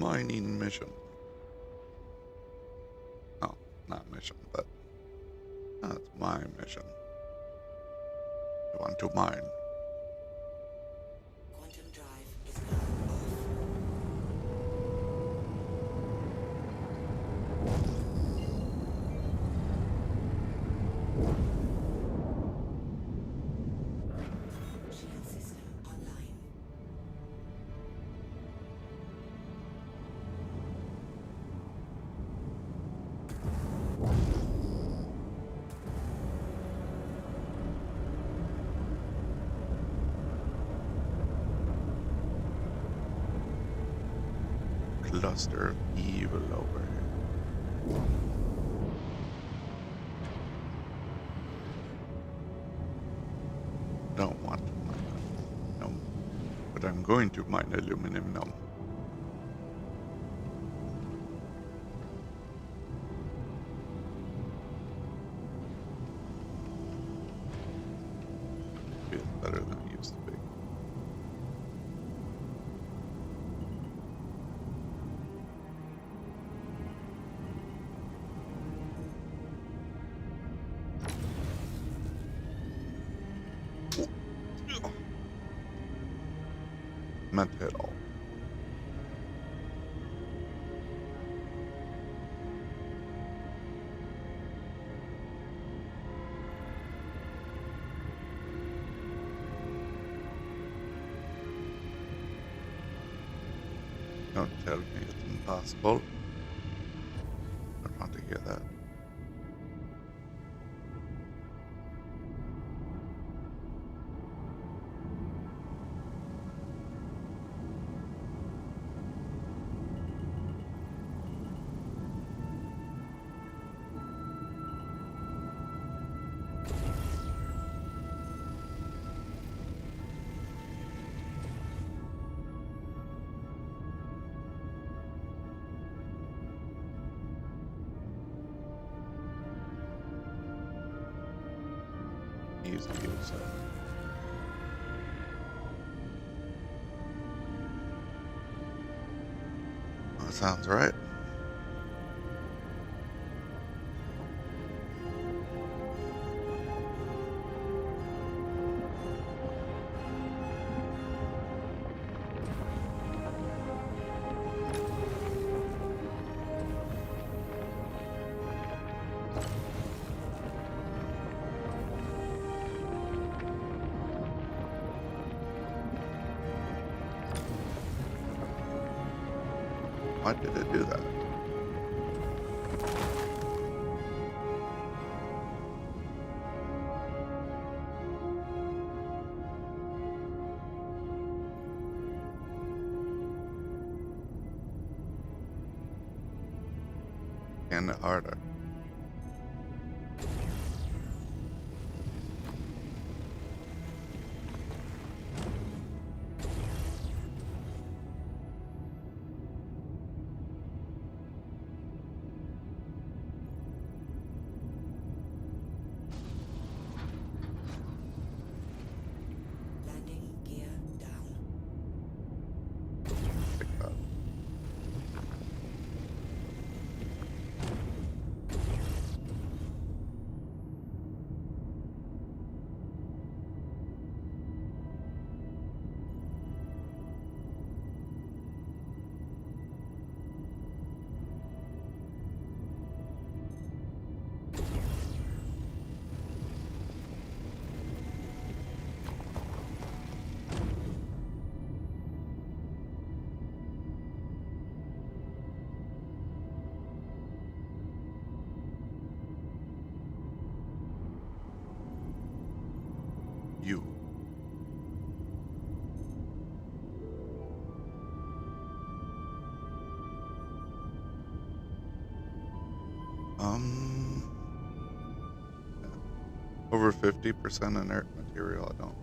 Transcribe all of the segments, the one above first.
mining mission. No, not mission, but that's my mission. I want to mine. Quantum drive is now off. Shield system online. Cluster of evil over here. Don't want to mine no, but I'm going to mine aluminum now. Feels better than it used to be. Meant to hit all. Don't tell me it's impossible. I don't want to hear that. Easy use. That sounds right. Why did it do that? And harder. Landing gear down. Pick up. You. Over 50% inert material. I don't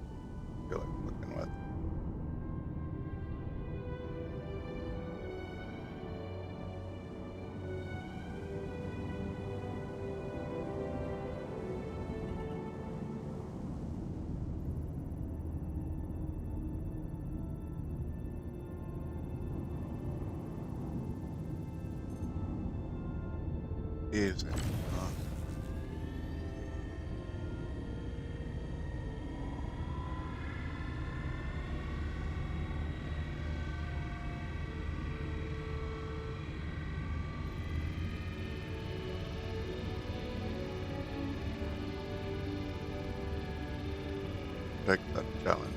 feel like looking with. Easy. Take that challenge.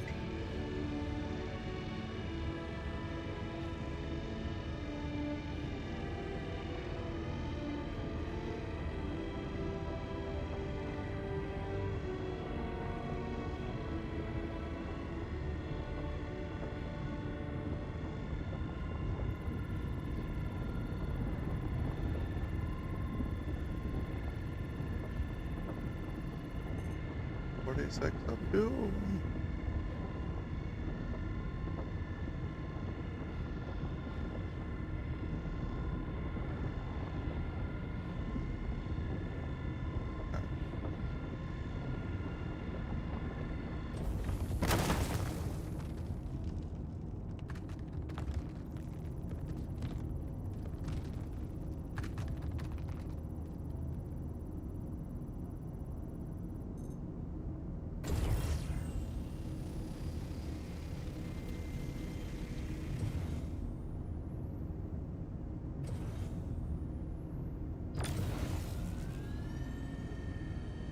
Six of doom.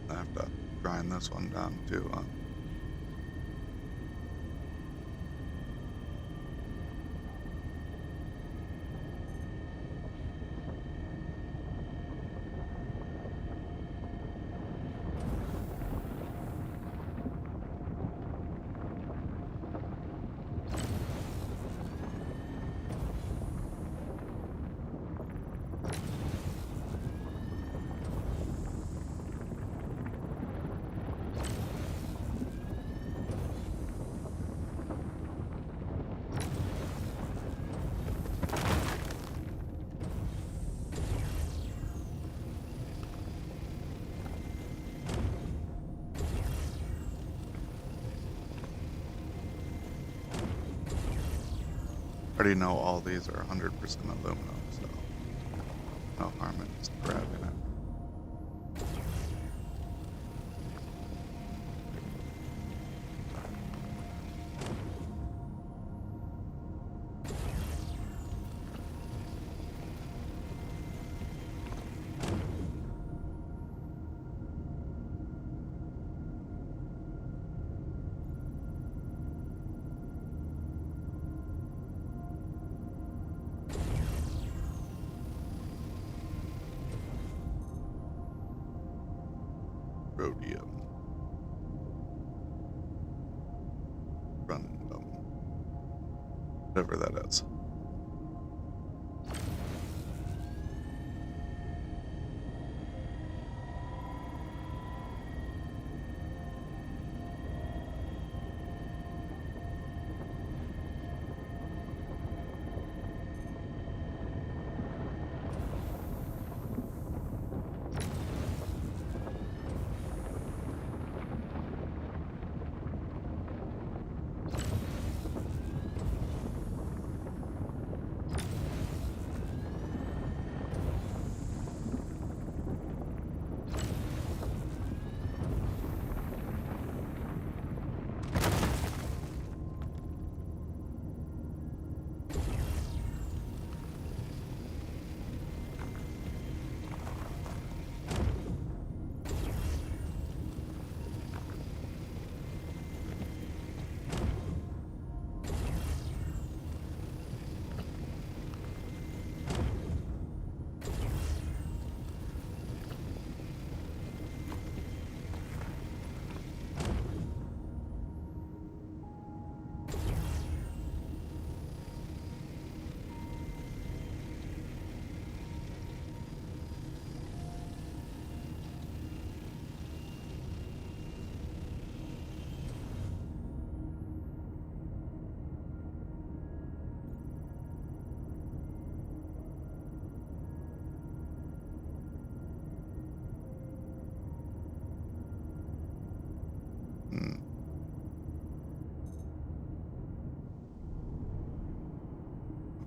I have to grind this one down too, huh? I already know all these are 100% aluminum, so no harm in just grabbing it. Rhodium. Rundum. Whatever that is.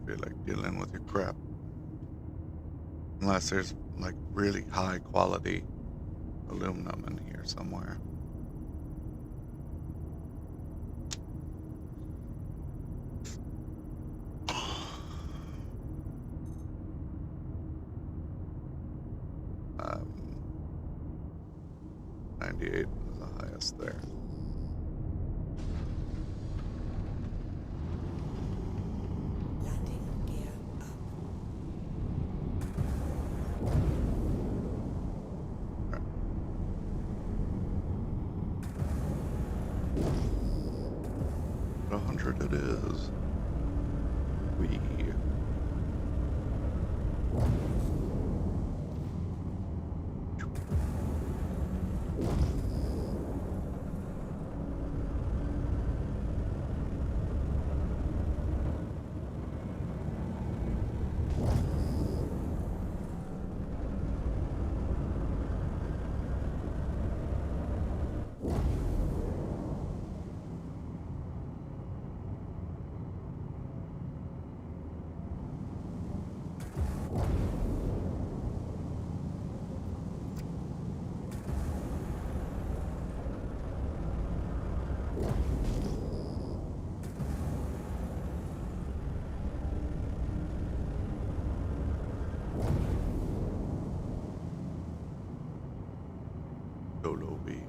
I feel like dealing with your crap. Unless there's like really high quality aluminum in here somewhere. Um, 98 is the highest there. Landing gear up. Right. 100 it is. We. Solo beam.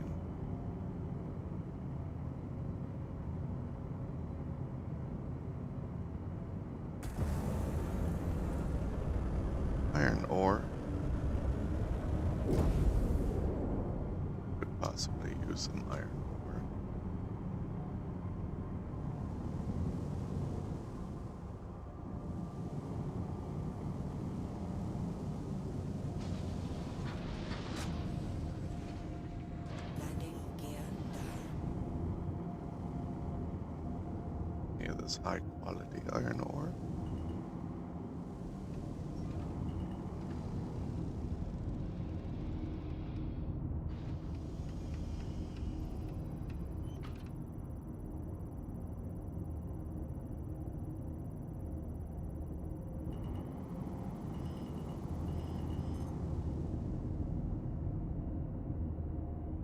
Iron ore. Could possibly use some iron ore. Landing gear down. Any of this high quality iron ore.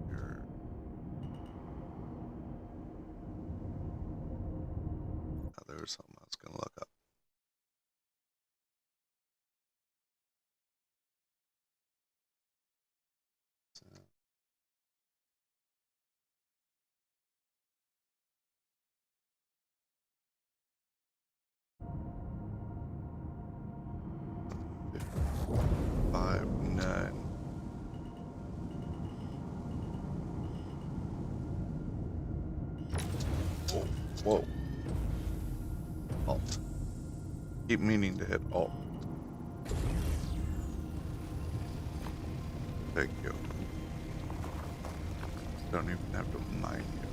Here. Oh, there was something I was gonna look up. So, five, nine. Whoa, whoa. Alt. Keep meaning to hit Alt. Thank you. Don't even have to mine you.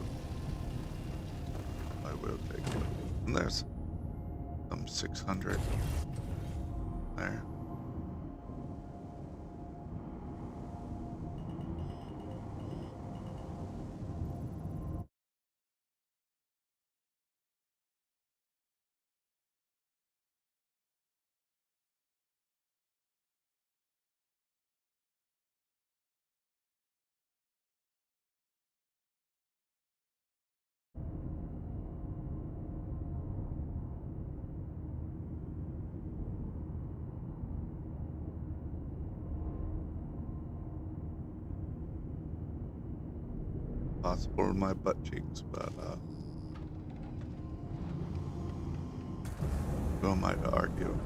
I will take you. And there's some 600 there. Possible in my butt cheeks, but who am I to argue?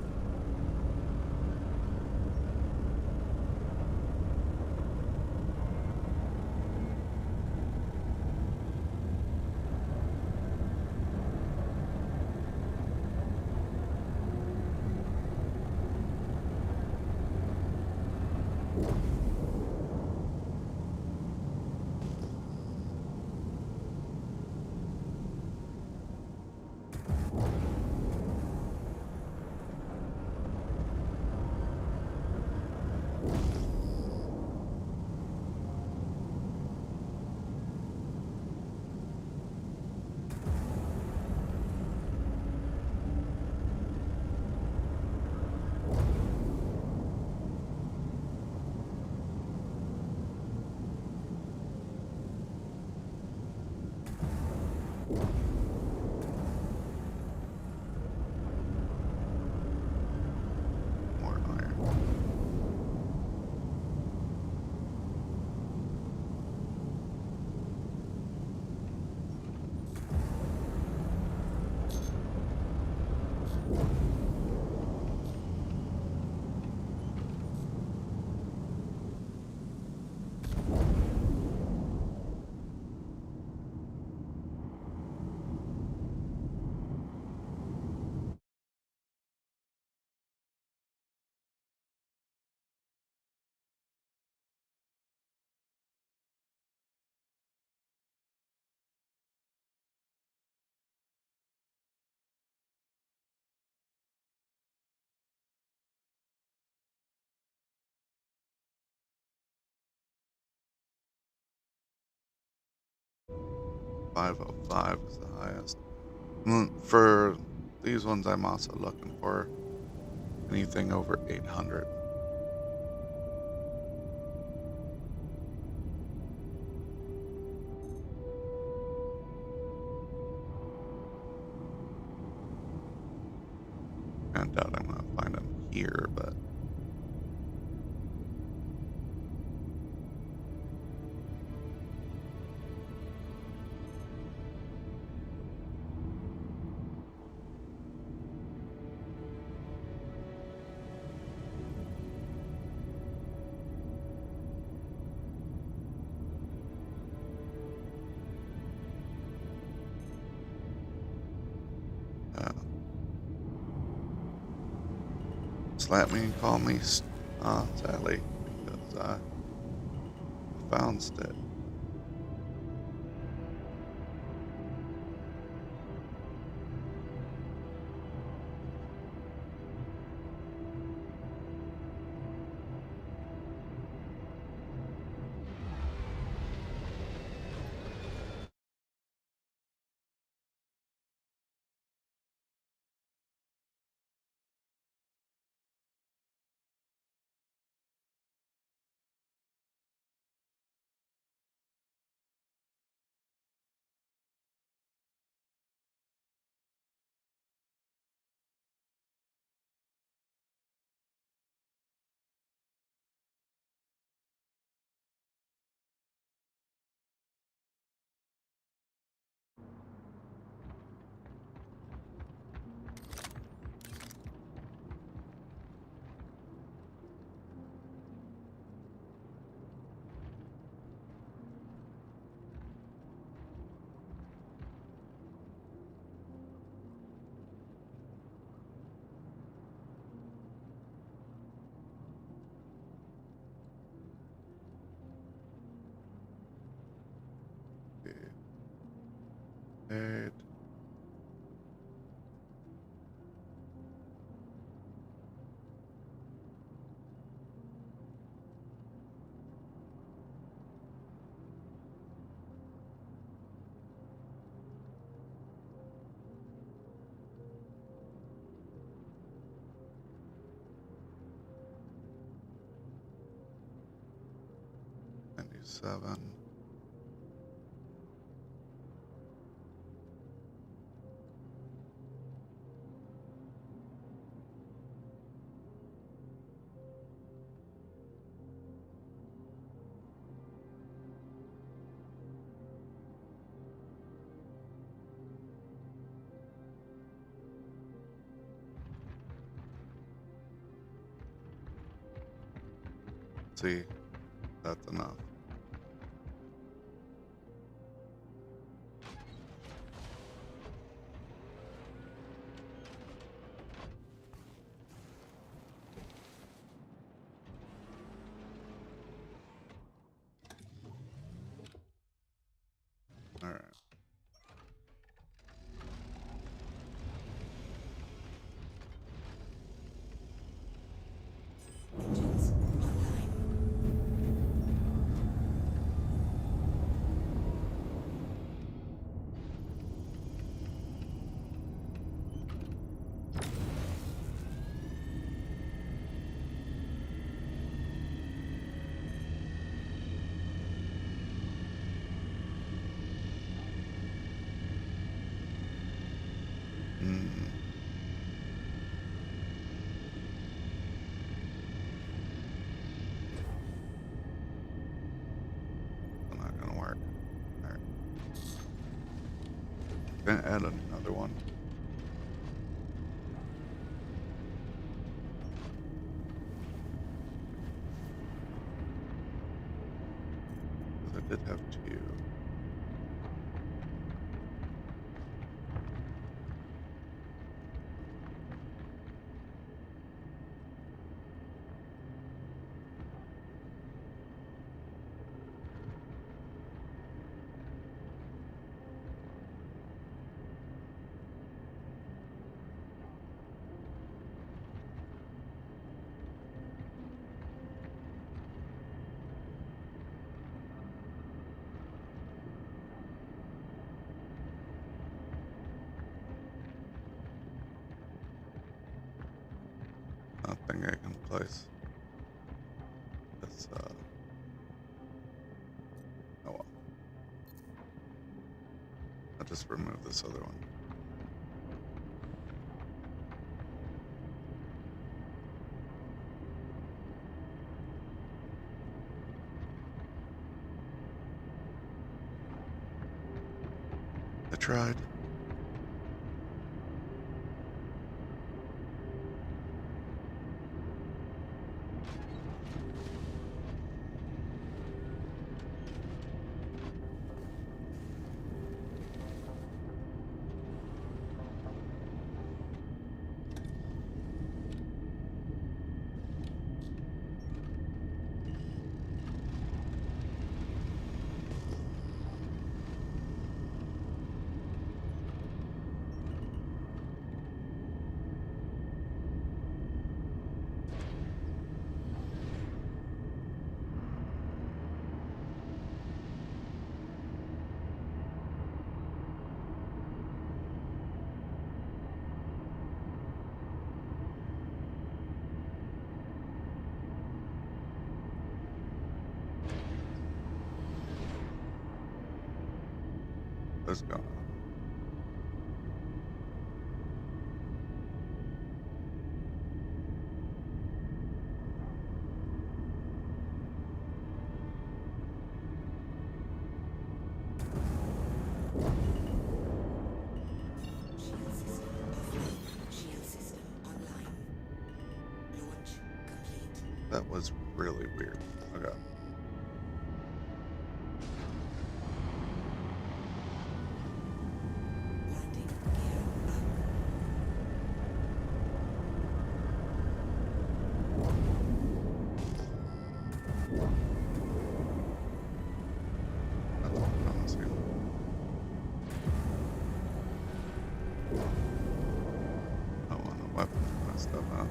505 is the highest. For these ones, I'm also looking for anything over 800. I doubt I'm going to find them here, but uh, slap me and call me Sally, because I found it. Eight. Seven. See, that's enough. All right. Engines online. Mm. It's not gonna work. All right. Gonna add another one. Because I did have two. thing I can place. That's oh well. I'll just remove this other one. I tried. Let's go. Shield system offline. Shield system online. Launch complete. That was really weird. Okay. Landing gear up. That's promising. I want a weapon for my stuff, huh?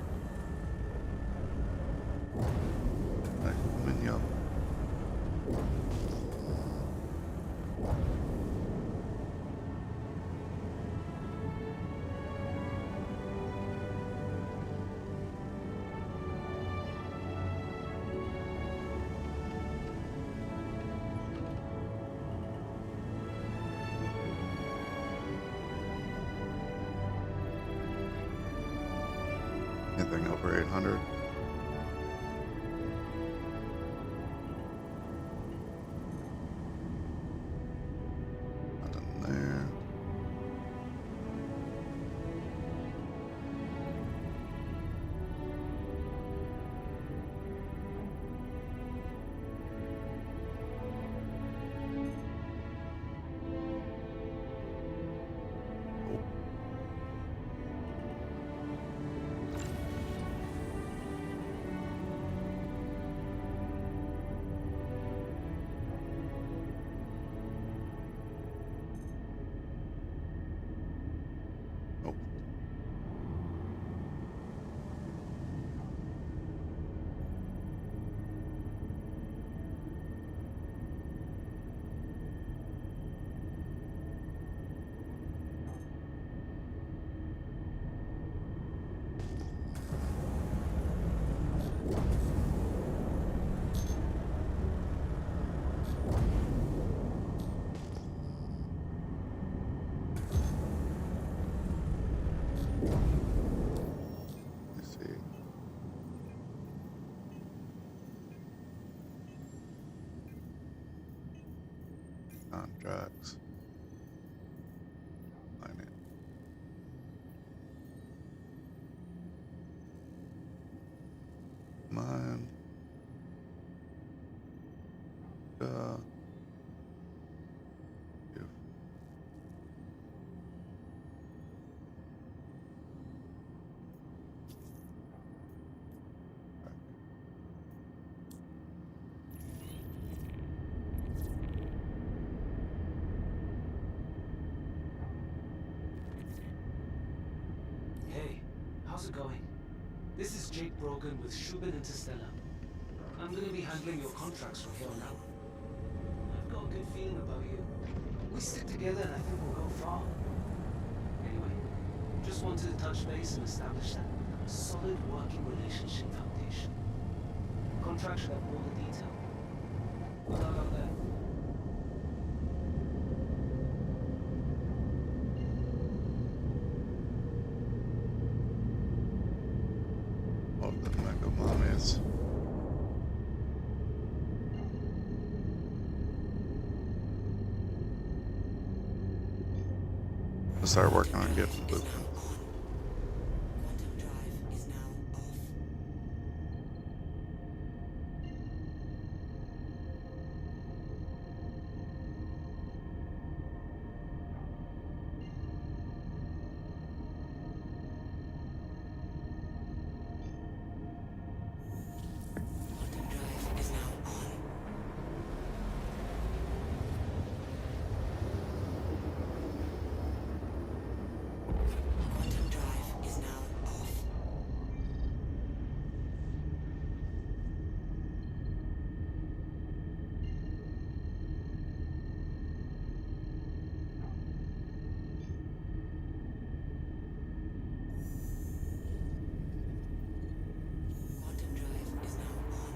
Hey, come in, yo. Anything over 800? Nothing there. Oh, oh. Let me see. Contracts. Finance. Mine. Uh, you. Hey, how's it going? This is Jake Brogan with Shubin Interstellar. I'm gonna be handling your contracts from here on out. I've got a good feeling about you. We stick together and I think we'll go far. Anyway, just wanted to touch base and establish that. Solid working relationship foundation. Contract should have all the detail. Good luck out there. Oh, the mega mummies. I'll start working on getting Is now blueprints. on. Quantum drive is now off. Quantum drive is now on. Quantum drive is now off. Quantum drive is now on.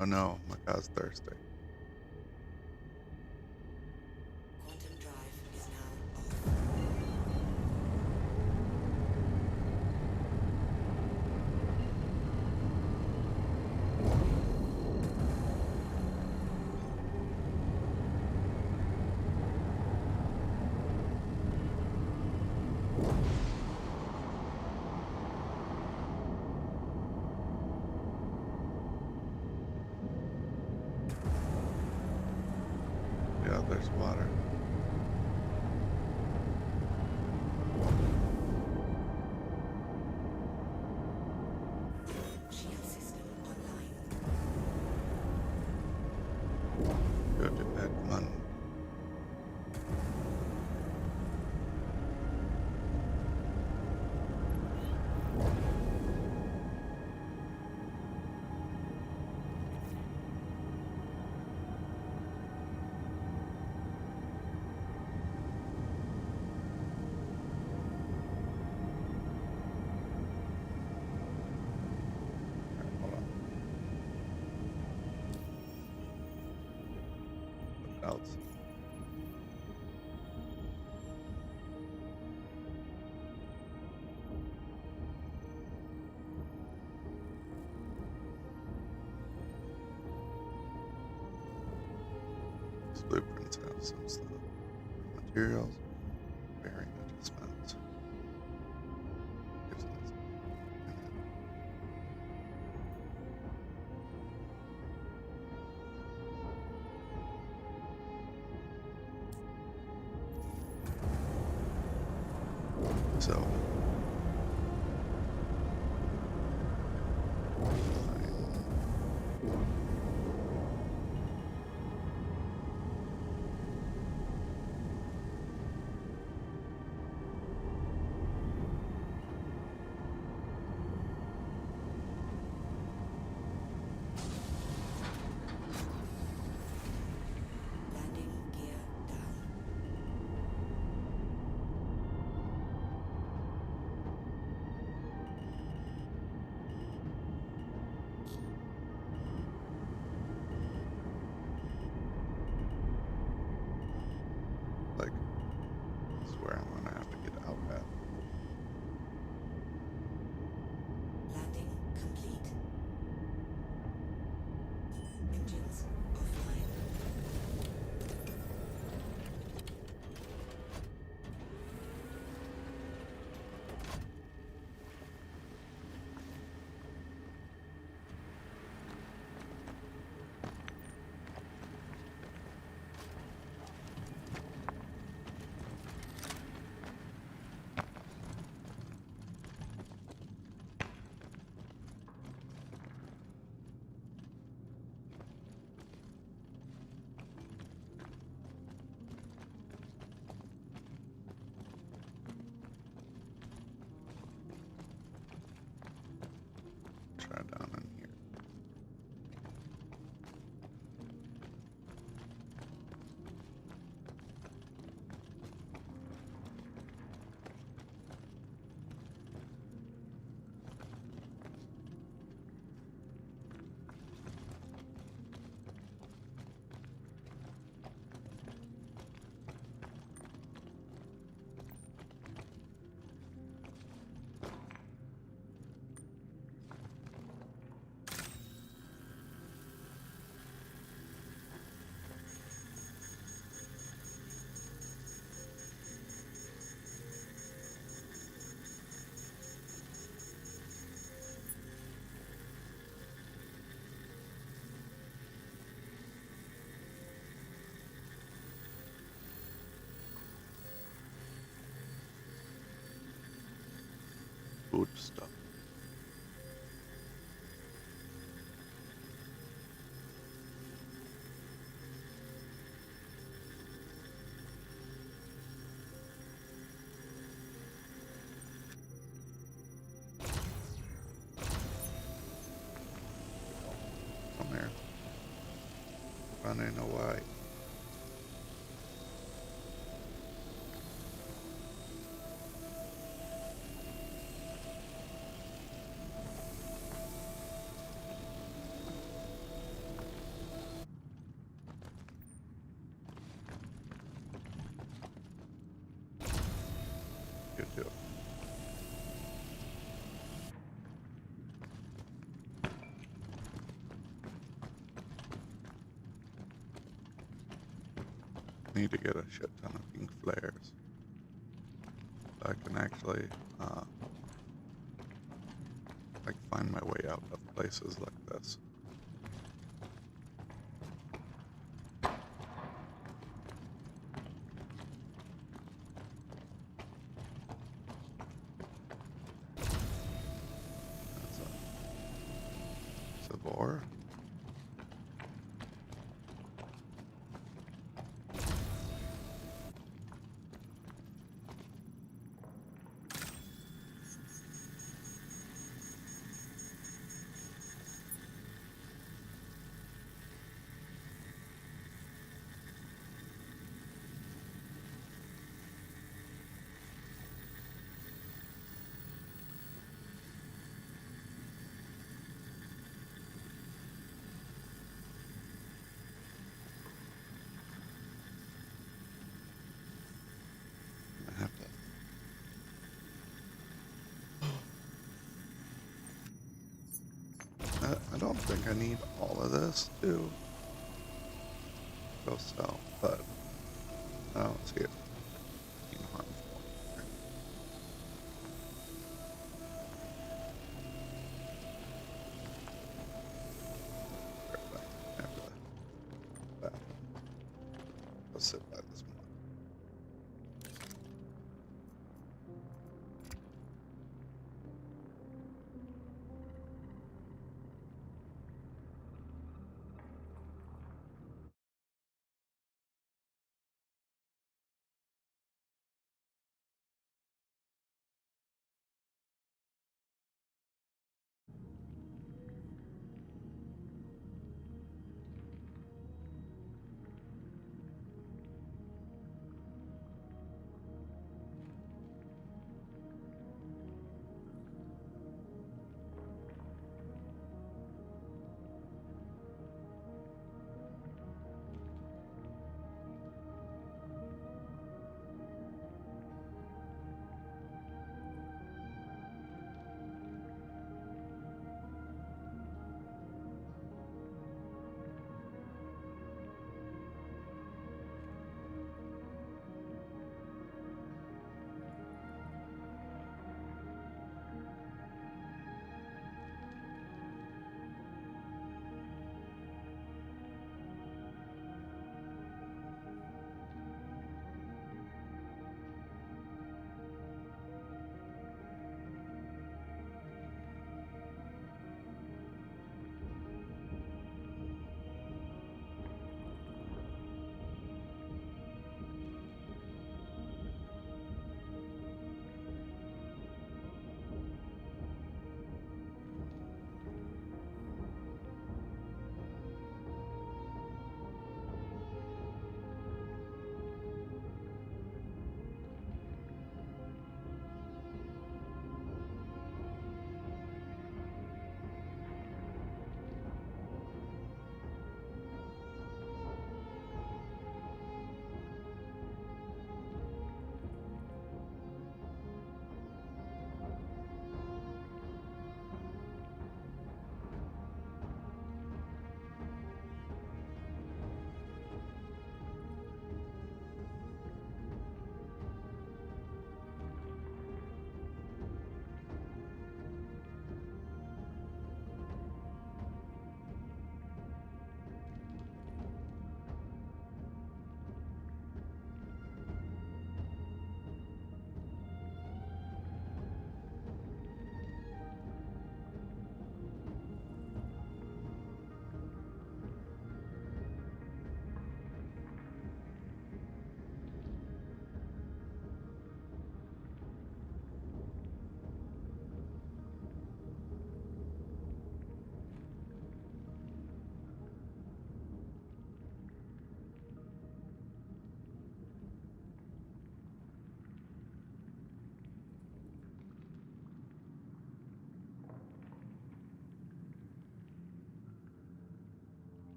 Oh no, my god's thirsty. Quantum drive is now off. Yeah, there's water. Shield system online. Good to bed, come on. Alright, hold on. What else? These blueprints have some stuff. Materials, bearing adjustments. Gives us- So, Landing gear down. food stuff. Come here. Running away. You do. Need to get a shit ton of pink flares. I can actually like find my way out of places like this. That's a Savor. I have to. I don't think I need all of this to go south, but I don't see it being harmful. Right back after the bathroom. Let's sit by this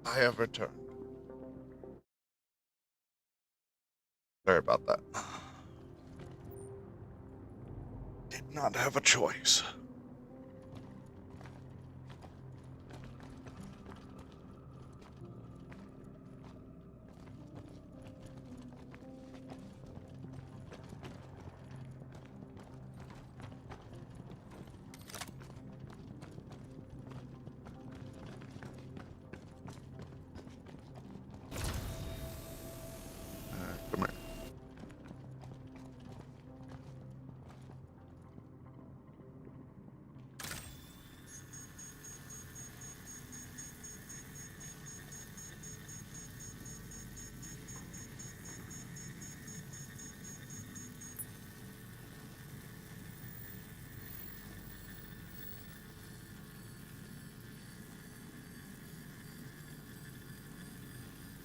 I have returned. Sorry about that. Did not have a choice. Come here.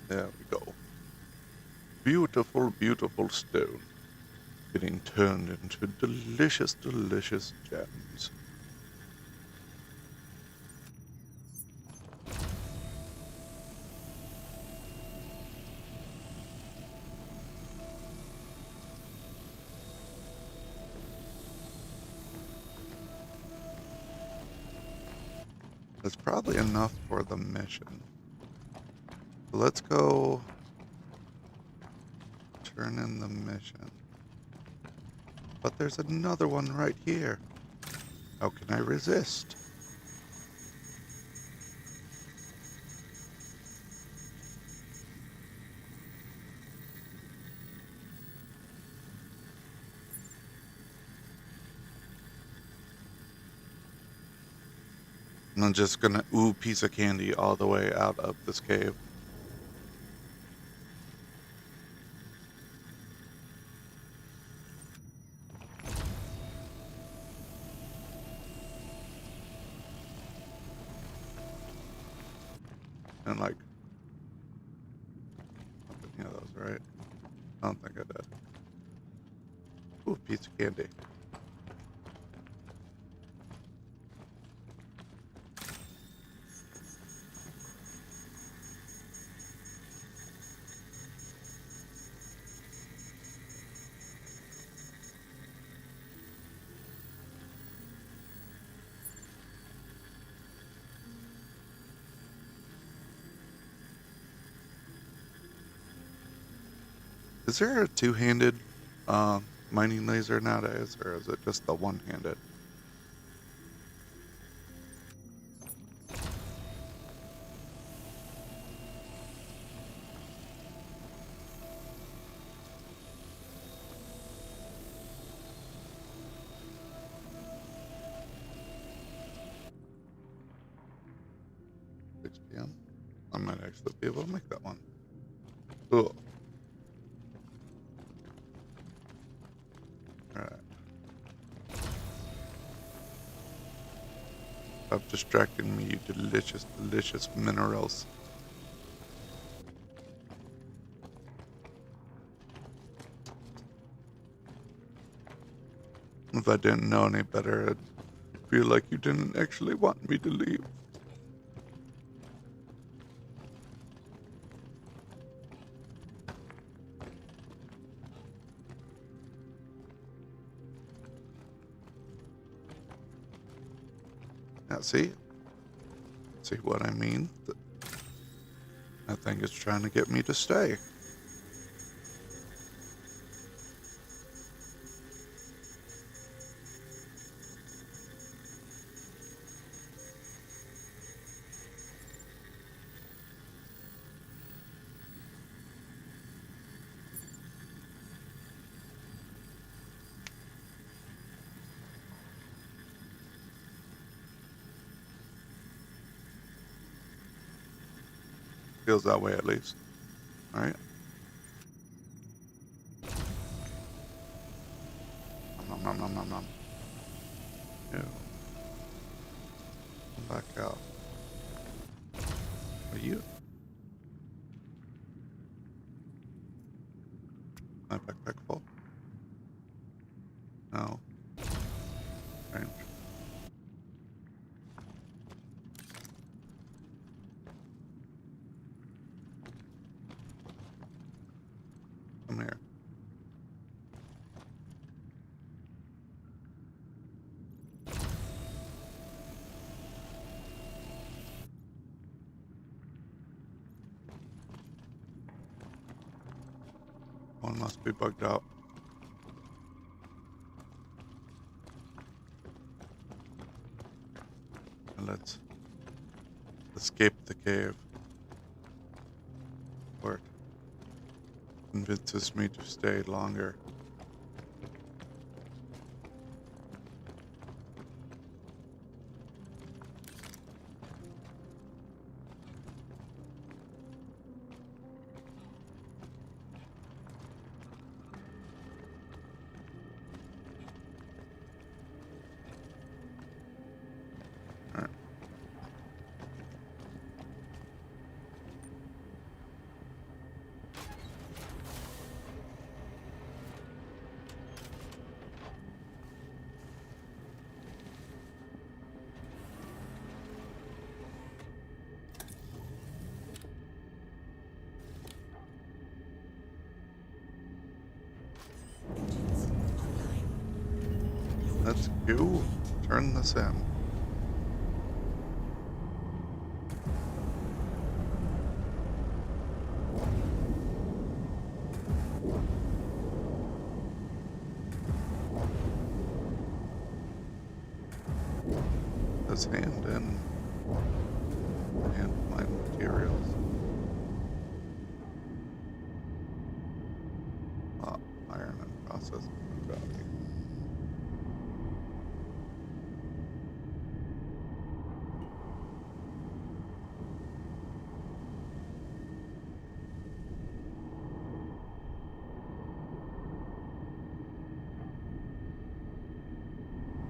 There we go. Beautiful, beautiful stone. Getting turned into delicious, delicious gems. That's probably enough for the mission. So let's go turn in the mission. But there's another one right here. How can I resist? I'm just gonna ooh piece of candy all the way out of this cave. And like, I don't think any of those, right? I don't think I did. Ooh, piece of candy. Is there a two-handed mining laser nowadays, or is it just the one-handed? PM. I might actually be able to make that one. Cool. Alright. Stop distracting me, you delicious, delicious minerals. If I didn't know any better, I'd feel like you didn't actually want me to leave. Now, see? See what I mean? I think it's trying to get me to stay. Feels that way at least. Alright? Nom nom nom nom nom. Ew. Come back out. Are you? My backpack full? No. Strange. one must be bugged out. And let's escape the cave. Or it convinces me to stay longer. Alright. Engines online. Let's go. Turn this in. This hand in and my materials. Iron and process value.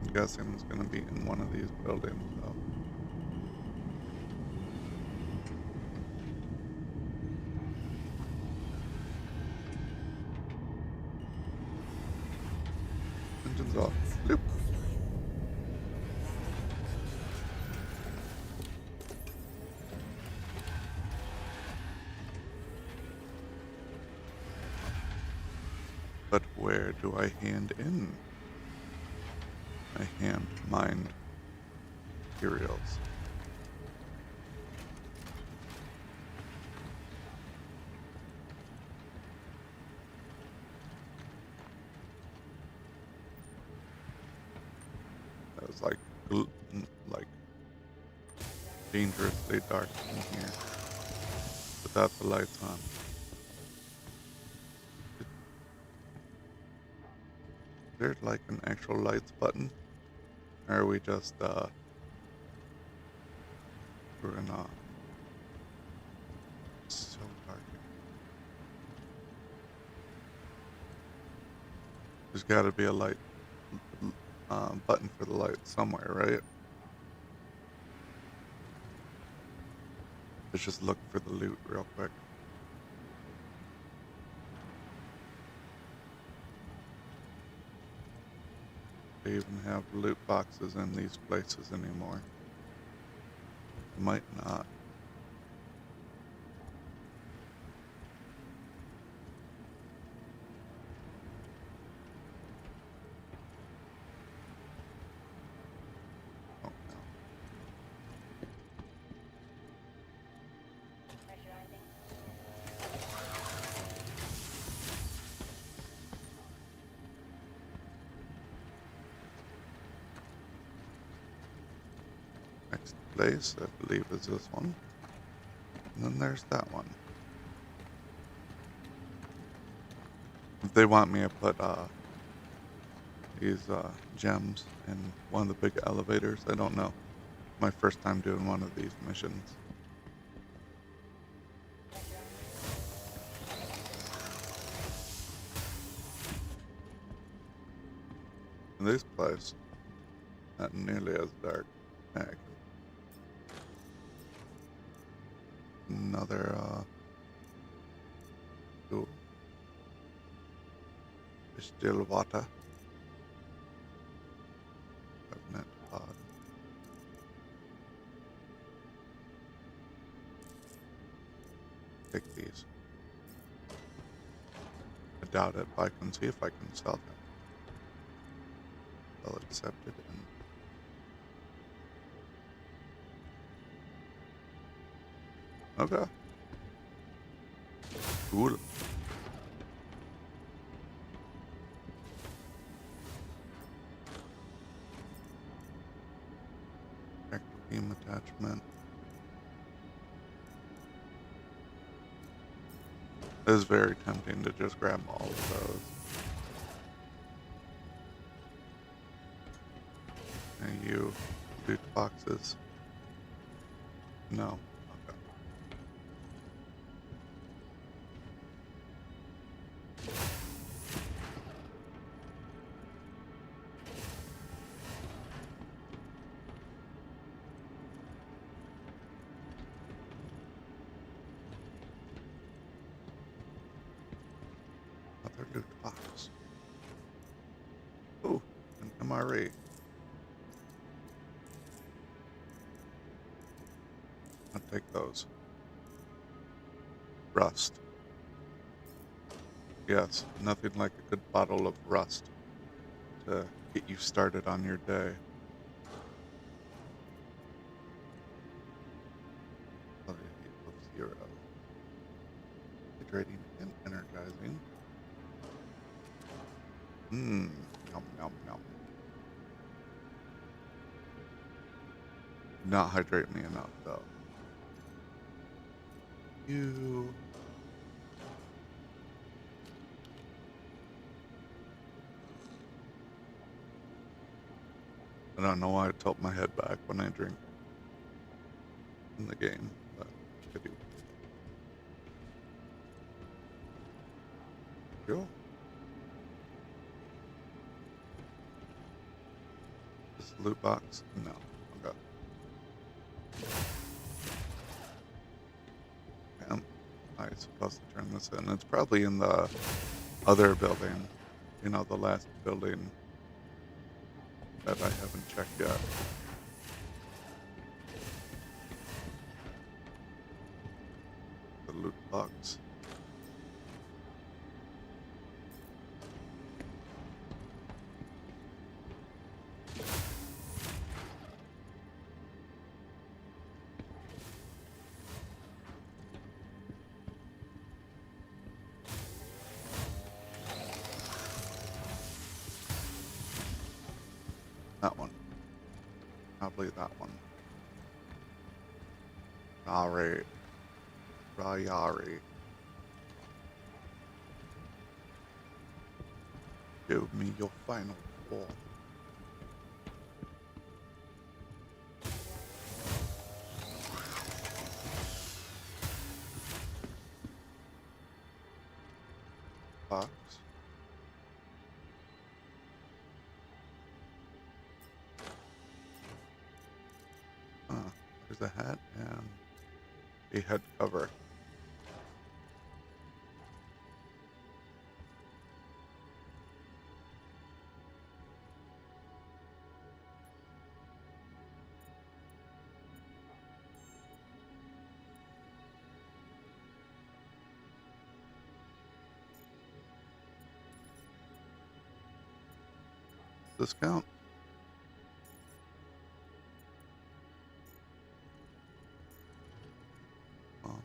I'm guessing it's going to be in one of these buildings, though. Engines off. Bloop. But where do I hand in? I hand mined materials. That was like like dangerously dark in here without the lights on. Is there like an actual lights button? Or are we just we're in so dark. There's got to be a light button for the light somewhere, right? Let's just look for the loot real quick. They even have loot boxes in these places anymore. Might not. Oh, no. Next place, I believe, is this one. And then there's that one. If they want me to put these gems in one of the big elevators, I don't know. My first time doing one of these missions. In this place, not nearly as dark. Heck. Another ooh, still water. Covenant pod. Take these. I doubt it, but I can see if I can sell them. Well accepted and okay. Cool. Team attachment. It is very tempting to just grab all of those. And you loot boxes? No. Okay. Another loot box. Ooh, an MRE. I'll take those. Rust. Yes, nothing like a good bottle of rust to get you started on your day. Quality of 0. Hydrating and energizing. Mmm, yum, yum, yum. Not hydrate me enough, though. You. I don't know why I tilt my head back when I drink in the game, but I do. Cool. This loot box? No. Okay. Am I supposed to turn this in? It's probably in the other building. You know, the last building that I haven't checked yet. The loot box. That one. Probably that one. Alright. Rayari. Give me your final form. Box. There's a hat and a head cover. Discount. Well,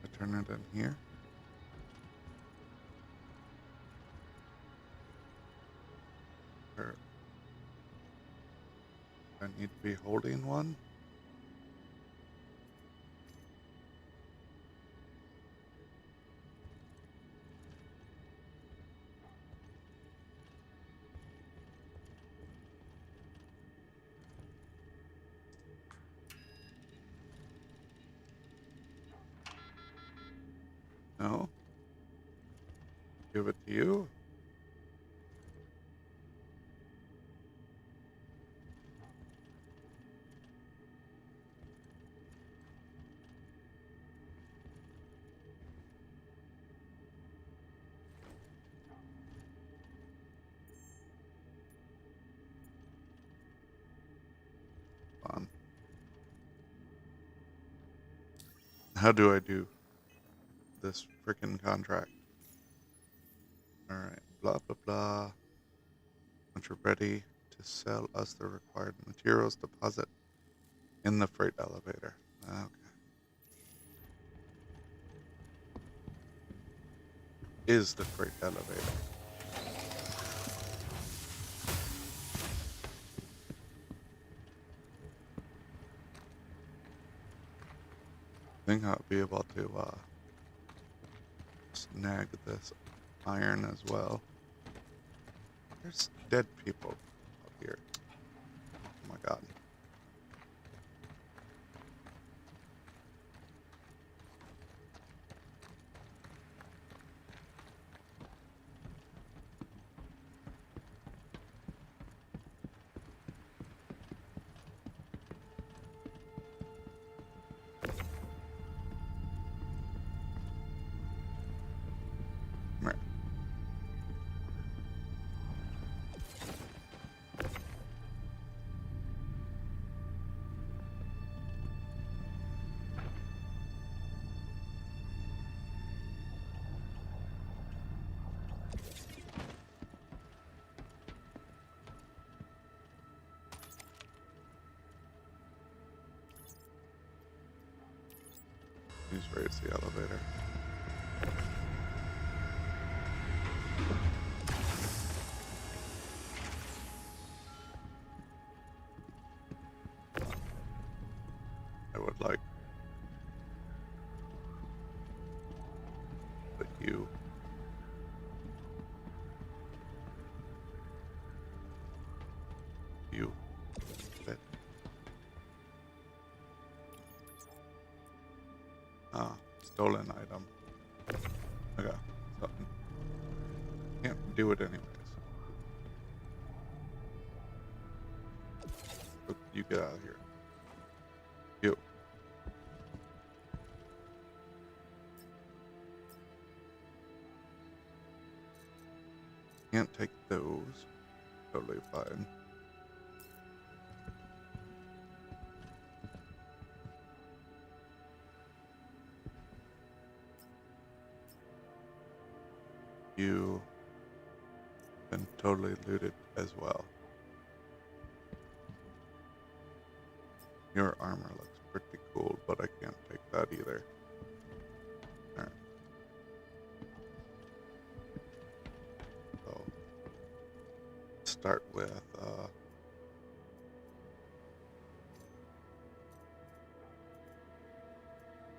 I turn it in here. Or I need to be holding one. No. Give it to you. Fun. How do I do this freaking contract? Alright. Blah, blah, blah. Once you're ready to sell us the required materials, deposit in the freight elevator. Okay. Is the freight elevator. think I'll be able to snag this iron as well. There's dead people up here. Oh my god. Right. Please raise the elevator. I would like that you fit. Stolen item. Okay, so can't do it anyways. But you get out of here. You. Can't take those. Totally fine. You been totally looted as well. Your armor looks pretty cool, but I can't take that either. Alright. So start with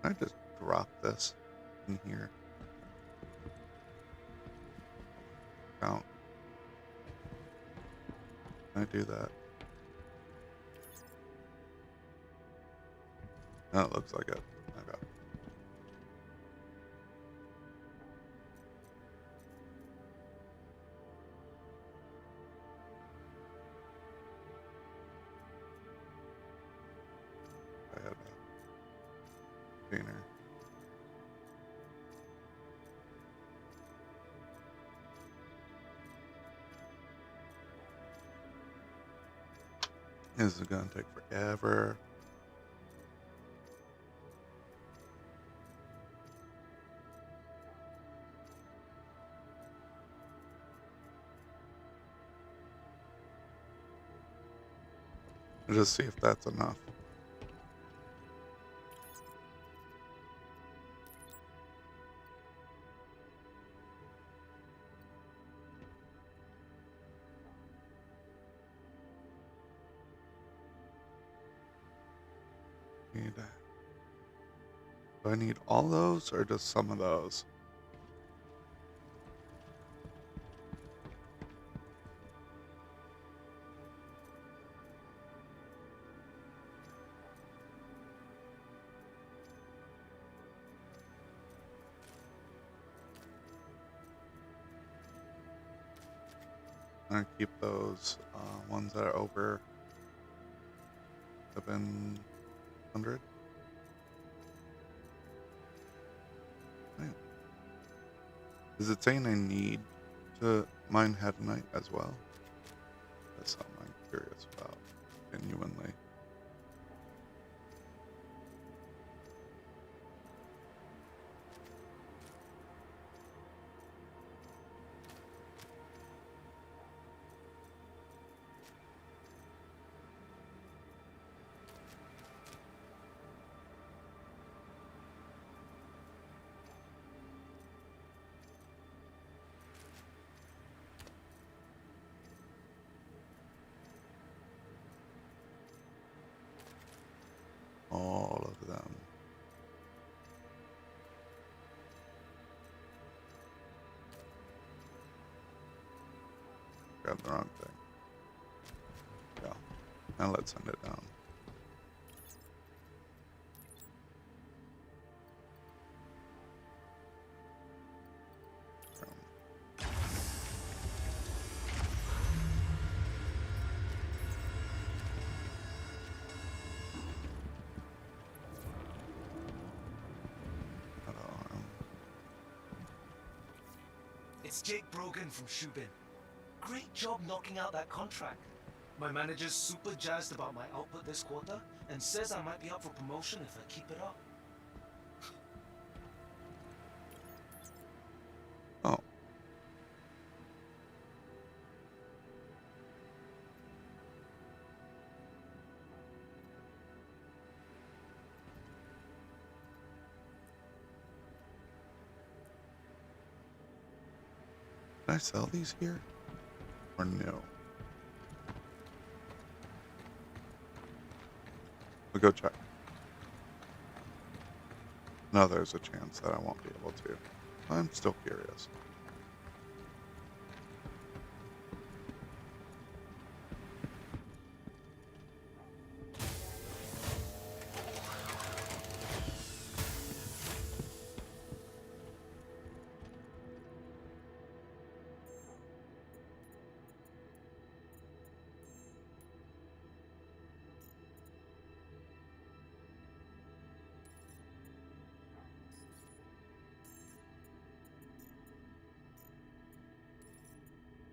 can I just drop this in here? Count. Can I do that? No, it looks like it. Okay. I had a cleaner. This is gonna take forever. Just see if that's enough. Need, do I need all those or just some of those? I'm gonna keep those ones that are over 700. Right. Is it saying I need to mine heavenite as well? That's something I'm curious about, genuinely. grabbed the wrong thing. Yeah. Now let's send it down. It's Jake Brogan from Shubin. Great job knocking out that contract. My manager's super jazzed about my output this quarter and says I might be up for promotion if I keep it up. Oh. Can I sell these here? Or no? We'll go check. No, there's a chance that I won't be able to. I'm still curious.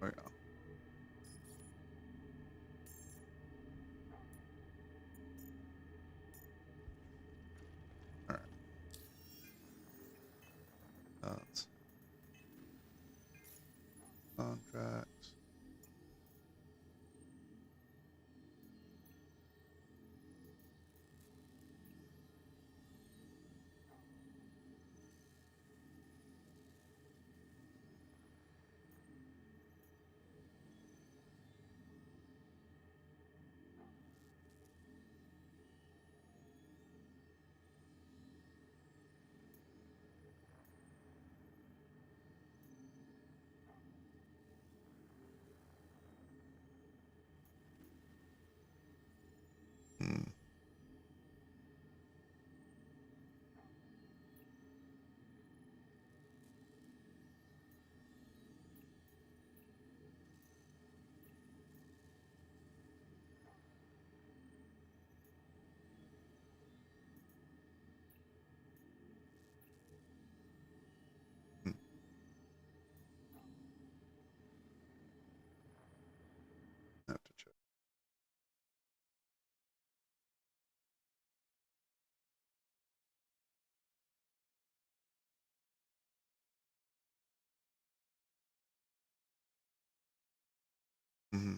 Oh, yeah. Alright. That's contracts. Hmm. Hmm. I have to check. Hmm.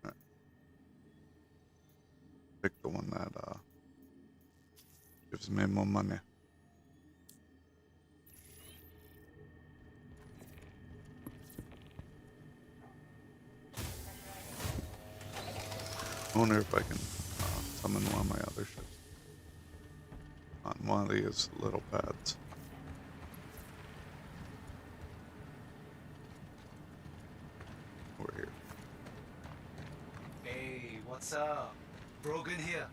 Right. Pick the one that gives me more money. I wonder if I can summon one of my other ships on one of these little pads. Over here. Hey, what's up? Brogan here.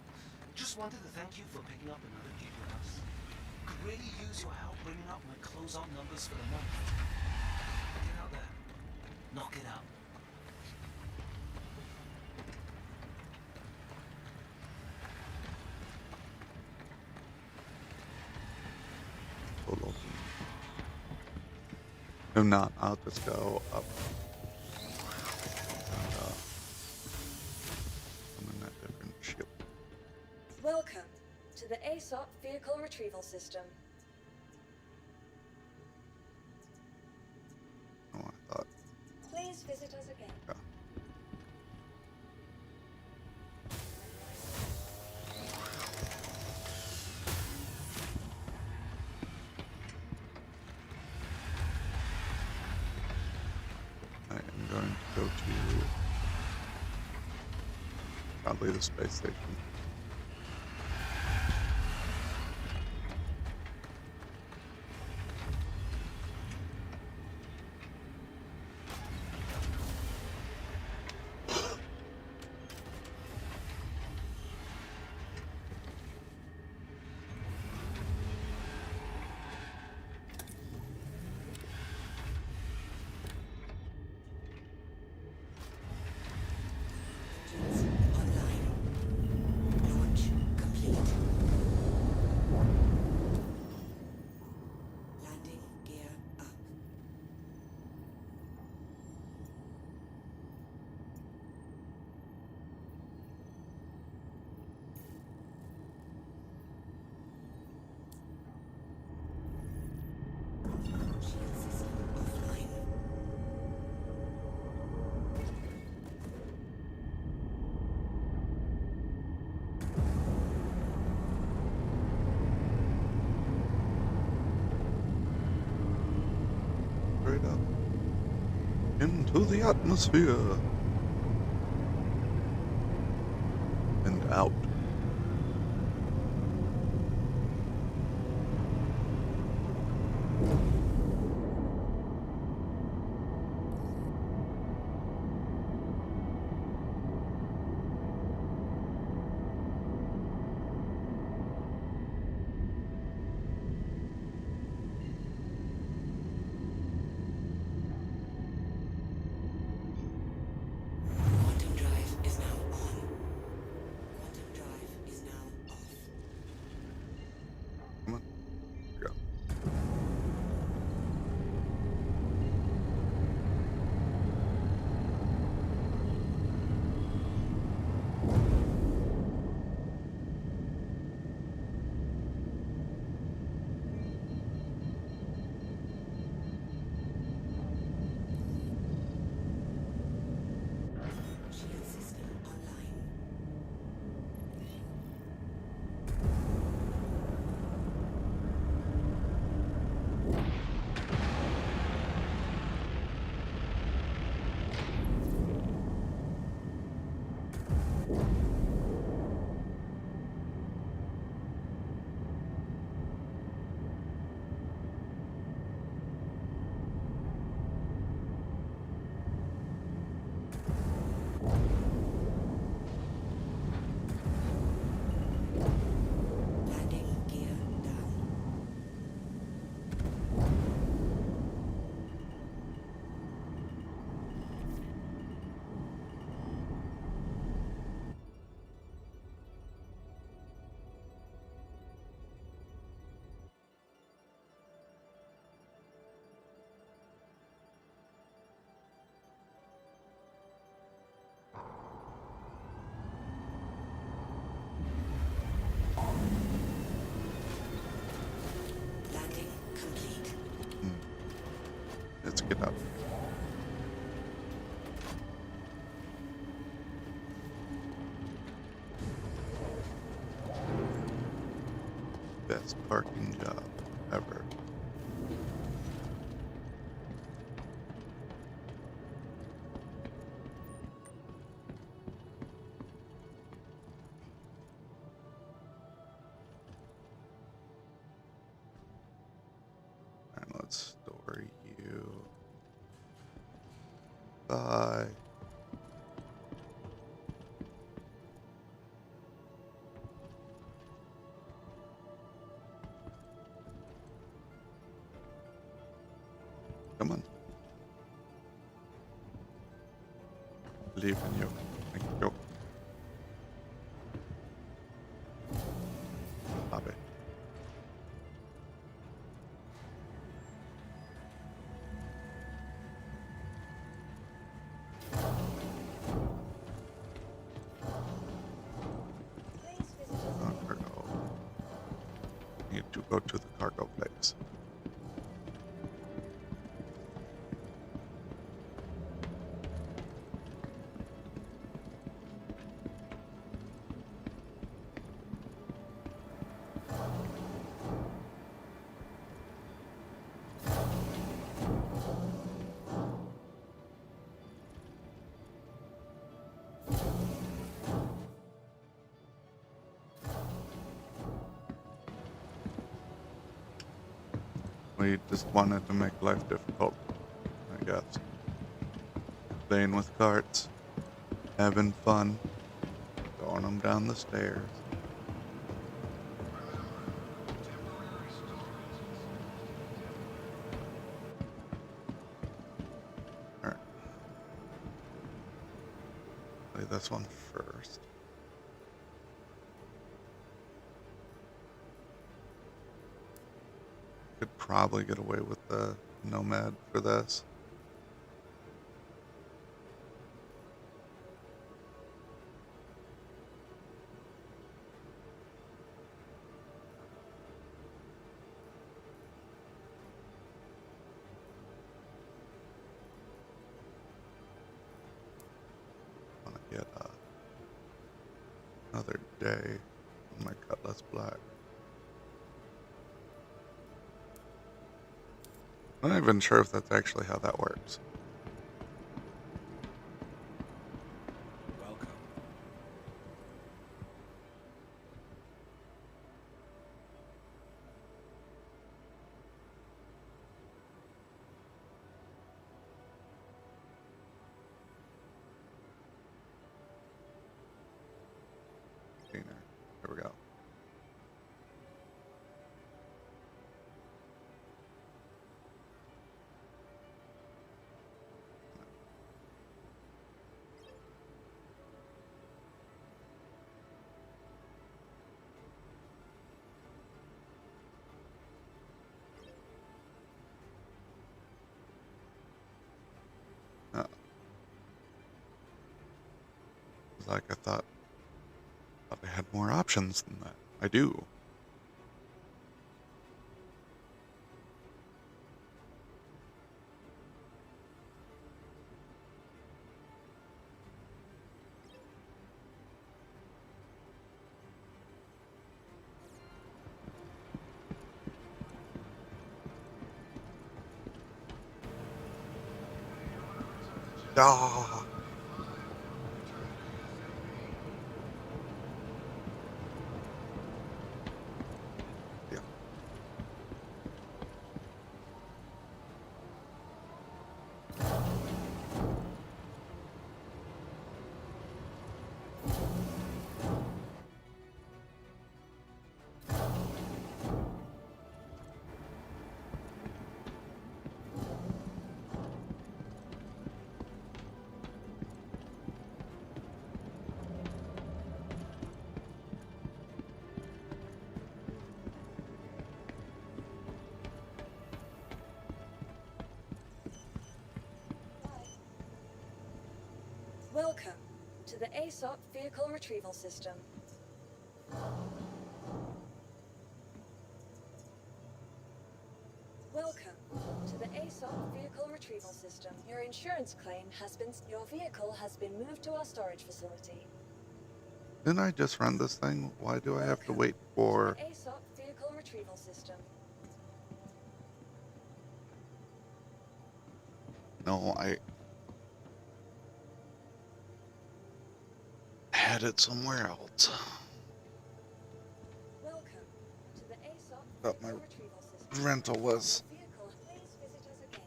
Just wanted to thank you for picking up another gig with us. Could really use your help bringing up my closeout numbers for the month. Get out there. Knock it out. Total. If not, I'll just go up. And, summon that different ship. Welcome to the ASOP Vehicle Retrieval System. Oh, I thought. Please visit us again. Yeah. I am going to go to probably the space station. to the atmosphere. And out. Quantum drive is now on. Quantum drive is now off. Come on. Here we go. Shield system online. Landing gear down. Landing complete. Let's get up. Best parking job ever. And let's store you. Bye. Come on. Believe in you. Thank you. Bobby. Please visit Cargo. Need to go to the cargo place. We just wanted to make life difficult, I guess. Playing with carts, having fun, throwing them down the stairs. Alright. Play this one first. Could probably get away with the Nomad for this. Want to get another day on my Cutlass Black. I'm not even sure if that's actually how that works. like I thought I had more options than that. I do. Ah. Yeah. Welcome to the ASOP Vehicle Retrieval System. Welcome to the ASOP Vehicle Retrieval System. Your insurance claim has been... Your vehicle has been moved to our storage facility. Didn't I just run this thing? Why do I have to Welcome wait to for... the ASOP Vehicle Retrieval System. No, I had it somewhere else. Welcome to the ASOP Thought my Vehicle Retrieval System. rental was... Vehicle, please visit us again.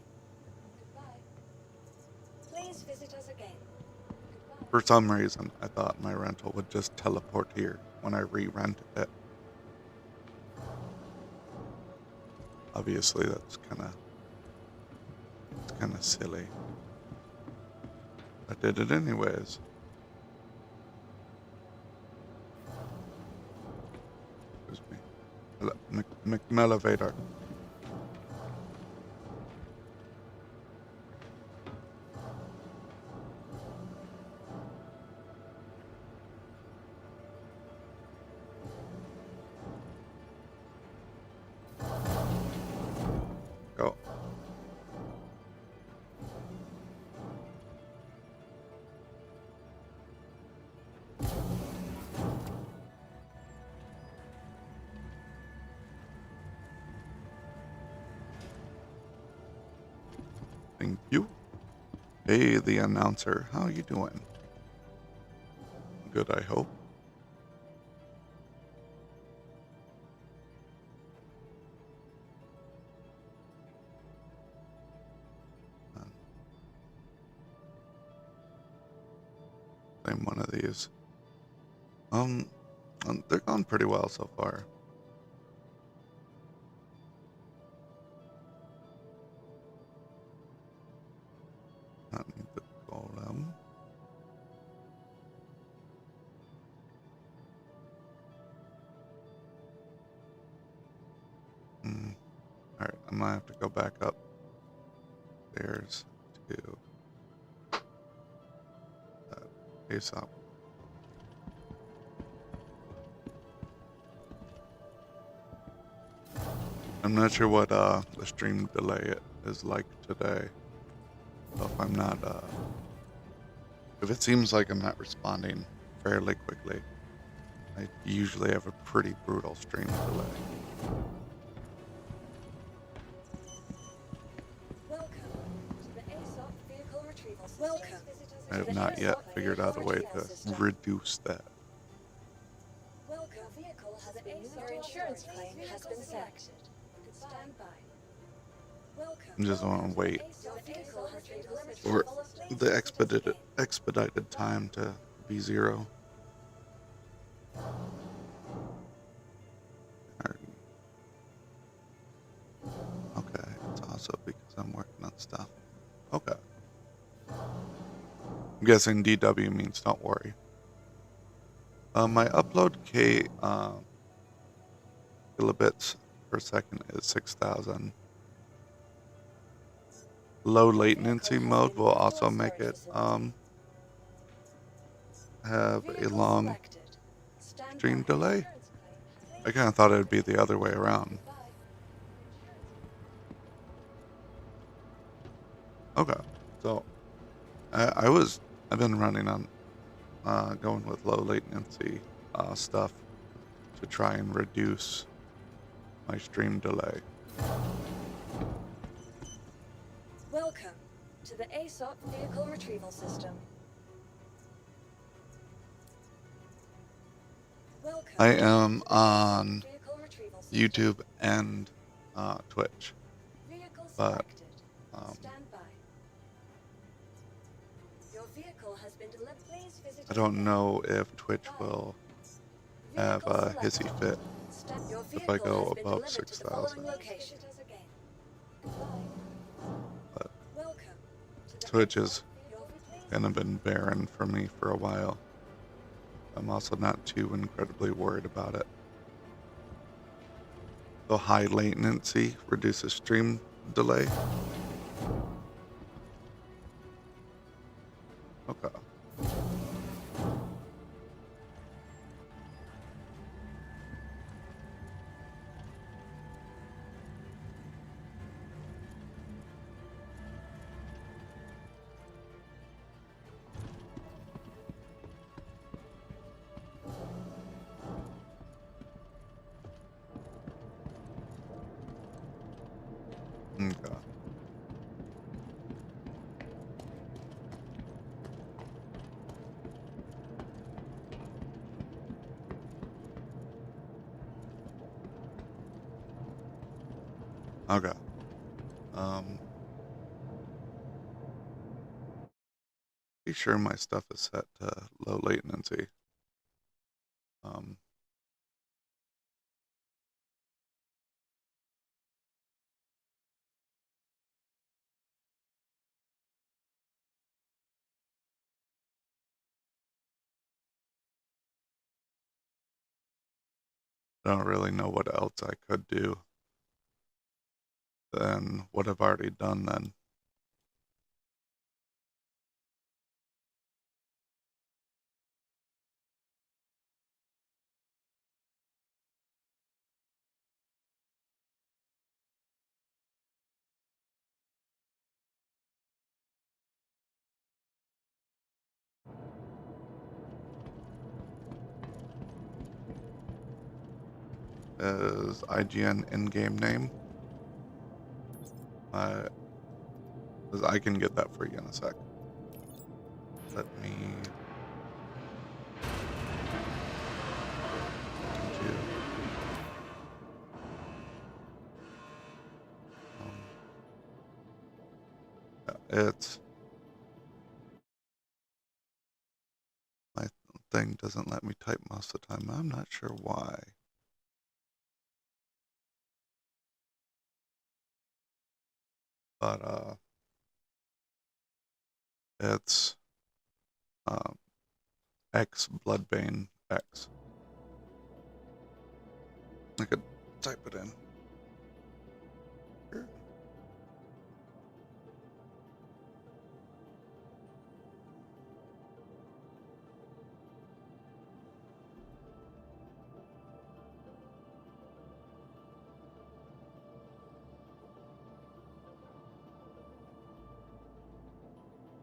Goodbye. Please visit us again. Goodbye. For some reason, I thought my rental would just teleport here when I re-rented it. Obviously, that's kind of silly. I did it anyways. Excuse me. McMelevator. Go. Thank you. Hey, the announcer. How you doing? Good, I hope. Same one of these. They're going pretty well so far. Not need the golem. Alright, I might have to go back up stairs to ASOP. I'm not sure what the stream delay is like today. So if I'm not if it seems like I'm not responding fairly quickly, I usually have a pretty brutal stream delay. Welcome to the ASOP Vehicle Retrieval System. Welcome. I have not yet figured out a way to reduce that. Welcome. Vehicle has been moved. Your insurance claim has been selected. Stand by. Welcome. I just want to wait Your vehicle has been delivered for to the expedited time to be 0. Okay, it's also because I'm working on stuff. Okay. I'm guessing DW means don't worry. My upload kilobits per second is 6,000. Low latency mode will also make it have a Vehicle long selected. Stand stream by. delay? Insurance claim. I kind of thought it would be the other way around. Goodbye. Okay, so I've been running on going with low latency stuff to try and reduce my stream delay. Welcome to the ASOP Vehicle Retrieval System. Welcome I to am the ASOP on Vehicle Retrieval System. YouTube and Twitch, Vehicle but selected. um, Stand by. Your vehicle has been delivered. Please visit I us don't again. know if Twitch Goodbye. will have Vehicle a hissy selected. fit Your if I vehicle go has been above delivered to the following 6,000. location. Goodbye. But Welcome to the Twitch ASOP has Vehicle Retrieval kind of been barren for me for a while. I'm also not too incredibly worried about it. The high latency reduces stream delay. Okay. Okay. Okay. Be sure my stuff is set to low latency. Um, I don't really know what else I could do than what I've already done then. Is IGN in-game name? I can get that for you in a sec. Let me do. It's my thing doesn't let me type most of the time. I'm not sure why. But it's X Bloodbane X. I could type it in. Here.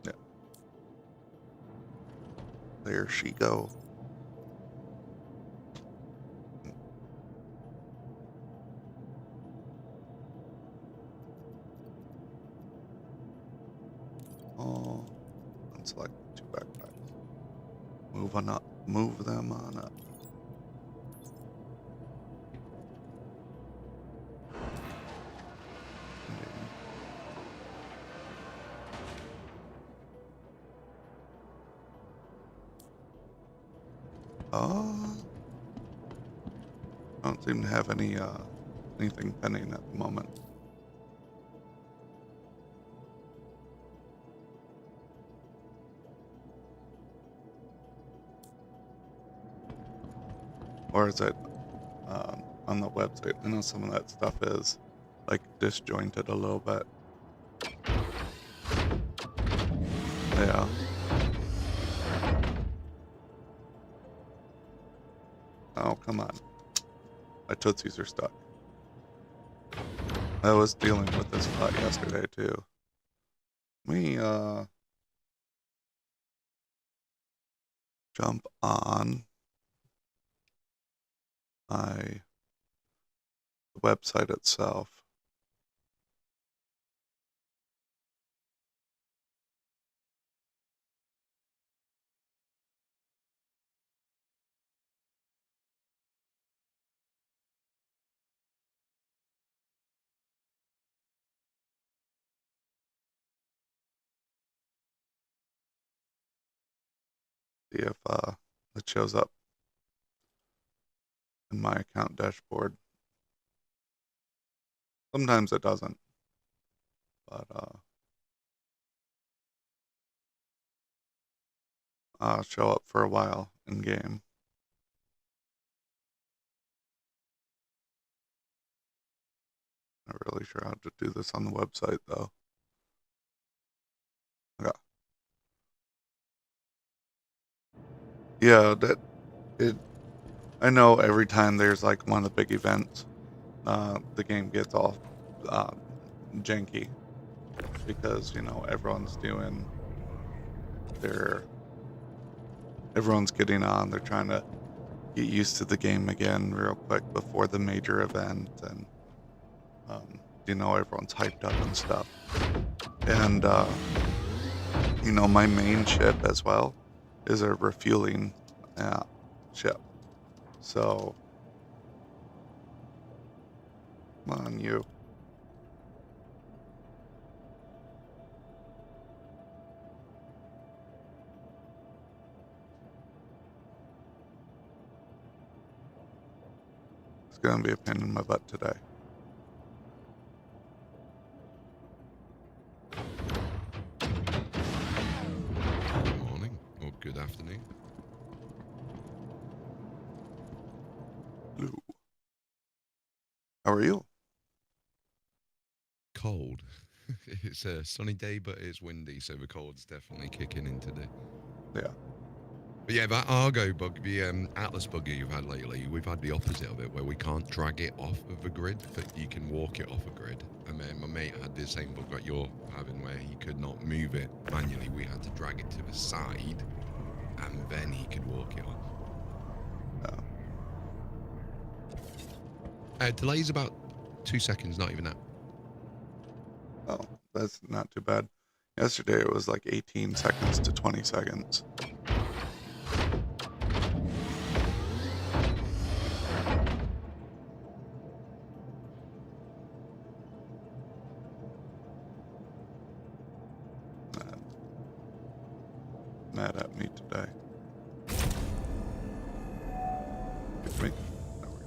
Yeah. There she go. Oh, unselect 2 backpacks. Move them on up. Oh, I don't seem to have anything pending at the moment. Or is it on the website? I know some of that stuff is like disjointed a little bit. Yeah. come on. My tootsies are stuck. I was dealing with this a lot yesterday too. We jump on my website itself. See if it shows up in my account dashboard. Sometimes it doesn't, but I'll show up for a while in game. Not really sure how to do this on the website though. Okay. Yeah, that it. I know every time there's like one of the big events, the game gets all janky because everyone's doing everyone's getting on. They're trying to get used to the game again real quick before the major event, and everyone's hyped up and stuff. And my main ship as well is a refueling ship. So, come on, you. It's gonna be a pain in my butt today. Good morning, or good afternoon. Hello. How are you? Cold. It's a sunny day, but it's windy, so the cold's definitely kicking in today. Yeah. But yeah, that Argo bug, the Atlas buggy you've had lately, we've had the opposite of it, where we can't drag it off of the grid, but you can walk it off a grid. And then my mate had the same bug that you're having, where he could not move it manually. We had to drag it to the side, and then he could walk it off. Delay's about 2 seconds, not even that. Oh, that's not too bad. Yesterday it was like 18 seconds to 20 seconds. Mad at me today. It's me. There we go.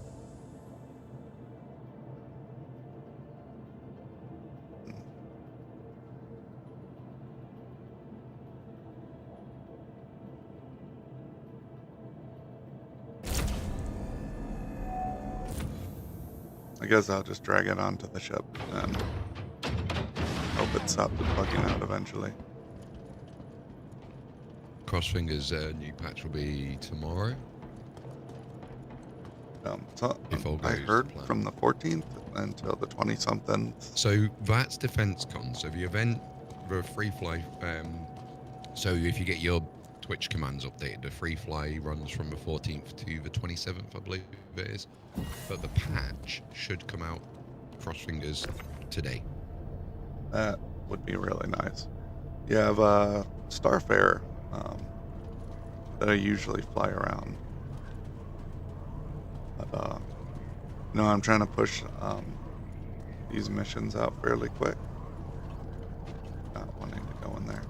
I guess I'll just drag it onto the ship and hope it stops bugging out eventually. Cross fingers, new patch will be tomorrow. So If all I goes to heard plan. from the 14th until the 20-something. So that's Defense Con. So the event, the free fly. So if you get your Twitch commands updated, the free fly runs from the 14th to the 27th, I believe it is. But the patch should come out, cross fingers, today. That would be really nice. You have Starfare that I usually fly around. But, I'm trying to push these missions out fairly quick. Not wanting to go in there.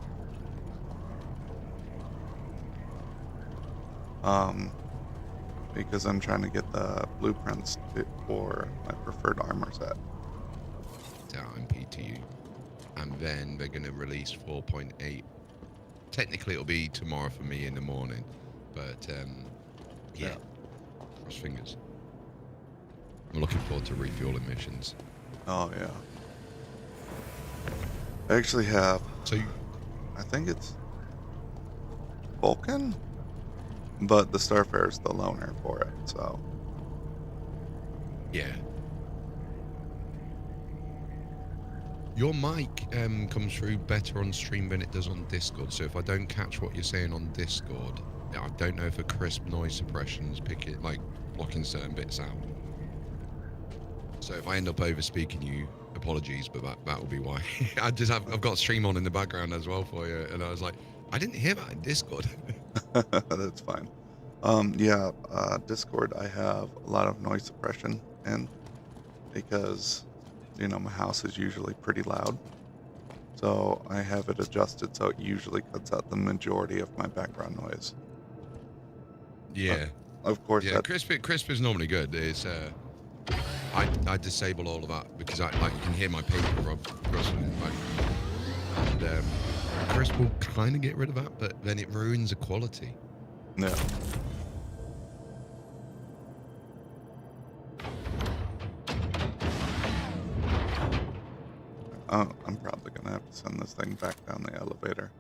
Because I'm trying to get the blueprints for my preferred armor set. To MPTU. And then they're going to release 4.8. Technically, it'll be tomorrow for me in the morning. But, yeah. Cross fingers. I'm looking forward to refueling missions. Oh, yeah. I actually have, So, I think it's Vulcan, but the Starfare's the loaner for it, so Yeah. Your mic comes through better on stream than it does on Discord. So if I don't catch what you're saying on Discord, I don't know if a crisp noise suppression's picking, like blocking certain bits out. So if I end up over speaking you, apologies, but that will be why. I've got stream on in the background as well for you, and I was like, I didn't hear that in Discord. That's fine. Yeah, Discord, I have a lot of noise suppression in because, you know, my house is usually pretty loud. So I have it adjusted so it usually cuts out the majority of my background noise. Yeah. Of course, Yeah, that crisp is normally good. It's I disable all of that because I like you can hear my paper rustling in the background, and crisp will kind of get rid of that, but then it ruins the quality. yeah. I'm probably gonna have to send this thing back down the elevator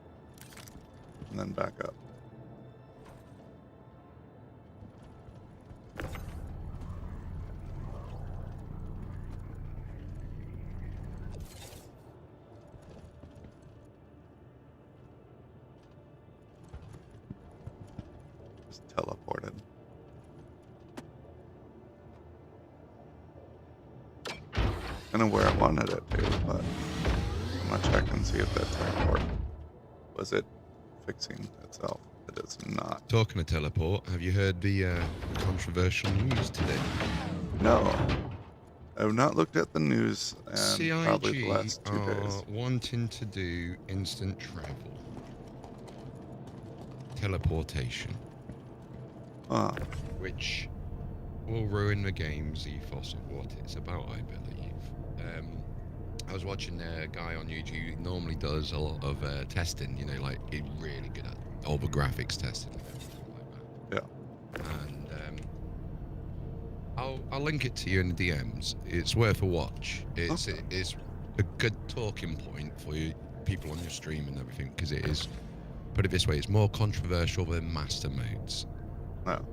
and then back up. Just teleported. Kind of where I wanted it to, but I'm gonna check and see if that teleport was it fixing itself. It is not. Talking of teleport, have you heard the controversial news today? No, I've not looked at the news in probably the CIG last 2 days. wanting to do instant travel, teleportation, which will ruin the game's ethos of what it's about, I believe. I was watching a guy on YouTube who normally does a lot of testing, you know, like he's really good at all the graphics testing and everything like that. Yeah. And I'll link it to you in the DMs. It's worth a watch. It's a good talking point for you people on your stream and everything, because it is, put it this way, it's more controversial than master modes. No.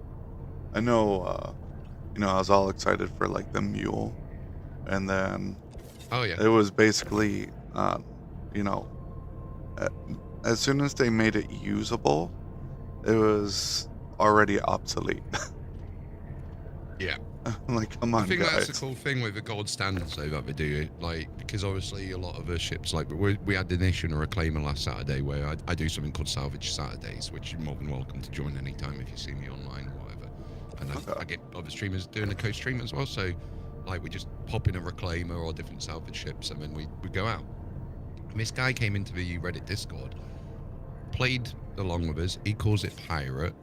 I know, you know, I was all excited for like the mule, and then Oh yeah. it was basically, you know, as soon as they made it usable, it was already obsolete. Yeah. I'm like, come on, I think guys. that's the cool thing with the gold standards though that they do, like, because obviously a lot of the ships, like we had an issue and a reclaimer last Saturday where I do something called Salvage Saturdays, which you're more than welcome to join anytime if you see me online or whatever. And I get other streamers doing a co-stream as well, so like we just pop in a reclaimer or different salvage ships and then we go out. And this guy came into the Reddit Discord, played along with us. He calls it pirate,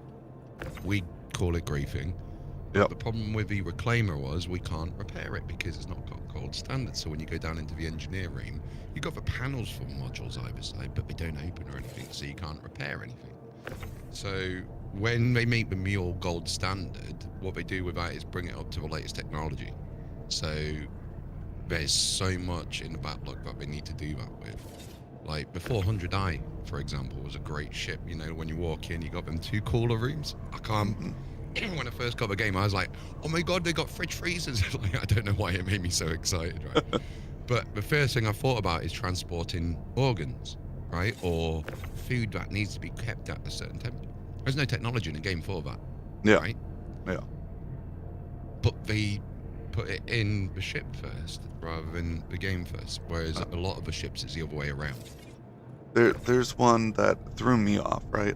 we call it griefing. Yep. The problem with the reclaimer was we can't repair it because it's not got gold standard. So when you go down into the engineer room, you've got the panels for modules either side, but they don't open or anything, so you can't repair anything. So when they make the mule gold standard, what they do with that is bring it up to the latest technology. So there's so much in the backlog that they need to do that with. Like the 400i, for example, was a great ship. You know, when you walk in, you got them 2 cooler rooms. I can't. When I first got the game, I was like, oh my god, they got fridge freezers. Like, I don't know why it made me so excited, right? But the first thing I thought about is transporting organs, right? Or food that needs to be kept at a certain temperature. There's no technology in the game for that, Yeah. right? Yeah. But they put it in the ship first rather than the game first, whereas a lot of the ships is the other way around. There's one that threw me off, right?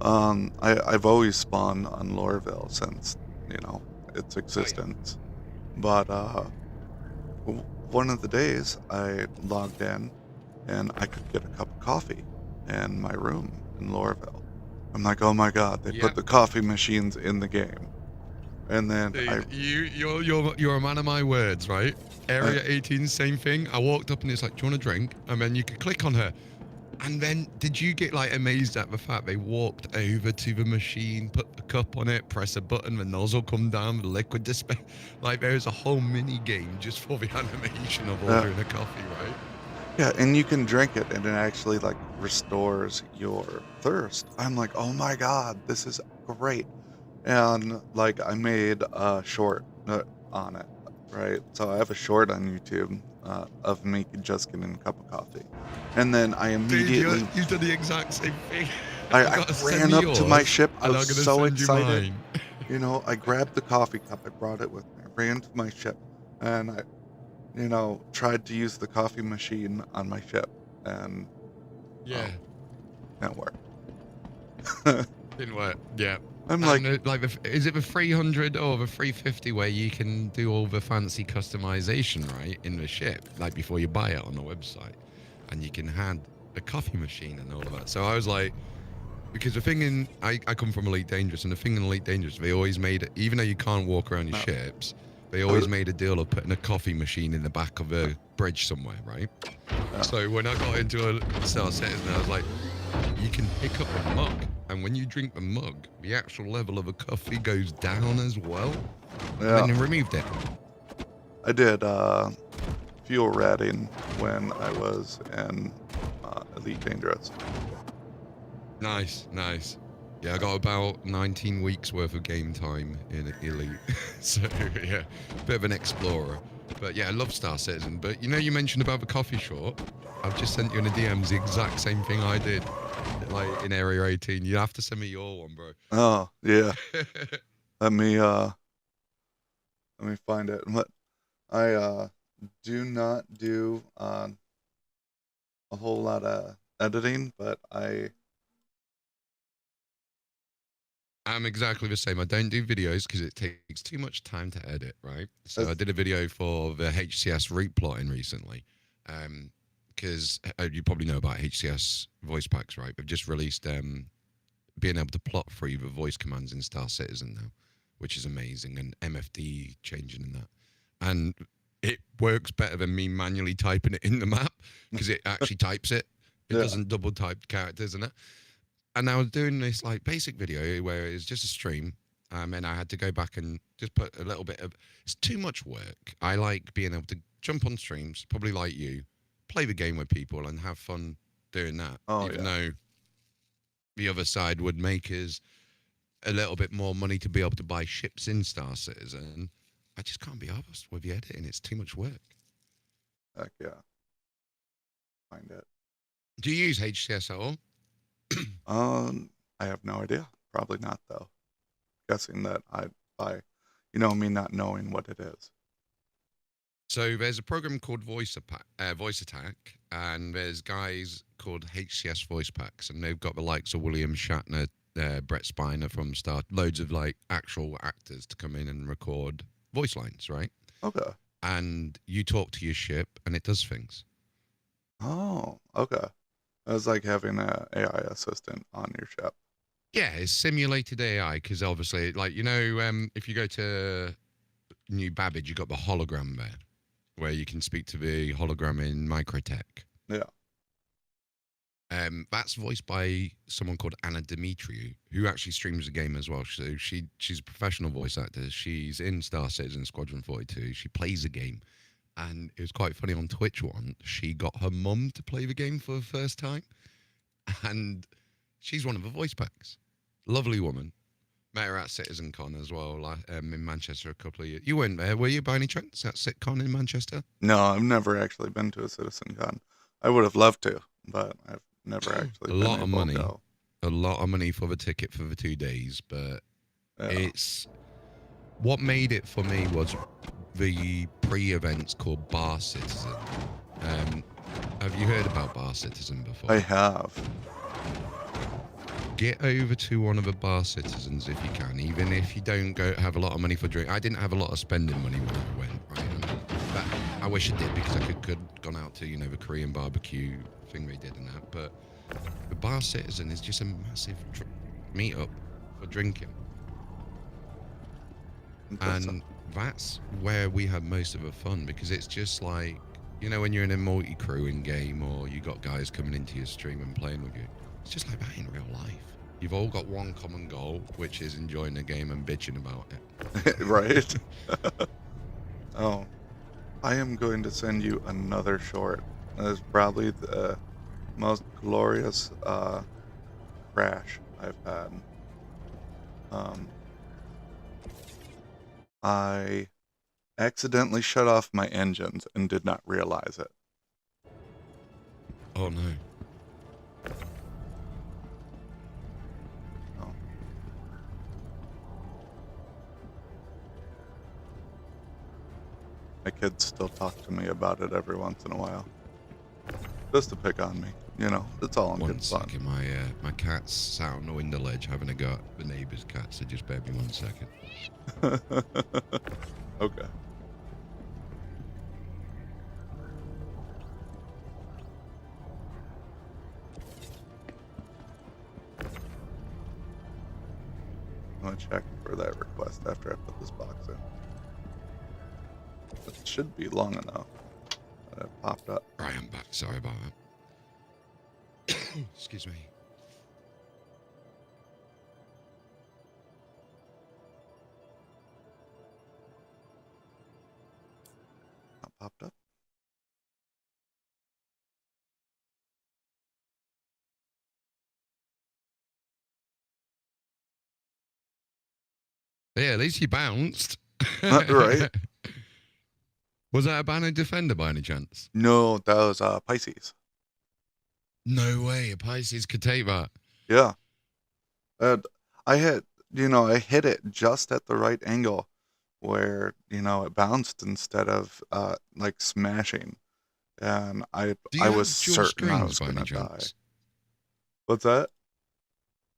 I've always spawned on Loreville since, you know, its existence. But one of the days I logged in and I could get a cup of coffee in my room in Loreville. I'm like, oh my god, they put the coffee machines in the game. And then Dude, you're a man of my words, right? Area 18, same thing. I walked up and it's like, do you want a drink? And then you could click on her. And then, did you get like amazed at the fact they walked over to the machine, put the cup on it, press a button, the nozzle come down, the liquid dispense? Like there's a whole mini game just for the animation of ordering a coffee, right? Yeah, and you can drink it, and it actually like restores your thirst. I'm like, oh my god, this is great. And like I made a short on it right? So I have a short on YouTube of me just getting a cup of coffee, and then I Dude, immediately you've done the exact same thing. I, I I got to send ran me up to my yours, ship. I and was I'm gonna so send you excited. mine. You know, I grabbed the coffee cup. I brought it with me. I ran to my ship, and I, you know, tried to use the coffee machine on my ship, and Yeah, that worked. didn't work. Yeah. I'm like, And like, is it the 300 or the 350 where you can do all the fancy customization, right, in the ship, like before you buy it on the website, and you can add a coffee machine and all of that. So I was like, because the thing in, I come from Elite Dangerous, and the thing in Elite Dangerous, they always made it, even though you can't walk around your no. ships, they always made a deal of putting a coffee machine in the back of a bridge somewhere, right? Yeah. So when I got into a Star Citizen, I was like, you can pick up a mug, and when you drink the mug, the actual level of a coffee goes down as well. And Yeah, then you removed it. I did fuel ratting when I was in Elite Dangerous. Nice, nice. Yeah, I got about 19 weeks worth of game time in Elite. So, yeah, bit of an explorer. But yeah, I love Star Citizen. But you know, you mentioned about the coffee shop. I've just sent you in the DMs the exact same thing I did, like in Area 18. You have to send me your one, bro. Oh yeah, let me find it. But I do not do a whole lot of editing, but I'm exactly the same. I don't do videos because it takes too much time to edit, right? So I did a video for the HCS route plotting recently. Because you probably know about HCS voice packs, right? They've just released being able to plot through the voice commands in Star Citizen now, which is amazing, and MFD changing in that. And it works better than me manually typing it in the map because it actually types it. It Yeah. doesn't double type characters and that. And I was doing this like basic video where it was just a stream, and I had to go back and just put a little bit of. It's too much work. I like being able to jump on streams, probably like you, play the game with people, and have fun doing that. Oh, even yeah. though the other side would make us a little bit more money to be able to buy ships in Star Citizen, I just can't be arsed with the editing. It's too much work. heck yeah, find it. Do you use HCS at all? I have no idea. Probably not though. Guessing that by, you know, me not knowing what it is. So there's a program called Voice Attack, and there's guys called HCS Voice Packs, and they've got the likes of William Shatner, Brett Spiner from Star, loads of like actual actors to come in and record voice lines, right? Okay. And you talk to your ship, and it does things. Oh, okay. It's like having a AI assistant on your ship. Yeah, it's simulated AI because obviously, like you know, if you go to New Babbage, you got the hologram there, where you can speak to the hologram in Microtech. Yeah. That's voiced by someone called Anna Dimitriou, who actually streams the game as well. So she's a professional voice actor. She's in Star Citizen Squadron 42. She plays the game. And it was quite funny on Twitch one. She got her mum to play the game for the first time. And she's one of the voice packs. Lovely woman. Met her at CitizenCon as well, in Manchester a couple of years. You weren't there, were you, by any chance, at CitCon in Manchester? No, I've never actually been to a Citizen Con. I would have loved to, but I've never actually been able to go. A lot of money for the ticket for the 2 days, but Yeah. it's what made it for me was the pre-events called Bar Citizen. Have you heard about Bar Citizen before? I have. Get over to one of the Bar Citizens if you can, even if you don't go have a lot of money for drink. I didn't have a lot of spending money when I went, right? But I wish I did because I could gone out to, you know, the Korean barbecue thing they did and that. But the Bar Citizen is just a massive meet-up for drinking. And that's where we had most of the fun because it's just like, you know, when you're in a multi-crewing game or you got guys coming into your stream and playing with you, it's just like that in real life. You've all got one common goal, which is enjoying the game and bitching about it. Right? Oh, I am going to send you another short. That is probably the most glorious crash I've had. I accidentally shut off my engines and did not realize it. Oh no. Oh. My kids still talk to me about it every once in a while. Just to pick on me. You know, it's all in One good fun. second, my cat's sat on the window ledge having a go at the neighbour's cat, so just bear me 1 second. Okay. I'm gonna check for that request after I put this box in. It should be long enough that it popped up. Right, I'm back. Sorry about that. Excuse me. Not popped up. Yeah, at least you bounced. Right? Was that a Banner Defender by any chance? No, that was Pisces. No way, a Pisces could take that. Yeah. And I hit it just at the right angle where, it bounced instead of like smashing. And I Do you I have was dual certain I screens was by any gonna die. chance? What's that?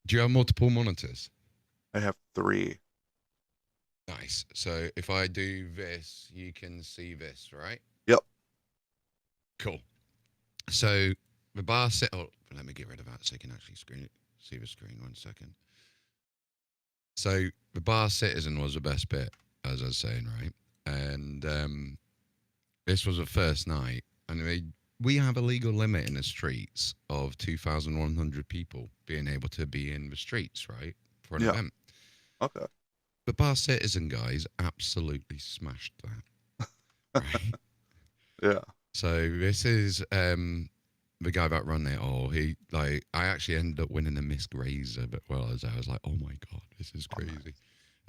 Do you have multiple monitors? I have 3. Nice. So if I do this, you can see this, right? Yep. Cool. So the bar set. Oh, let me get rid of that so you can actually see the screen. 1 second. So the bar citizen was the best bit, as I was saying, right? And this was the first night, and we have a legal limit in the streets of 2,100 people being able to be in the streets, right, for an Yeah. event. Okay. The bar citizen guys absolutely smashed that, right? Yeah. So this is the guy that run it all. I actually ended up winning a Miss Razor, but I was like, oh my god, this is crazy.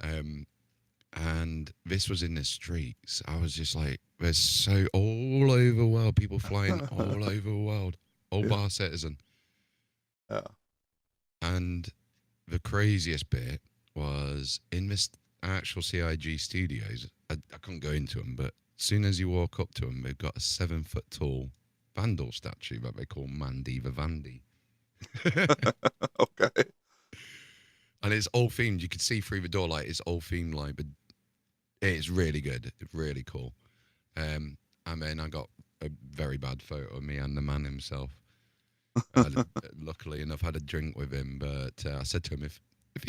And this was in the streets. I was just like, there's so all over the world, people flying all over the world, all Yeah. bar citizen. Yeah. And the craziest bit was in this actual CIG studios. I couldn't go into them, but as soon as you walk up to them, they've got a 7-foot tall Vandal statue that they call Mandy the Vandy. Okay. And it's all themed. You could see through the door, like it's all themed, like, but it's really good. It's really cool. And then I got a very bad photo of me and the man himself. Luckily enough, had a drink with him, but I said to him, if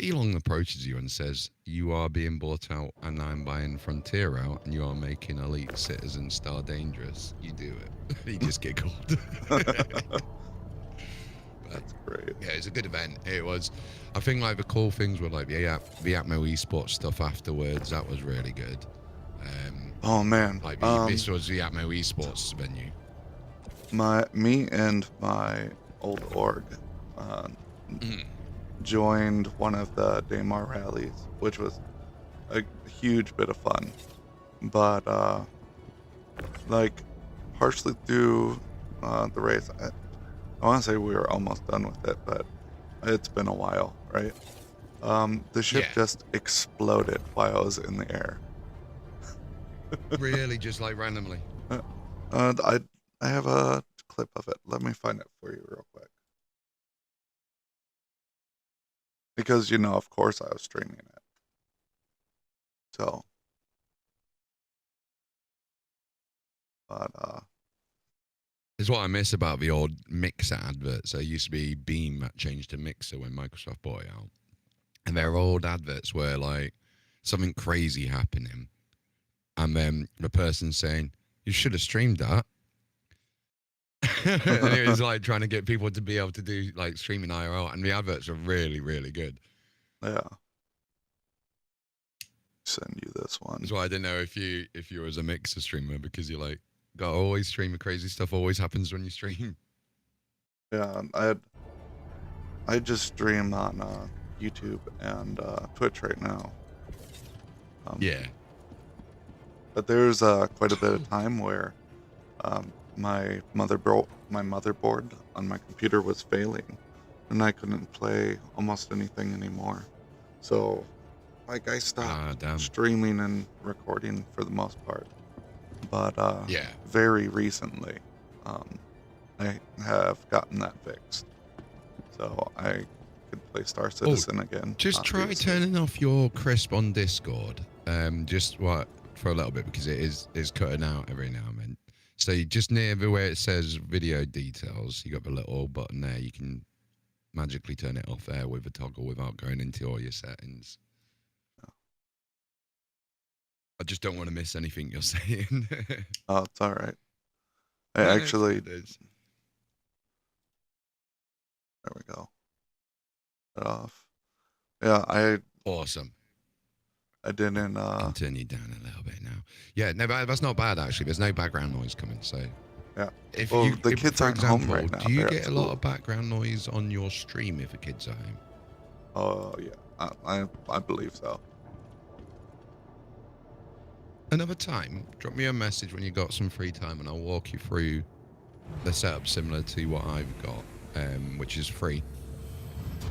Elon approaches you and says you are being bought out and I'm buying Frontier out and you are making Elite Citizen Star dangerous, you do it. He just giggled. That's great. Yeah, it was a good event. It was. I think like the cool things were like the Atmo esports stuff afterwards. That was really good. Oh man. Like this was the Atmo esports venue. Me and my old org joined one of the Daymar rallies, which was a huge bit of fun. But like partially through the race, I want to say we were almost done with it, but it's been a while, right? The ship just exploded while I was in the air. Really, just like randomly. And I have a clip of it. Let me find it for you real quick. Because, of course I was streaming it. So. But, It's what I miss about the old Mixer adverts. There used to be Beam that changed to Mixer when Microsoft bought it out. And their old adverts were like something crazy happening. And then the person saying, you should have streamed that. And it was like trying to get people to be able to do like streaming IRL. And the adverts are really, really good. Yeah. Send you this one. That's why I didn't know if you was a Mixer streamer, because you're like, got always streaming crazy stuff always happens when you stream. Yeah, I just stream on YouTube and Twitch right now. Yeah. But there's quite a bit of time where my motherboard on my computer was failing, and I couldn't play almost anything anymore. So, like, I stopped Damn. streaming and recording for the most part. But Yeah. very recently, I have gotten that fixed, so I could play Star Citizen again. Just try obviously. turning off your crisp on Discord. Just what for a little bit because it is cutting out every now and then. So you just near where it says video details, you got the little button there. You can magically turn it off there with a toggle without going into all your settings. I just don't want to miss anything you're saying. Oh, it's all right. I No, actually, it's good, it's- there we go. Cut off. Yeah, I awesome. didn't. Continue down a little bit now. Yeah, no, that's not bad actually. There's no background noise coming, so Yeah. if Well, you, the if, kids for aren't home example, right now. do you They're get at a lot school. of background noise on your stream if the kids are home? Oh yeah, I believe so. Another time, drop me a message when you got some free time, and I'll walk you through the setup similar to what I've got, which is free,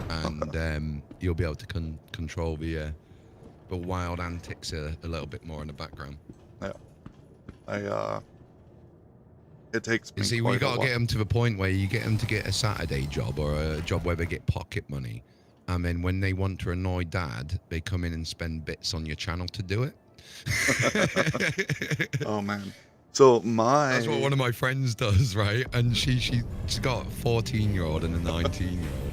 and you'll be able to control the wild antics a little bit more in the background. Yeah. It takes me You see, quite we a got to while. get them to the point where you get them to get a Saturday job or a job where they get pocket money, and then when they want to annoy Dad, they come in and spend bits on your channel to do it. Oh man. So That's what one of my friends does, right? And she's got a 14-year-old and a 19-year-old,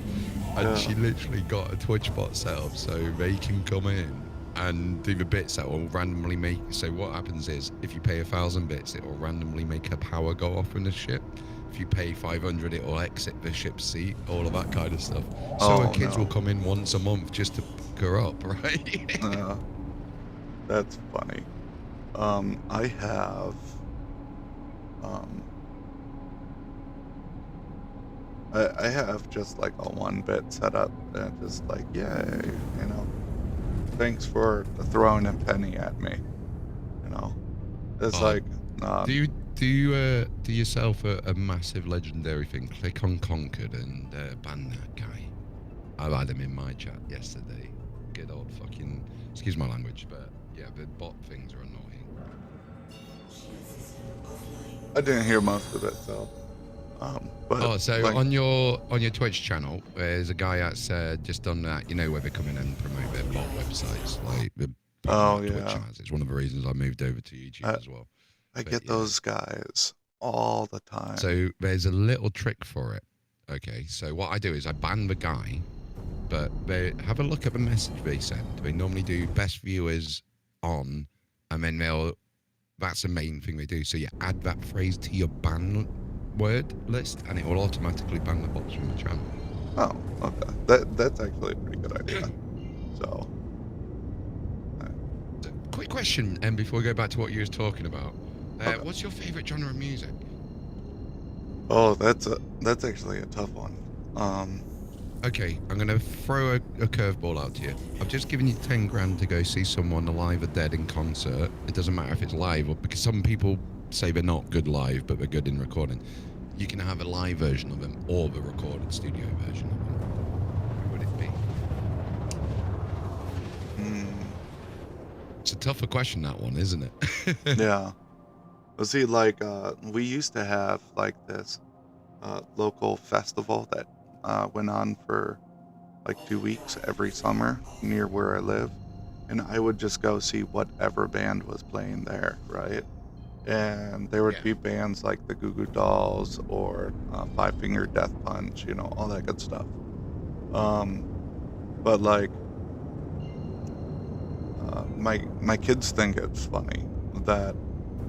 and Yeah. she literally got a Twitch bot set up so they can come in and do the bits that will randomly make. So what happens is, if you pay 1,000 bits, it will randomly make her power go off in the ship. If you pay 500, it will exit the ship's seat. All of that kind of stuff. So her kids will come in once a month just to pick her up, right? That's funny. I have I have just like a 1-bit setup and just like, yay, you know. Thanks for throwing a penny at me. You know. It's like Do you do yourself a massive legendary thing? Click on Conquered and ban that guy. I had him in my chat yesterday. Good old fucking, excuse my language, but yeah, the bot things are annoying. I didn't hear most of it, so but So like, on your Twitch channel, there's a guy that's just done that. You know where they come in and promote their bot websites, like the Oh, Twitch yeah. has. It's one of the reasons I moved over to YouTube as well. I But get yeah. those guys all the time. So there's a little trick for it. Okay, so what I do is I ban the guy, but they have a look at the message they send. They normally do best viewers on, and then that's the main thing they do. So you add that phrase to your ban word list, and it will automatically ban the bots from the channel. Oh, okay. That's actually a pretty good idea. So, Quick question, and before we go back to what you was talking about, what's your favorite genre of music? oh, that's actually a tough one. Okay, I'm going to throw a curveball out to you. I've just given you 10 grand to go see someone alive or dead in concert. It doesn't matter if it's live, or because some people say they're not good live, but they're good in recording. You can have a live version of them or the recorded studio version of them. Who would it be? It's a tougher question, that one, isn't it? Yeah. Well, see, like, we used to have like this local festival that went on for like 2 weeks every summer near where I live, and I would just go see whatever band was playing there, right? And there would Yeah. be bands like the Goo Goo Dolls or Five Finger Death Punch, you know, all that good stuff. But like, my kids think it's funny that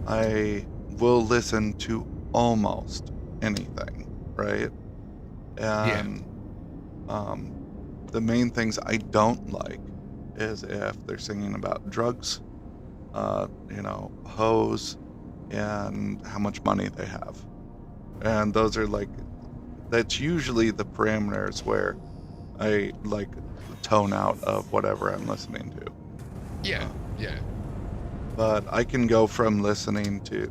I will listen to almost anything, right? And the main things I don't like is if they're singing about drugs, you know, hoes, and how much money they have. And those are like, that's usually the parameters where I like tone out of whatever I'm listening to. Yeah. but I can go from listening to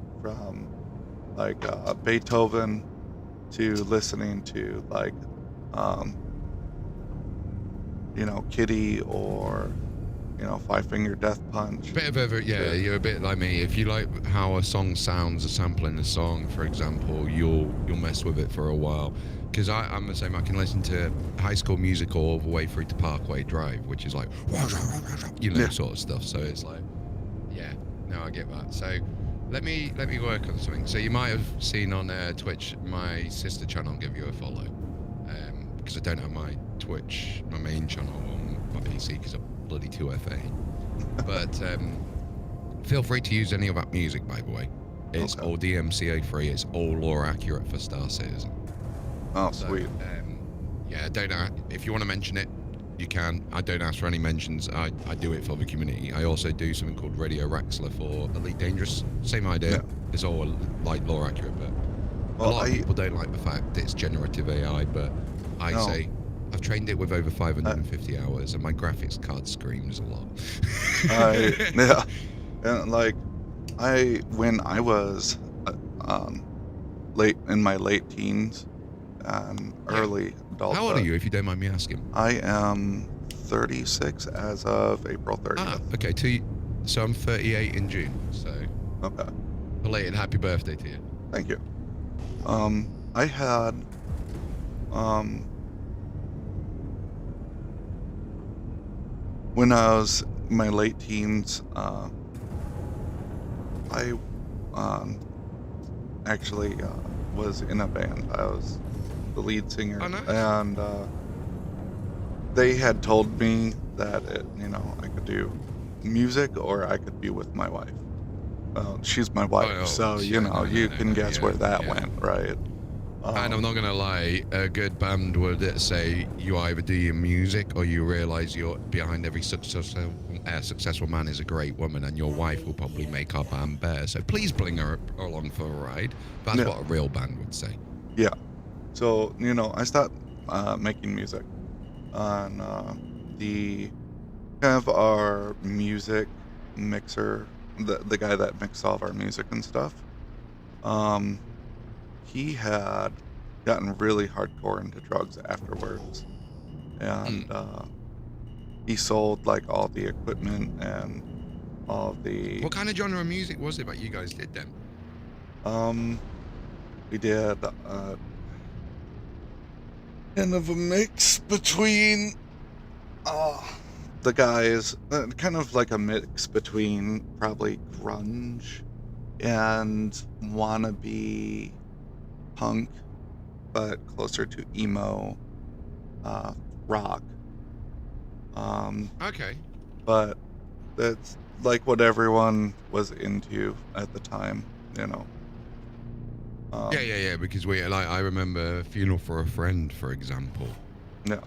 like Beethoven to listening to like um, Kitty or Five Finger Death Punch. Bit of every, yeah, you're a bit like me. If you like how a song sounds, a sample in a song, for example, you'll mess with it for a while. Because I'm the same. I can listen to High School Musical all the way through to Parkway Drive, which is like, Yeah. sort of stuff. So it's like, yeah, no, I get that. So let me work on something. So you might have seen on Twitch my sister channel give you a follow, because I don't have my Twitch, my main channel on my PC because I'm bloody 2FA. But feel free to use any of that music, by the way. It's Okay. all DMCA free. It's all lore accurate for Star Citizen. Oh, So, sweet. yeah, don't if you want to mention it, you can. I don't ask for any mentions. I do it for the community. I also do something called Radio Raxler for Elite Dangerous. Same idea. Yeah. It's all like lore accurate, but a Well, lot of people don't like the fact it's generative AI. But I No. say I've trained it with over 550 hours, and my graphics card screams a lot. yeah, and like when I was late in my late teens and Yeah. early adulthood. How old are you, if you don't mind me asking? I am 36 as of April 30th. Ah, okay. So I'm 38 in June. So Okay, belated happy birthday to you. thank you. I had when I was in my late teens, I actually was in a band. I was the lead singer, Oh, nice. and they had told me that I could do music or I could be with my wife. She's my wife, Oh, so yeah, no, you no, can no, guess yeah, where that yeah. went, right? And I'm not gonna lie, a good band would say you either do your music or you realise you're behind every successful man is a great woman, and your wife will probably make our band better. So please bring her along for a ride. That's Yeah. what a real band would say. Yeah. So I started making music on the kind of our music mixer, the guy that mixed all of our music and stuff. He had gotten really hardcore into drugs afterwards, and he sold like all the equipment and all the What kind of genre of music was it that you guys did then? we did kind of a mix between the guys, kind of like a mix between probably grunge and wannabe punk, but closer to emo rock. Okay. But that's like what everyone was into at the time, Yeah. Because I remember Funeral for a Friend, for example. Yeah.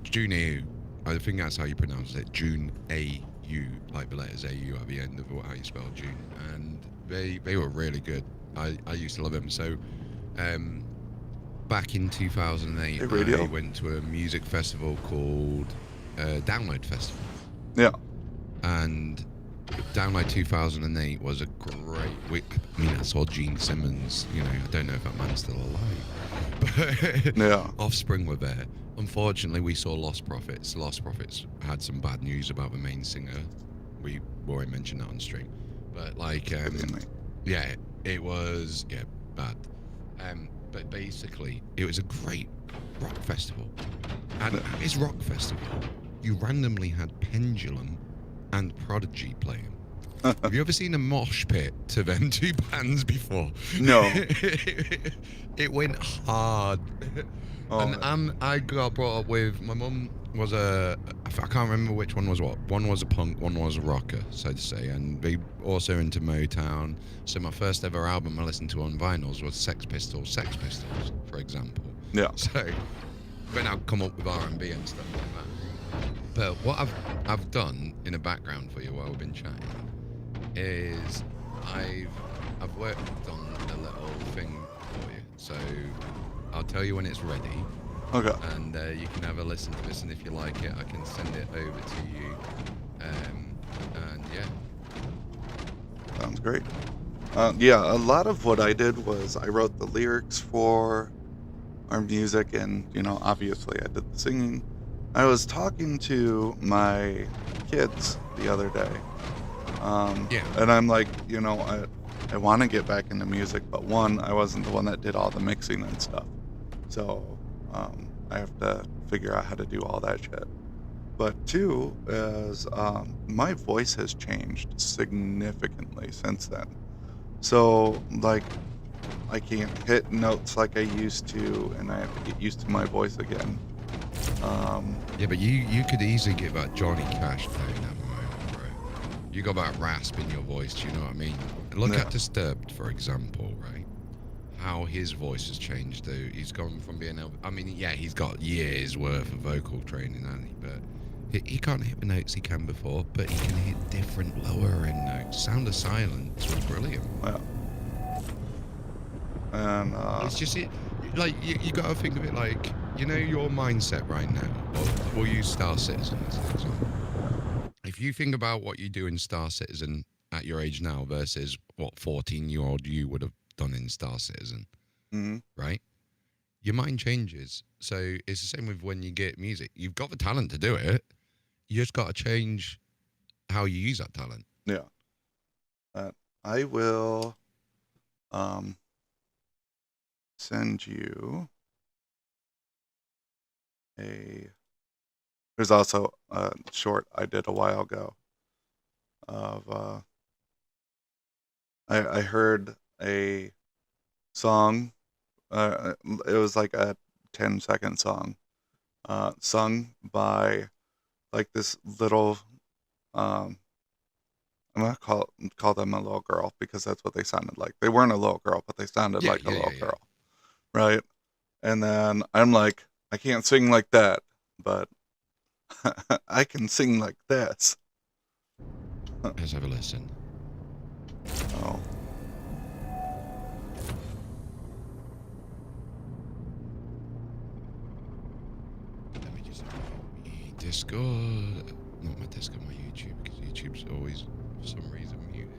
June AU, I think that's how you pronounce it. June AU, like the letters AU at the end of how you spell June, and they were really good. I used to love them. So, back in 2008, Hey, radio. I went to a music festival called Download Festival. Yeah. And Download 2008 was a great week. I mean, I saw Gene Simmons. I don't know if that man's still alive, but Yeah. Offspring were there. Unfortunately, we saw Lost Prophets. Lost Prophets had some bad news about the main singer. We already mentioned that on stream, but yeah, it was bad. But basically, it was a great rock festival. And at this rock festival, you randomly had Pendulum and Prodigy playing. Have you ever seen a mosh pit to them two bands before? No. It went hard. Oh, And I got brought up with, my mum was I can't remember which one was what. One was a punk, one was a rocker, so to say. And they also into Motown. So my first ever album I listened to on vinyls was Sex Pistols, for example. Yeah. So then I've come up with R&B and stuff like that. But what I've done in the background for you while we've been chatting is I've worked on a little thing for you. So I'll tell you when it's ready, Okay. and you can have a listen to this, and if you like it, I can send it over to you. And yeah, sounds great. Yeah, a lot of what I did was I wrote the lyrics for our music, and obviously I did the singing. I was talking to my kids the other day, Yeah. and I'm like, I want to get back into music, but one, I wasn't the one that did all the mixing and stuff, so I have to figure out how to do all that shit. But two is my voice has changed significantly since then. So like I can't hit notes like I used to, and I have to get used to my voice again. Yeah, but you could easily get that Johnny Cash tone at the moment, bro. You got that rasp in your voice, do you know what I mean? Look Yeah. at Disturbed, for example, right? How his voice has changed, though. He's gone from being able... I mean, yeah, he's got years worth of vocal training, hasn't he? But he can't hit the notes he can before, but he can hit different lower end notes. Sound of Silence was brilliant. Yeah. And It's just it, like you got to think of it like your mindset right now. We'll use Star Citizen as an example. If you think about what you do in Star Citizen at your age now versus what 14-year-old you would have done in Star Citizen, mhm. right? Your mind changes. So it's the same with when you get music. You've got the talent to do it. You just got to change how you use that talent. Yeah. I will send you there's also a short I did a while ago of I heard a song, it was like a 10-second song, sung by like this little I'm gonna call them a little girl because that's what they sounded like. They weren't a little girl, but they sounded like a little girl, right? And then I'm like, I can't sing like that, but I can sing like this. Let's have a listen. Oh. Let me just Discord. Not my Discord, my YouTube, because YouTube's always, for some reason, muted.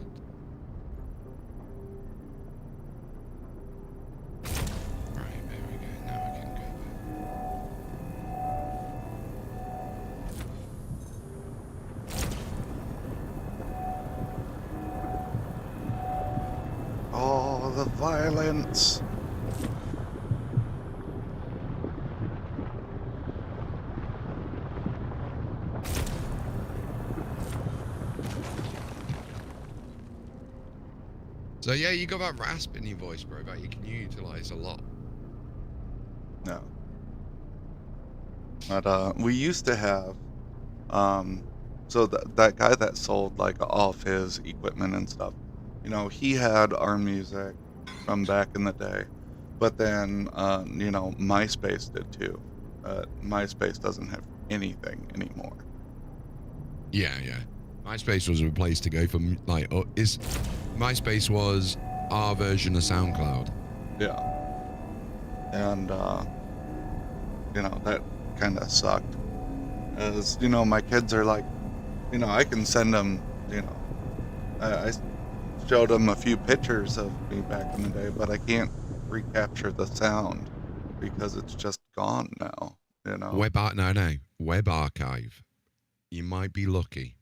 Right, there we go. Now I can go Oh, the violence. So yeah, you got that rasp in your voice, bro, that you can utilize a lot. No. But we used to have so that guy that sold like all of his equipment and stuff, he had our music from back in the day. But then MySpace did too. MySpace doesn't have anything anymore. Yeah. MySpace was a place to go for MySpace was our version of SoundCloud. Yeah. And that kind of sucked. As my kids are like, I can send them, I showed them a few pictures of me back in the day, but I can't recapture the sound because it's just gone now, Web archive. You might be lucky.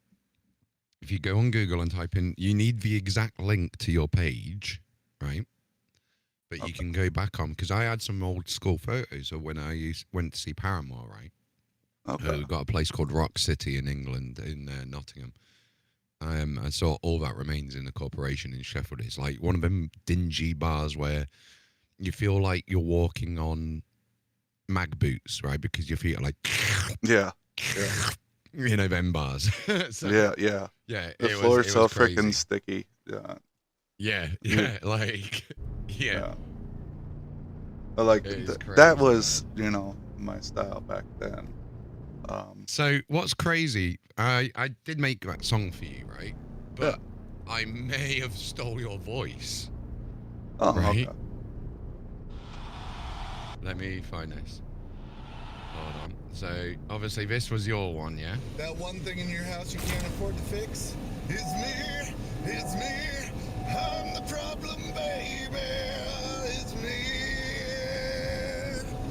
If you go on Google and type in, you need the exact link to your page, right? But you can go back on, because I had some old school photos of when I went to see Paramore, right? Okay. We've got a place called Rock City in England, in Nottingham. I saw all that remains in the corporation in Sheffield. It's like one of them dingy bars where you feel like you're walking on mag boots, right? Because your feet are like, Yeah. them bars. So, Yeah. Yeah. The floor's so crazy. freaking sticky. Yeah. Yeah. Like, But like It is that crazy, was, my style back then. So what's crazy? I did make that song for you, right? But I may have stole your voice. Oh, Right. okay. Let me find this. Hold on. So obviously this was your one, yeah? That one thing in your house you can't afford to fix? It's me! It's me! I'm the problem, baby. It's me.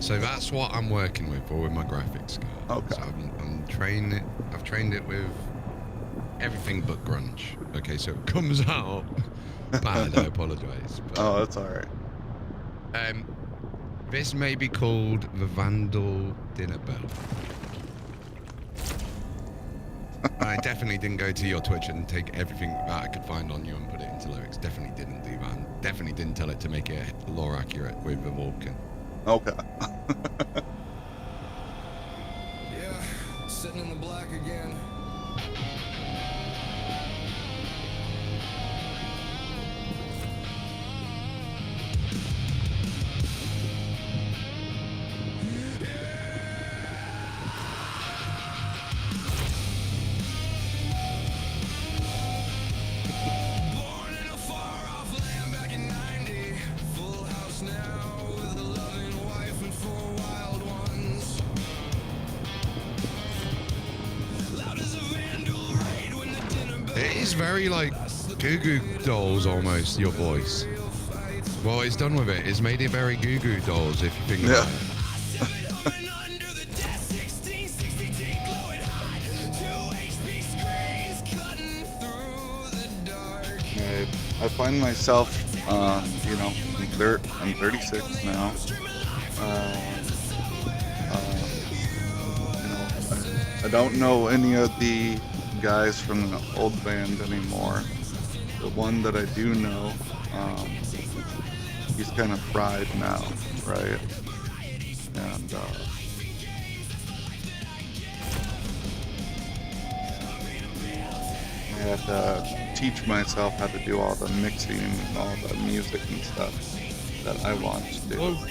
So that's what I'm working with for with my graphics card. Okay. So I'm training it. I've trained it with everything but grunge. Okay, so it comes out bad. I apologize. But, Oh, that's all right. this may be called the Vandal Dinner Bell. I definitely didn't go to your Twitch and take everything that I could find on you and put it into lyrics. Definitely didn't do that. Definitely didn't tell it to make it lore accurate with the Vulcan. Okay. Yeah, sitting in the black again. Born in a far-off land back in 90. Full house now with a loving wife and 4 wild ones. Loud as a vandal raid when the dinner bell It is very like Goo Goo Dolls almost, your voice. Well, it's done with it. It's made it very Goo Goo Dolls if you think about it. humming under the desk, 1660 glowing hot. 2 HP screens cutting through the dark. I find myself, you know, I'm 36 now. You know, I don't know any of the guys from the old band anymore. The one that I do know, he's kind of fried now, right? And I had to teach myself how to do all the mixing and all the music and stuff that I want to do. Well,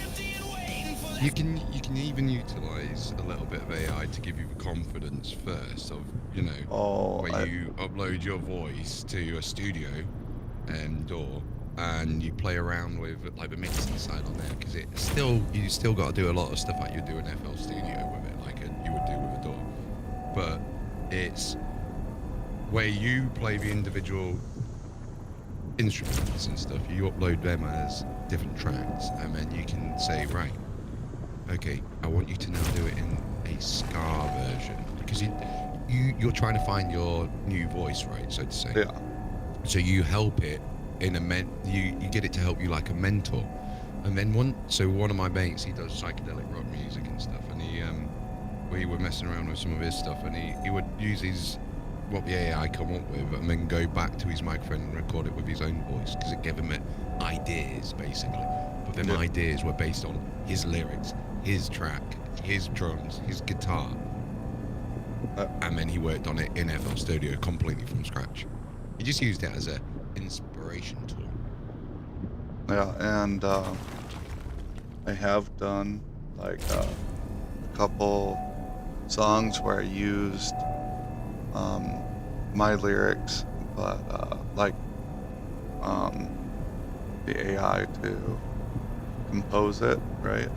you can even utilize a little bit of AI to give you the confidence first of, you know, where you upload your voice to a studio and you play around with like the mixing side on there, because you still got to do a lot of stuff like you do in FL Studio with it, like you would do with a DAW, but it's where you play the individual instruments and stuff. You upload them as different tracks, and then you can say, right, okay, I want you to now do it in a ska version, because you're trying to find your new voice, right, so to say. Yeah. So you help it in you get it to help you like a mentor. And then one of my mates, he does psychedelic rock music and stuff, and we were messing around with some of his stuff, and he would use what the AI come up with, and then go back to his microphone and record it with his own voice, because it gave him ideas basically. But them ideas were based on his lyrics, his track, his drums, his guitar, and then he worked on it in FL Studio completely from scratch. He just used it as a inspiration tool. Yeah, and I have done like a couple songs where I used my lyrics, but the AI to compose it, right?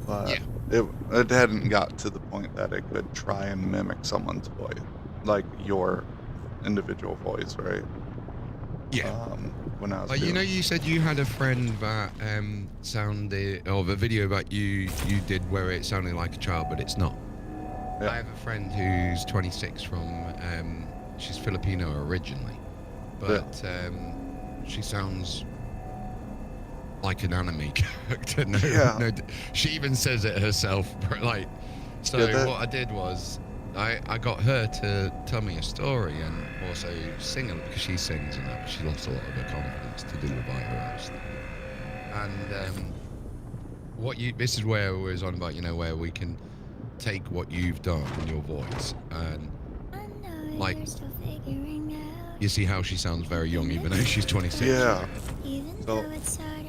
But it hadn't got to the point that it could try and mimic someone's voice, like your individual voice, right? Yeah. When I was Like, you know, you said you had a friend that sounded, or the video that you did where it sounded like a child, but it's not. Yeah. I have a friend who's 26 from, she's Filipino originally, but she sounds like an anime character. No, she even says it herself. Like, so what I did was, I got her to tell me a story and also sing it, because she sings and that. She lost a lot of her confidence to do the Vital House thing. And this is where we was on about, you know, where we can take what you've done in your voice and like, you see how she sounds very young even though she's 26. Yeah. So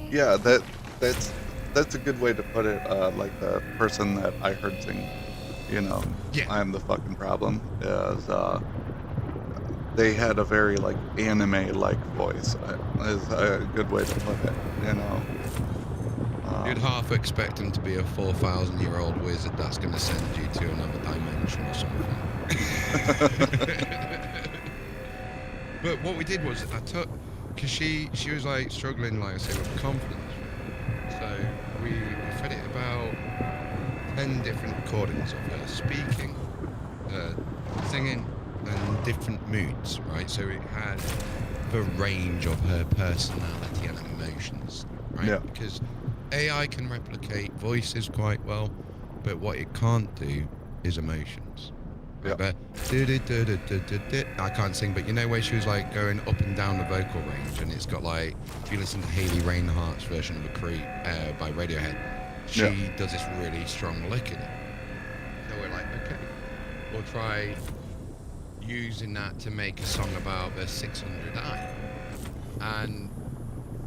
yeah, that's a good way to put it. Like the person that I heard sing, you know, I'm the fucking problem, is they had a very like anime-like voice, is a good way to put it, you know. You'd half expect him to be a 4,000-year-old wizard that's going to send you to another dimension or something. But what we did was, because she was like struggling, like I say, with confidence. So we fed it about 10 different recordings of her speaking, singing, and different moods, right? So it had the range of her personality and emotions, right? Yeah. Because AI can replicate voices quite well, but what it can't do is emotions. Yeah. But I can't sing, but you know where she was like going up and down the vocal range, and it's got like, if you listen to Hayley Reinhardt's version of a Creep by Radiohead, she does this really strong lick in it. So we're like, okay, we'll try using that to make a song about the 600i, and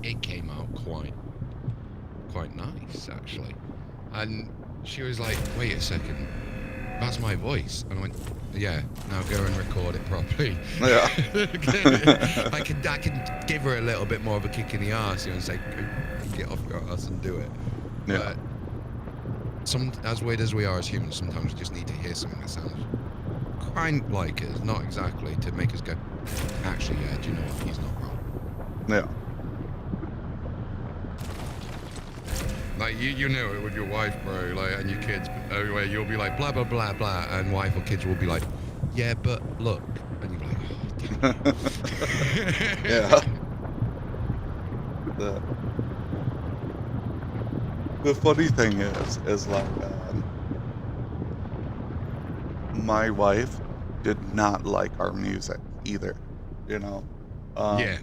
it came out quite nice actually. And she was like, wait a second, that's my voice. And I went, yeah, now go and record it properly. Yeah. I can give her a little bit more of a kick in the arse, you know, and say, get off your ass and do it. Yeah. But as weird as we are as humans, sometimes we just need to hear something that sounds quite like us, not exactly to make us go, actually, yeah, do you know what, he's not wrong. Yeah. Like you know it with your wife, bro, like, and your kids, where you'll be like blah blah blah blah, and wife or kids will be like, yeah, but look, and you'll be like, oh, damn. Yeah. The funny thing is like, my wife did not like our music either, you know. Yeah.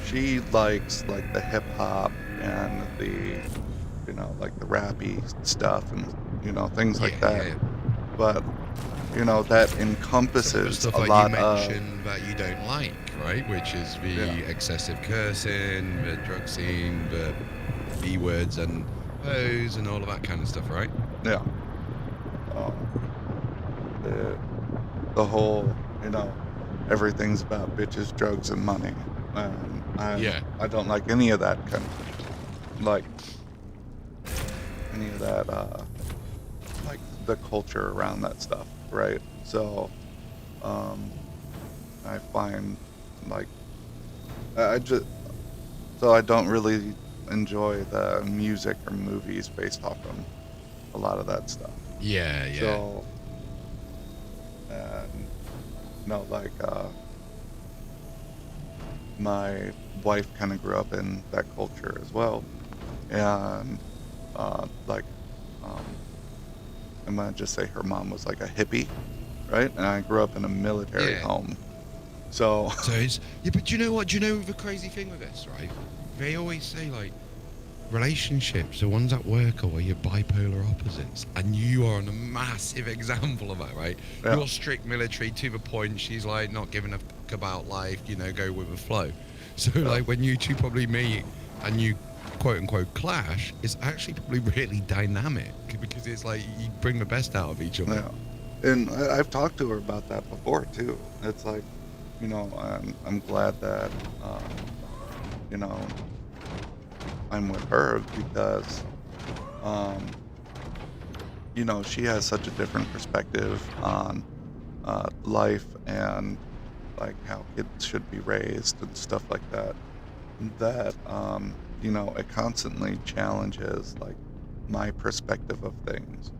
She likes like the hip hop and the, you know, like the rappy stuff and, you know, things like that. Yeah. But, you know, that Some of the encompasses stuff a like lot you of, mentioned that you don't like, right? Which is the Yeah. excessive cursing, the drug scene, the B words and O's and all of that kind of stuff, right? yeah. The whole, you know, everything's about bitches, drugs, and money. I don't like any of that kind of, like, any of that, like, the culture around that stuff, right? So, I find, like, I don't really enjoy the music or movies based off of a lot of that stuff. Yeah. So, no, like, my wife kind of grew up in that culture as well. And, like, I'm going to just say her mom was like a hippie, right? And I grew up in a military Yeah. home. So, So it's, yeah, but do you know what? Do you know the crazy thing with this, right? They always say, like, relationships, the ones at work are where you're bipolar opposites, and you are a massive example of that, right? Yeah. You're strict military to the point, she's like not giving a fuck about life, you know, go with the flow. So like when you two probably meet and you quote unquote clash, it's actually probably really dynamic because it's like you bring the best out of each other. yeah. And I've talked to her about that before too. It's like, you know, I'm glad that, you know, I'm with her because, you know, she has such a different perspective on life and like how kids should be raised and stuff like that. That, you know, it constantly challenges like my perspective of things.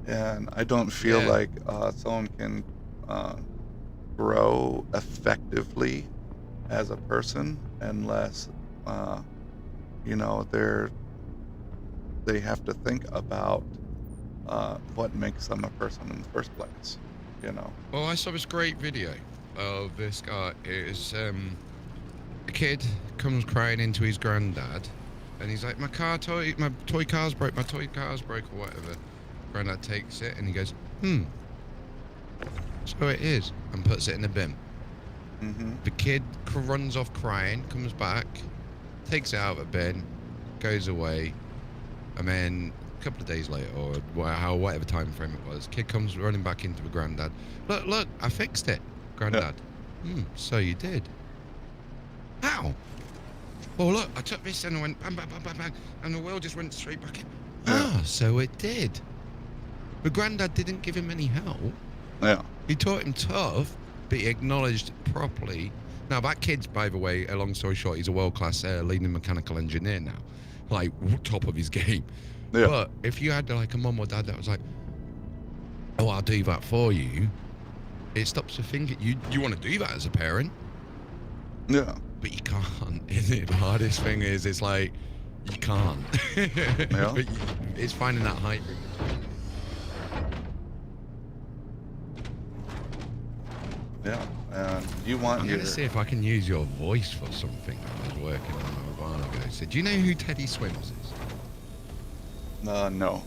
And I don't feel Yeah. like someone can grow effectively as a person unless, you know, they have to think about what makes them a person in the first place, you know. Well, I saw this great video of this guy. It's a kid comes crying into his granddad, and he's like, my toy car's broke, or whatever. Granddad takes it and he goes, so it is, and puts it in the bin. Mm-hmm. The kid runs off crying, comes back, takes it out of the bin, goes away, and then a couple of days later, or whatever time frame it was, kid comes running back into the granddad. Look, I fixed it, granddad. So you did. How? Oh look, I took this and I went bang, bang, bang, bang, bang, and the wheel just went straight back in. So it did. The granddad didn't give him any help. Yeah. He taught him tough, but he acknowledged properly Now that kid's, by the way, a long story short, he's a world-class leading mechanical engineer now, like top of his game. Yeah. But if you had like a mum or dad that was like, "Oh, I'll do that for you," it stops you thinking. You want to do that as a parent, Yeah. but you can't. Is it? The hardest thing is it's like you can't. Yeah. But it's finding that height. Yeah. And you want I'm your... going to see if I can use your voice for something I was working on a while ago. So, do you know who Teddy Swims is? No.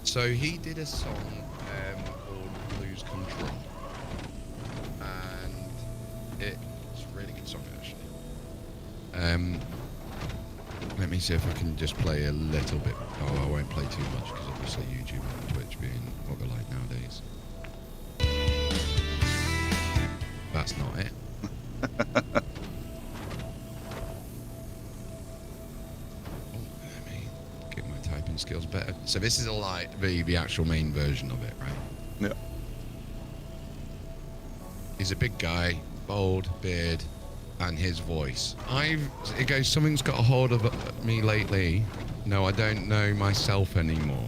So, he did a song called Lose Control. And it's a really good song, actually. Let me see if I can just play a little bit. Oh, I won't play too much because obviously YouTube and Twitch being what we're like nowadays. That's not it. Let me get my typing skills better. So this is the actual main version of it, right? Yeah. He's a big guy, bald, beard, and his voice. It goes, something's got a hold of me lately. No, I don't know myself anymore.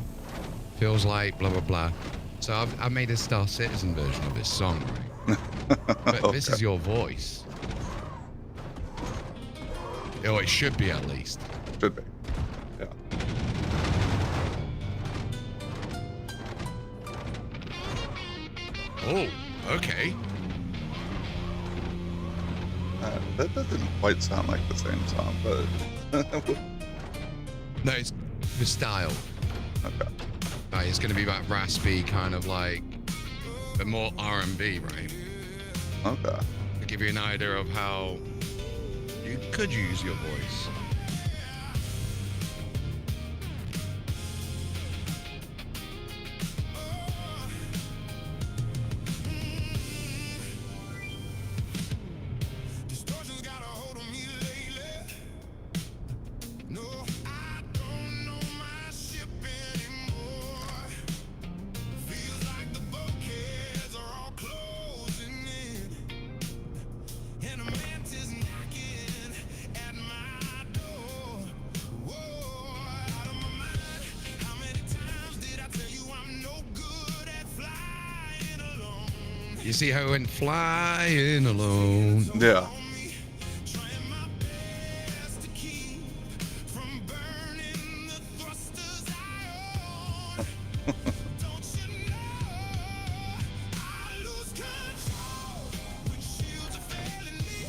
Feels like blah, blah, blah. So I've made a Star Citizen version of this song, right? But Okay. this is your voice. Oh, it should be at least. Should be. Yeah. Oh, okay. That doesn't quite sound like the same song, but... No, it's the style. Okay. Right, it's going to be that raspy kind of like, but more R&B, right? Okay. To give you an idea of how you could use your voice. Distortion's got a hold on me lately. No, I don't know my ship anymore. Feels like the bulkheads are all closing in, and a mantis knocking at my door. Whoa, out of my mind. How many times did I tell you I'm no good at flying alone? You see how it went flying alone. Yeah. Trying my best to keep from burning the thrusters I own. Don't you know I lose control when shields are failing me?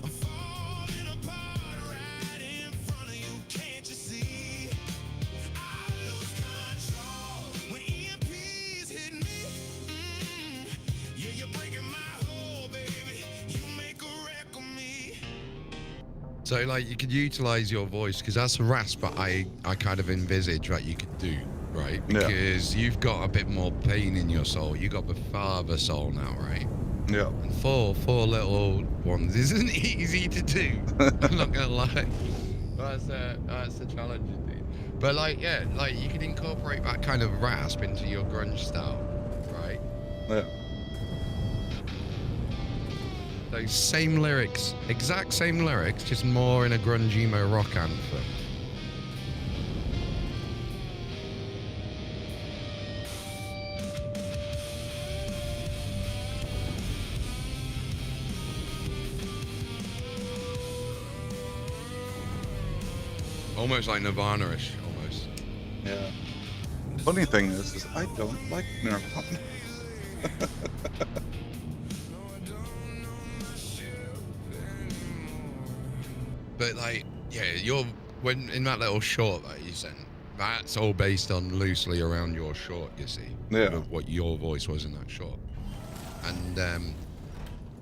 I'm falling apart right in front of you. Can't you see? I lose control when EMPs hit me. Yeah, you're breaking my whole, baby. You make a wreck of me. So like you could utilize your voice because that's a rasp that I kind of envisage that you could do, right? Yeah. Because you've got a bit more pain in your soul. You got the father soul now, right? Yeah. And four little ones isn't easy to do. I'm not gonna lie. That's the challenge indeed. But like yeah, like you can incorporate that kind of rasp into your grunge style, right? Yeah. Those same lyrics, exact same lyrics, just more in a grunge emo rock anthem. Almost like Nirvana-ish, almost. Yeah. Funny thing is I don't like Nirvana. But like, yeah, when in that little short that you sent, that's all based on loosely around your short, you see. Yeah. Of what your voice was in that short. And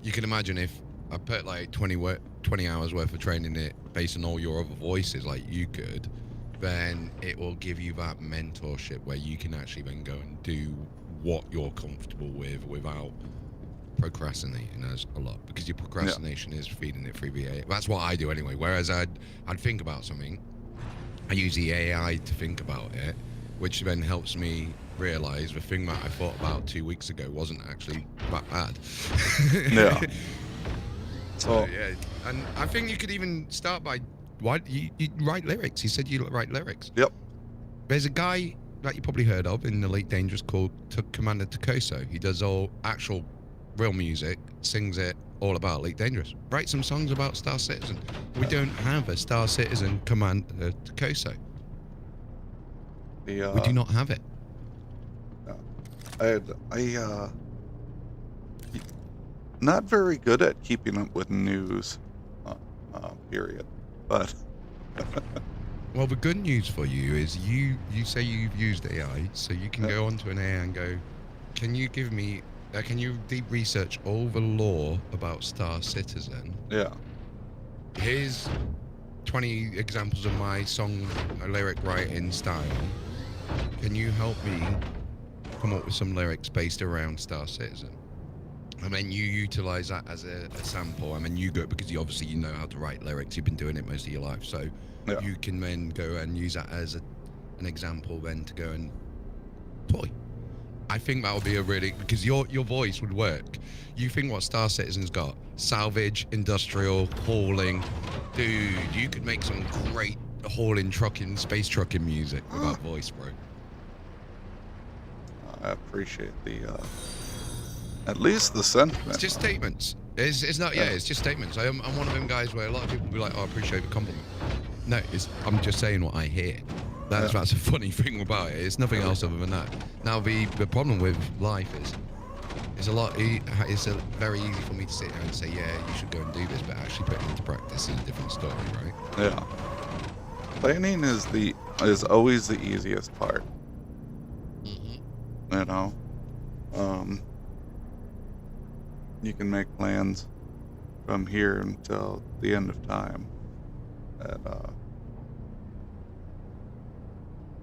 you can imagine if I put like 20 hours worth of training it based on all your other voices like you could, then it will give you that mentorship where you can actually then go and do what you're comfortable with without procrastinating as a lot, because your procrastination is feeding it through the AI. That's what I do anyway. Whereas I'd think about something, I use the AI to think about it, which then helps me realize the thing that I thought about 2 weeks ago wasn't actually that bad. Yeah. So Well, yeah, and I think you could even start by why you write lyrics. You said you write lyrics. yep. There's a guy that you probably heard of in Elite Dangerous called Commander Takoso. He does all actual real music, sings it all about Elite Dangerous. Write some songs about Star Citizen. We don't have a Star Citizen Commander Takoso. The We do not have it. not very good at keeping up with news, period. But Well, the good news for you is you say you've used AI, so you can Yep. go onto an AI and go, can you give me, can you deep research all the lore about Star Citizen? yeah, Here's 20 examples of my song lyric writing style. Can you help me come up with some lyrics based around Star Citizen? And then you utilize that as a sample, and then you go, because you obviously you know how to write lyrics, you've been doing it most of your life, so yeah, you can then go and use that as an example then to go and toy. I think that would be a really, because your voice would work. You think what Star Citizen's got? Salvage, industrial, hauling. Dude, you could make some great hauling, trucking, space trucking music with that voice, bro. I appreciate the at least the sentiment. It's just statements. It's not, yeah, it's just statements. I'm one of them guys where a lot of people will be like, oh, I appreciate the compliment. No, I'm just saying what I hear. That's a funny thing about it. It's nothing else other than that. Now, the problem with life is it's very easy for me to sit there and say, yeah, you should go and do this, but actually put it into practice is a different story, right? Yeah. Planning is always the easiest part. Mm-hmm. You know, you can make plans from here until the end of time. That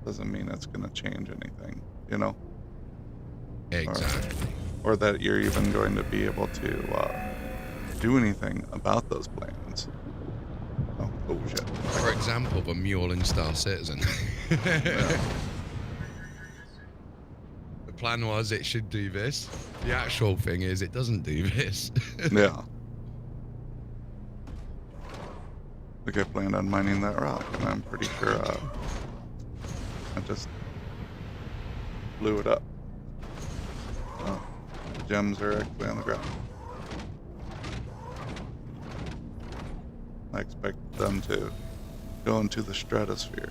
doesn't mean it's going to change anything, you know? Exactly. Or that you're even going to be able to do anything about those plans. Oh shit. For example, the mule in Star Citizen. Yeah. The plan was it should do this. The actual thing is it doesn't do this. Yeah. Like I planned on mining that rock, and I'm pretty sure I just blew it up. Oh, the gems are actually on the ground. I expect them to go into the stratosphere.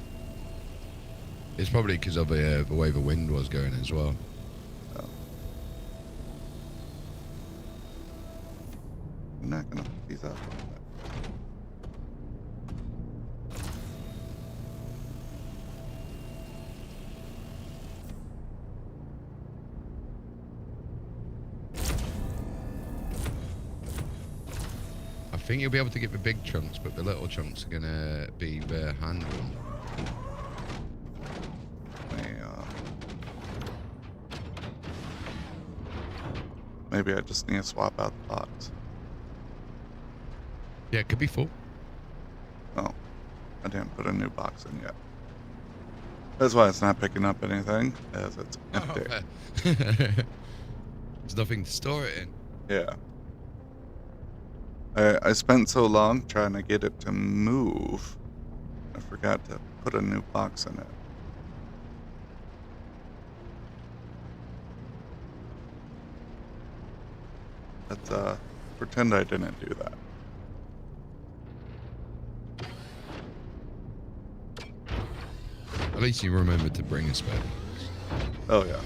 It's probably because of the way the wind was going as well. I'm not gonna put these out. I think you'll be able to get the big chunks, but the little chunks are gonna be the hand one. Maybe I just need to swap out the box. Yeah, it could be full. Oh, I didn't put a new box in yet. That's why it's not picking up anything, as it's empty. Oh, there's nothing to store it in. Yeah. I spent so long trying to get it to move, I forgot to put a new box in it. Let's pretend I didn't do that. At least you remembered to bring a spare box. Oh yeah.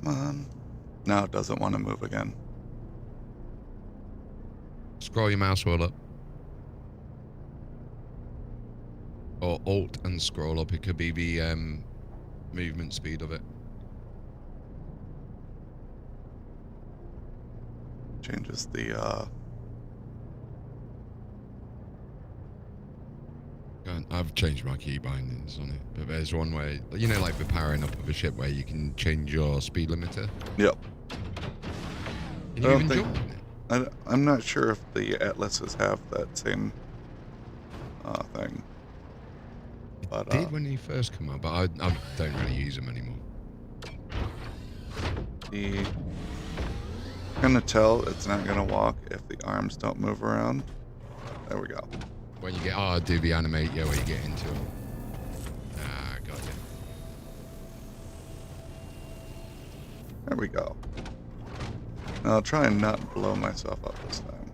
Come on. Now it doesn't want to move again. Scroll your mouse wheel up. Or Alt and scroll up. It could be the movement speed of it. Changes the I've changed my key bindings on it, but there's one way, you know, like the powering up of a ship where you can change your speed limiter. Yep. Can I you don't even think- jump on it? I'm not sure if the Atlases have that same thing. But Did when they first come out, but I don't really use them anymore. the gonna tell it's not gonna walk if the arms don't move around. There we go. When you get, do the animate, yeah, where you get into them. Ah, got you. There we go. Now I'll try and not blow myself up this time.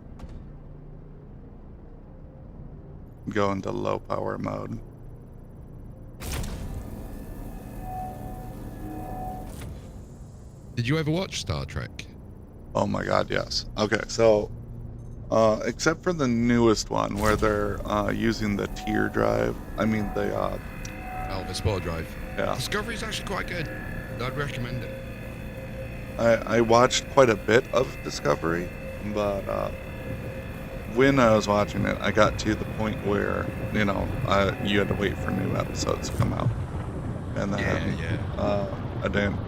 Go into low power mode. Did you ever watch Star Trek? Oh my god, yes. Okay, so except for the newest one where they're using the tier drive, I mean the The Spore Drive. yeah. Discovery's actually quite good. I'd recommend it. I watched quite a bit of Discovery, but when I was watching it, I got to the point where, you know, you had to wait for new episodes to come out. And then I didn't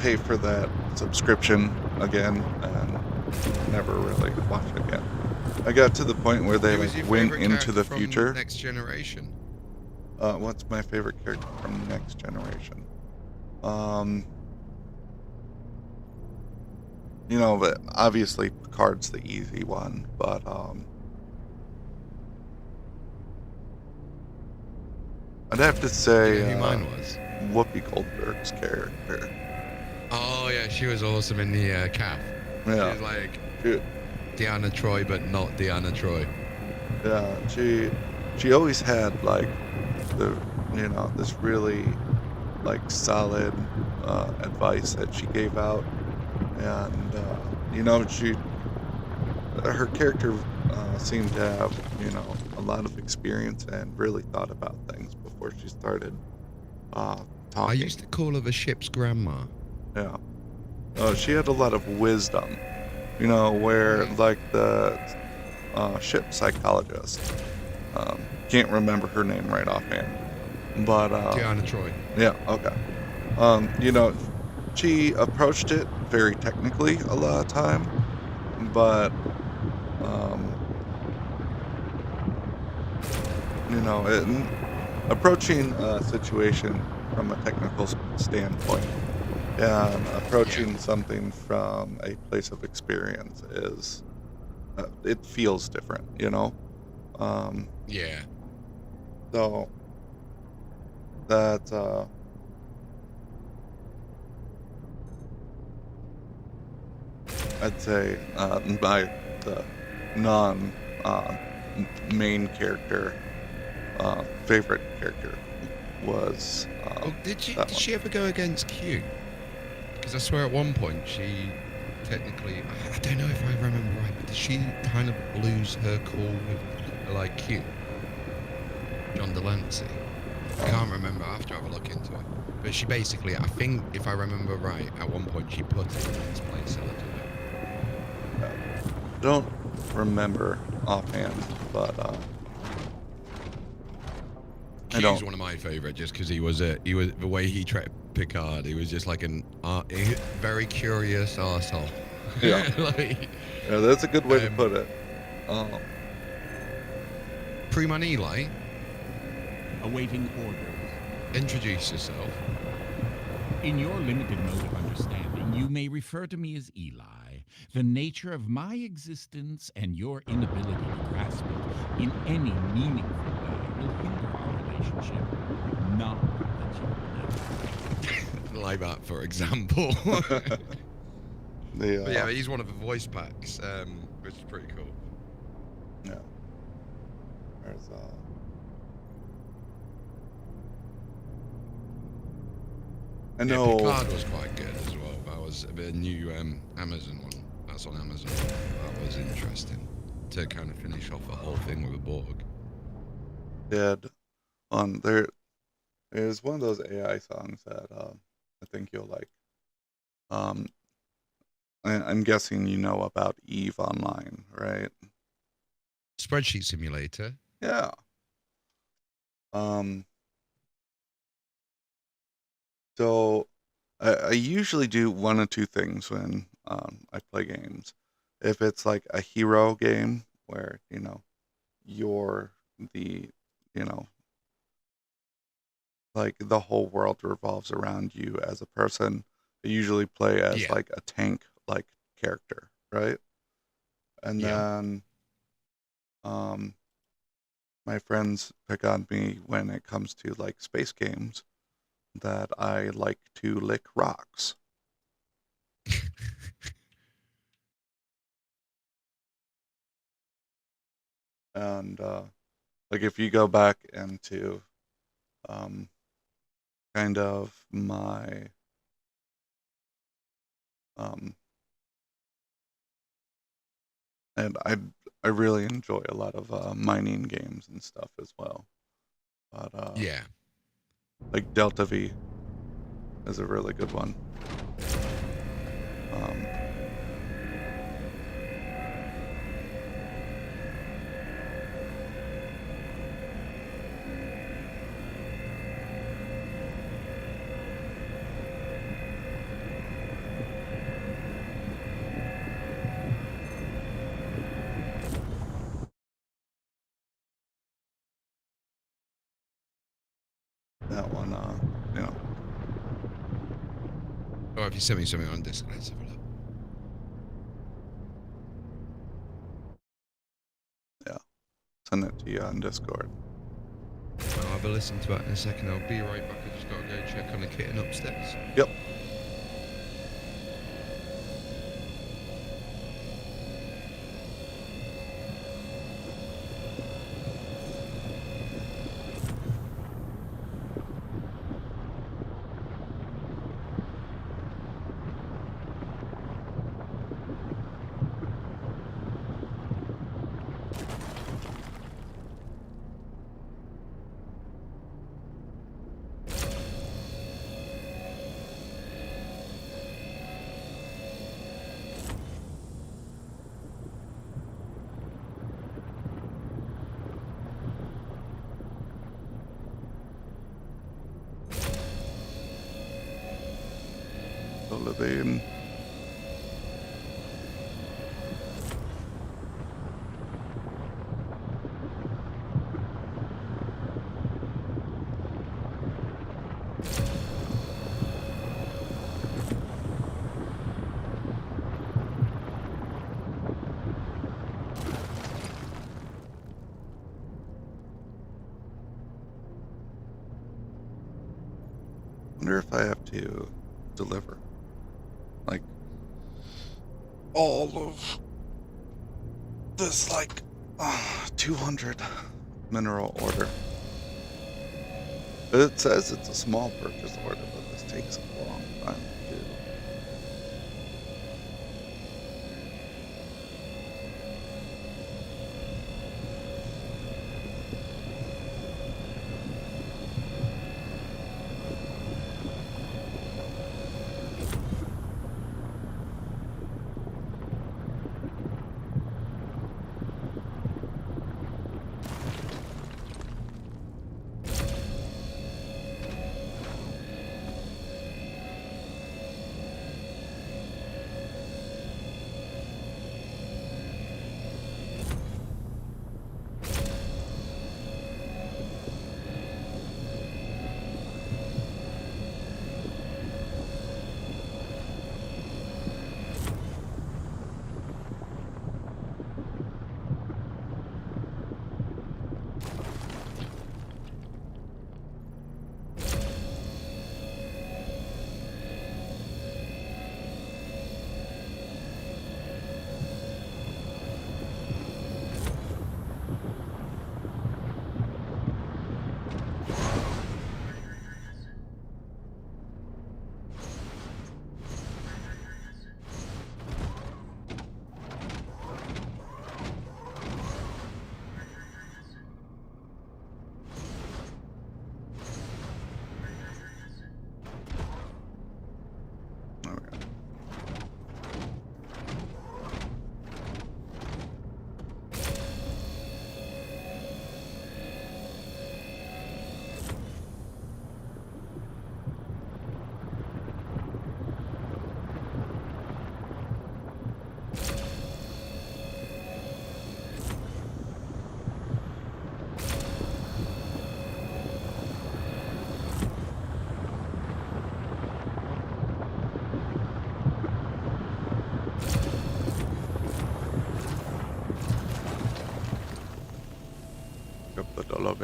pay for that subscription again and never really watched it again. I got to the point where they Who was your went favourite into the character from future. Next Generation. What's my favorite character from Next Generation? You know, but obviously Picard's the easy one, but I'd have to say You know who mine was? Whoopi Goldberg's character. Oh yeah, she was awesome in the calf. She Yeah, was like she, Deanna Troy, but not Deanna Troy. yeah, she always had like the, you know, this really like solid advice that she gave out, and you know, her character seemed to have, you know, a lot of experience and really thought about things before she started I talking. used to call her the ship's grandma. Yeah. She had a lot of wisdom, you know, where like the ship psychologist, can't remember her name right offhand, but Deanna Troy. yeah, okay. You know, she approached it very technically a lot of time, but you know, approaching a situation from a technical standpoint and approaching something from a place of experience is it feels different, you know. Yeah. So that I'd say by the non main character favorite character was Did that did one. she ever go against Q? Because I swear at one point she technically, I don't know if I remember right, but did she kind of lose her cool with like Q? John Delancey. I can't remember. I have to have a look into it. But she basically, I think, if I remember right, at one point she put it in its place a little bit. Don't remember offhand, but I Q's don't. one of my favorite, just because he was the way he treated Picard. He was just like a very curious arsehole. Yeah. Like, Yeah, that's a good way to put it. Pre-Man Eli, Awaiting orders. introduce yourself. In your limited mode of understanding, you may refer to me as Eli. The nature of my existence and your inability to grasp it in any meaningful way will hinder our relationship. Not that you know. Like that, for example. But The yeah, he's one of the voice packs, which is pretty cool. yeah. There's I Yeah, know. Picard was quite good as well. That was the new Amazon one. That's on Amazon. That was interesting to kind of finish off the whole thing with a Borg. Did on there is one of those AI songs that I think you'll like. I'm guessing you know about Eve Online, right? Spreadsheet Simulator. Yeah. Um, so I usually do one of two things when I play games. If it's like a hero game where, you're the, you know, like the whole world revolves around you as a person, I usually play as Yeah. like a tank like character, right? And Yeah. then um my friends pick on me when it comes to like space games that I like to lick rocks. And like if you go back into um kind of my um and I really enjoy a lot of mining games and stuff as well. But Yeah. like Delta V is a really good one. Um, that one, you know, Or if you send me something on Discord, let's have a look. yeah, send it to you on Discord. I'll have a listen to that in a second. I'll be right back. I just gotta go check on the kitten upstairs. Yep. So Levine. Wonder if I have to deliver like all of this like 200 mineral order. It says it's a small purchase order, but this takes a long time to do.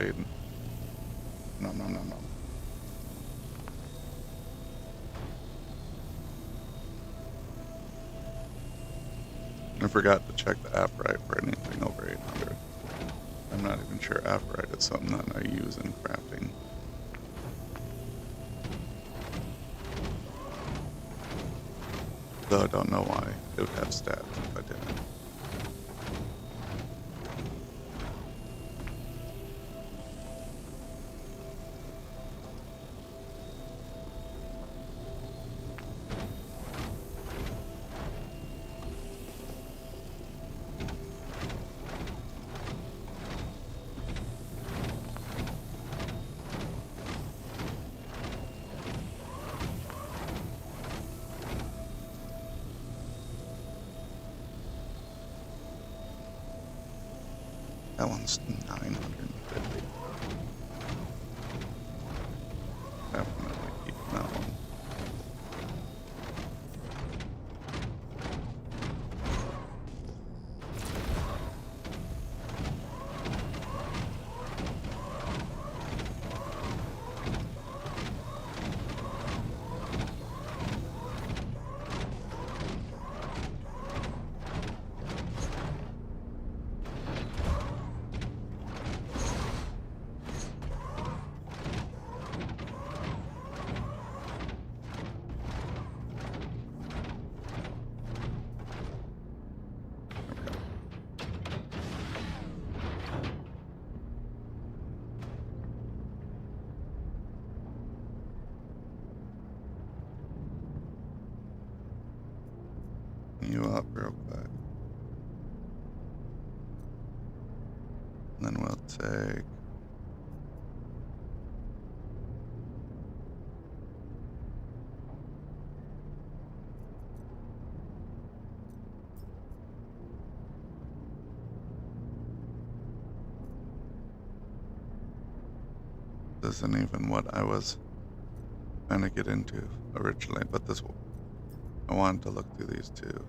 upgrade. No. I forgot to check the apparite for anything over 800. I'm not even sure apparite is something that I use in crafting. Though I don't know why it would have stats if I didn't. That one's 950. Definitely keep that one. You up real quick. And then we'll take this isn't even what I was trying to get into originally, but this I wanted to look through these two.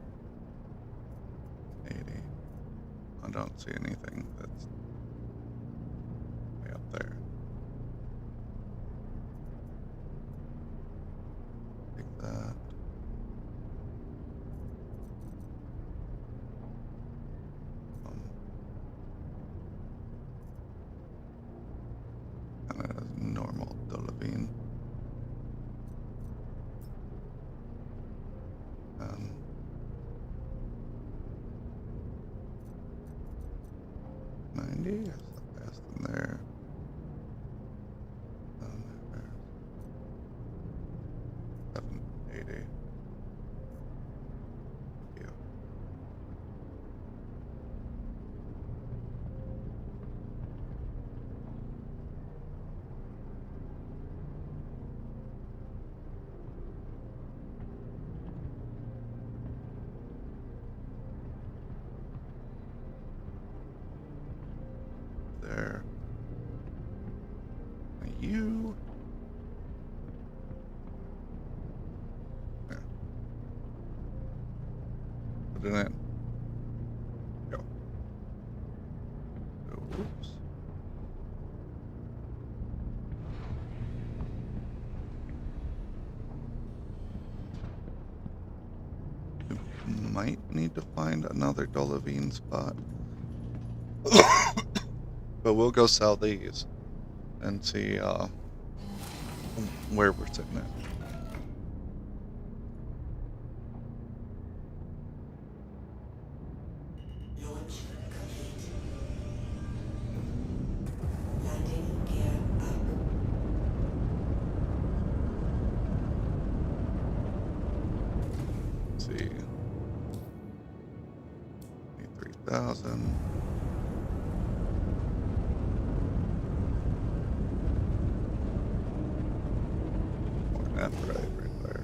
80. I don't see anything that's way up there. Take that. Kind of normal Dolavine. Um, 90 is the best in there. There's 780. Thank you. There. You. There. Put it in. Go. Oops. We might need to find another Dolavine spot. But we'll go sell these and see where we're sitting at. Launch complete. Landing gear up. Let's see. 23,000. That's right there.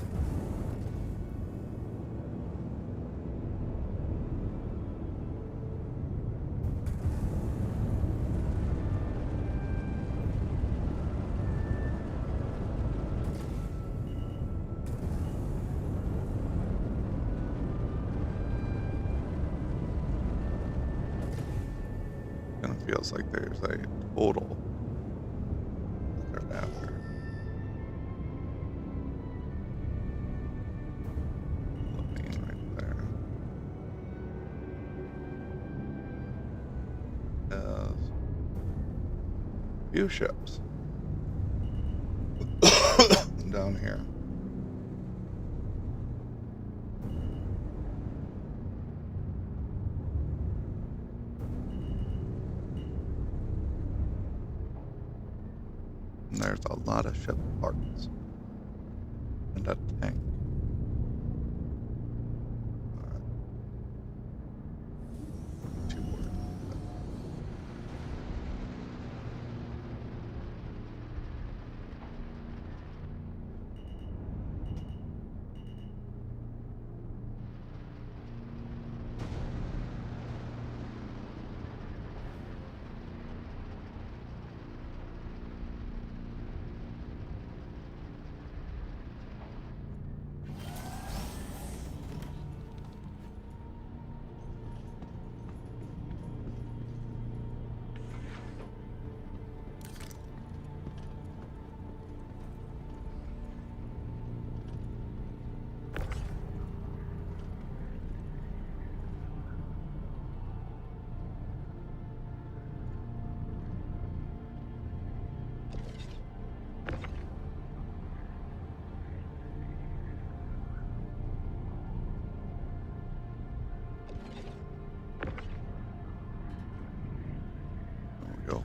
Kind of feels like there's a total few ships down here. And there's a lot of ship parts. And a tank. Alright. Too worried. There we go.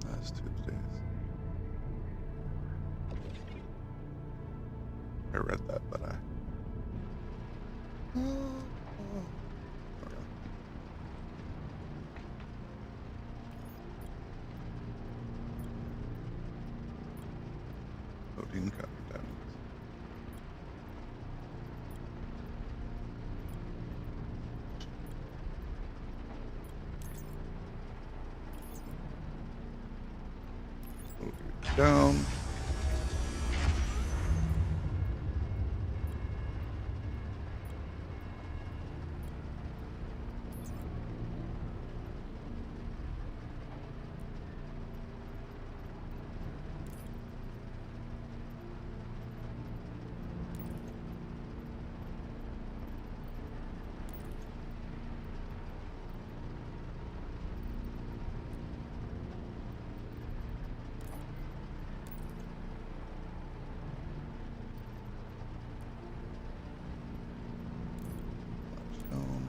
That's Tuesdays. I read that, but I. There we go. Loading content. Move it down. Down.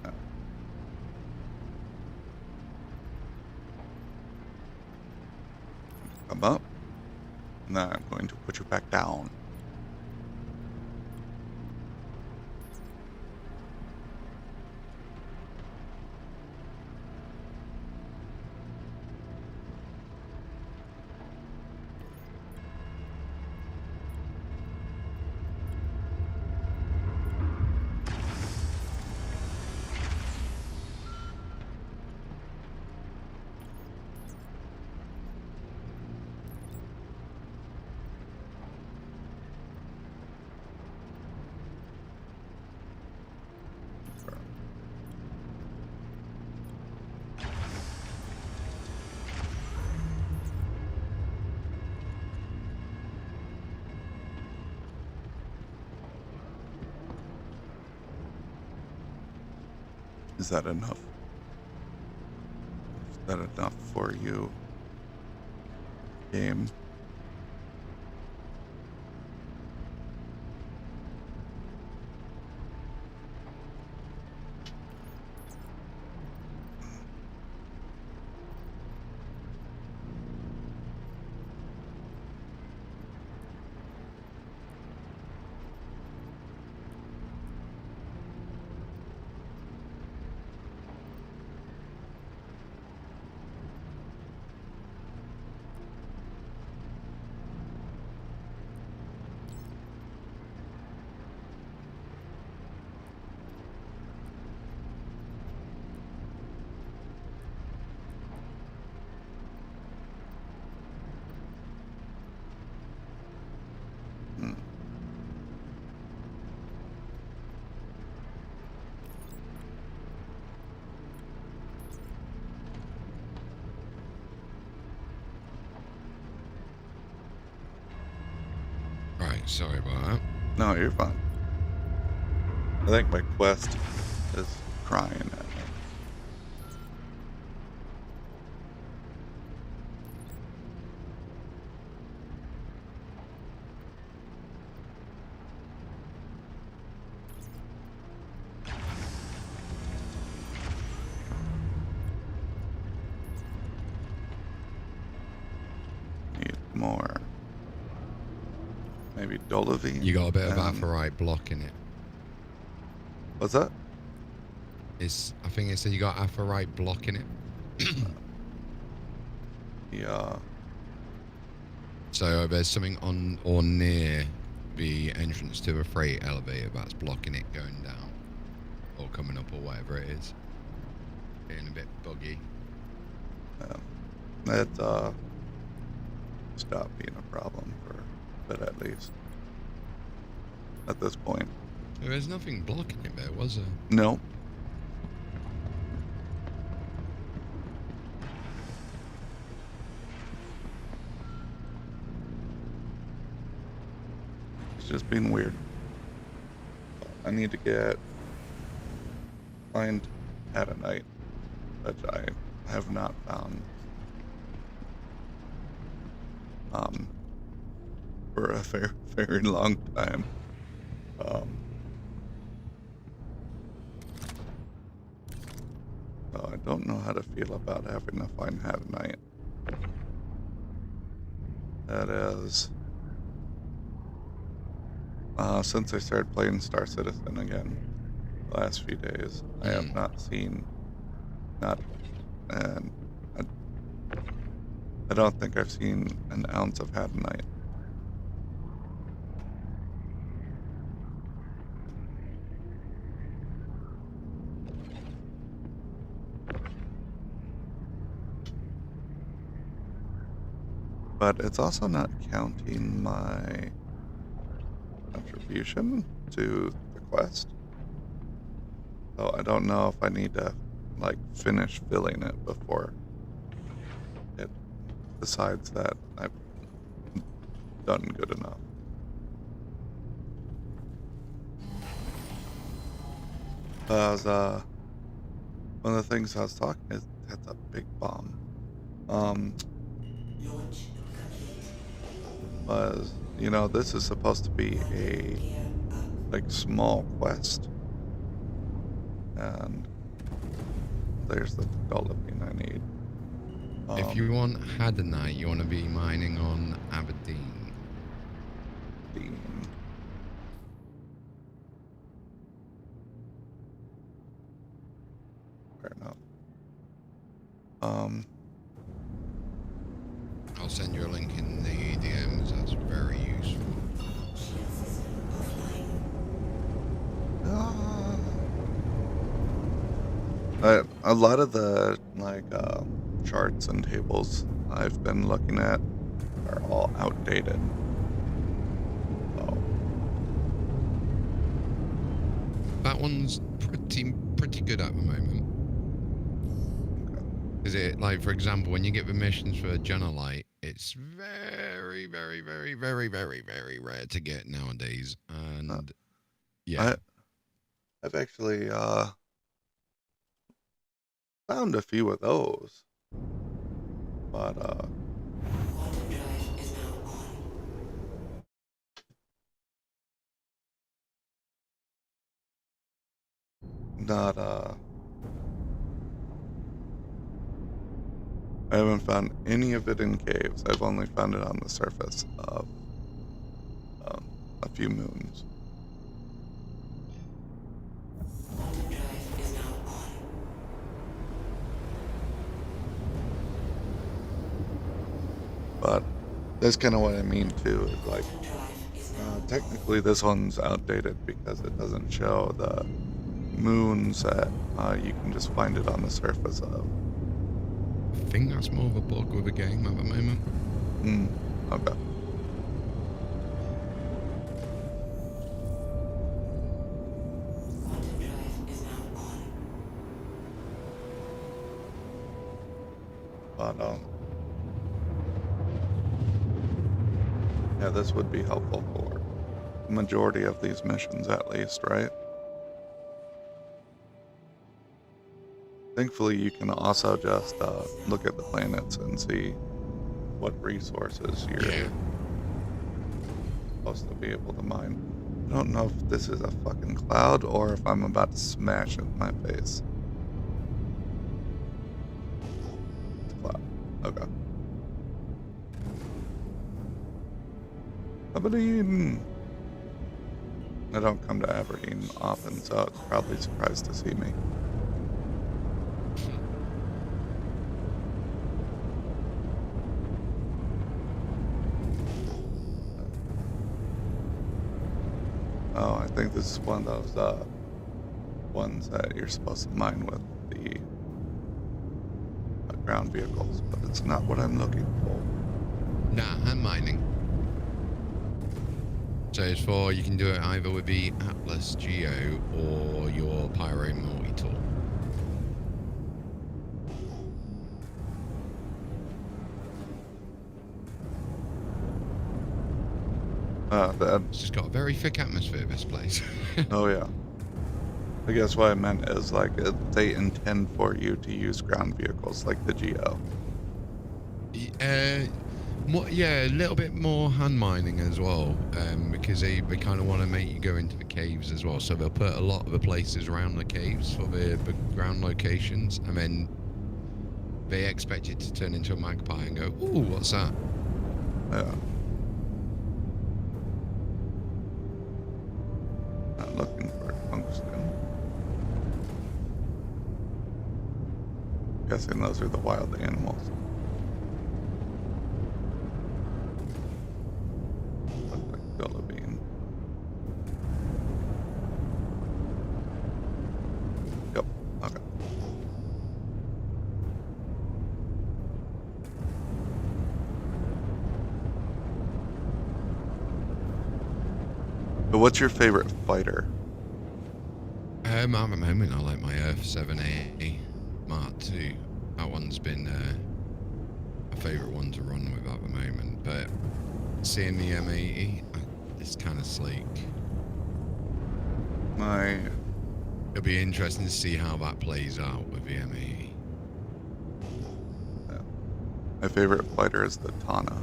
Ah. Come up. Now I'm going to put you back down. Is that enough? Is that enough for you, game? Hmm. Right, sorry about that. No, you're fine. I think my quest is crying at me. Need more. Maybe Dolovine. You got a bit of and- Aphorite blocking it. What's that? I think it said you got Aphorite blocking it. Yeah. So there's something on or near the entrance to the freight elevator that's blocking it going down or coming up or whatever it is. Getting a bit buggy. It stopped being a problem for a bit at least. At this point. There's nothing blocking it there, was there? No. It's just being weird. I need to find Adonite, which I have not found for a very long time. So I don't know how to feel about having to find Adonite. That is, since I started playing Star Citizen again, the last few days, I have not seen, and I don't think I've seen an ounce of Adonite. But it's also not counting my contribution to the quest. So I don't know if I need to like finish filling it before it decides that I've done good enough. One of the things I was talking is that's a big bomb. Launch complete. Was, you know, this is supposed to be a Gear up. like small quest, and there's the developing I need. If you want Hadonite, you want to be mining on Aberdeen. Dean. Fair enough. I'll send you a link in the DMs. That's very useful. Shield system offline. A lot of the charts and tables I've been looking at are all outdated. So That one's pretty good at the moment. Is it like, for example, when you get the missions for Genolite, it's very, very, very, very, very, very rare to get nowadays. And yeah, I've actually found a few of those, but Quantum drive is now on. not I haven't found any of it in caves. I've only found it on the surface of a few moons. Quantum drive is now on. But that's kind of what I mean too. Is like, Quantum drive is now technically this one's outdated because it doesn't show the moons that you can just find it on the surface of. I think that's more of a bug with the game at the moment. Okay. Quantum drive is now on. But yeah, this would be helpful for the majority of these missions at least, right? Thankfully, you can also just look at the planets and see what resources you're Yeah. supposed to be able to mine. I don't know if this is a fucking cloud or if I'm about to smash it in my face. It's a cloud. Okay. Aberdeen! I don't come to Aberdeen often, so it's probably surprised to see me. Oh, I think this is one of those ones that you're supposed to mine with the ground vehicles, but it's not what I'm looking for. Nah, hand mining. So it's for, you can do it either with the Atlas Geo or your Pyro multi-tool. It's just got a very thick atmosphere, this place. Oh yeah. I guess what I meant is like they intend for you to use ground vehicles like the Geo. Yeah, a little bit more hand mining as well, because they kind of want to make you go into the caves as well. So they'll put a lot of the places around the caves for the ground locations, and then they expect it to turn into a magpie and go, ooh, what's that? Yeah. Not looking for tungsten. Guessing those are the wild animals. Look like Philippine. Yep. Okay. But what's your favorite fighter? At the moment, I like my Earth 7A Mark II. That one's been my favourite one to run with at the moment. But seeing the M80, it's kind of sleek. It'll be interesting to see how that plays out with the M80. Yeah. My favorite fighter is the Tana.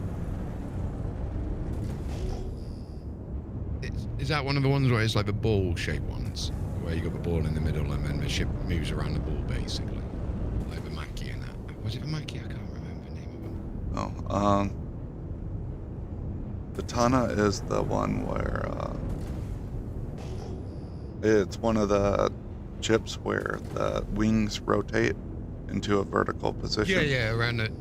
Is that one of the ones where it's like the ball-shaped ones? Where you got the ball in the middle and then the ship moves around the ball, basically? Like the Mackie and that. Was it the Mackie? I can't remember the name of them. Oh, the Tana is the one where it's one of the ships where the wings rotate into a vertical position. Yeah, around it.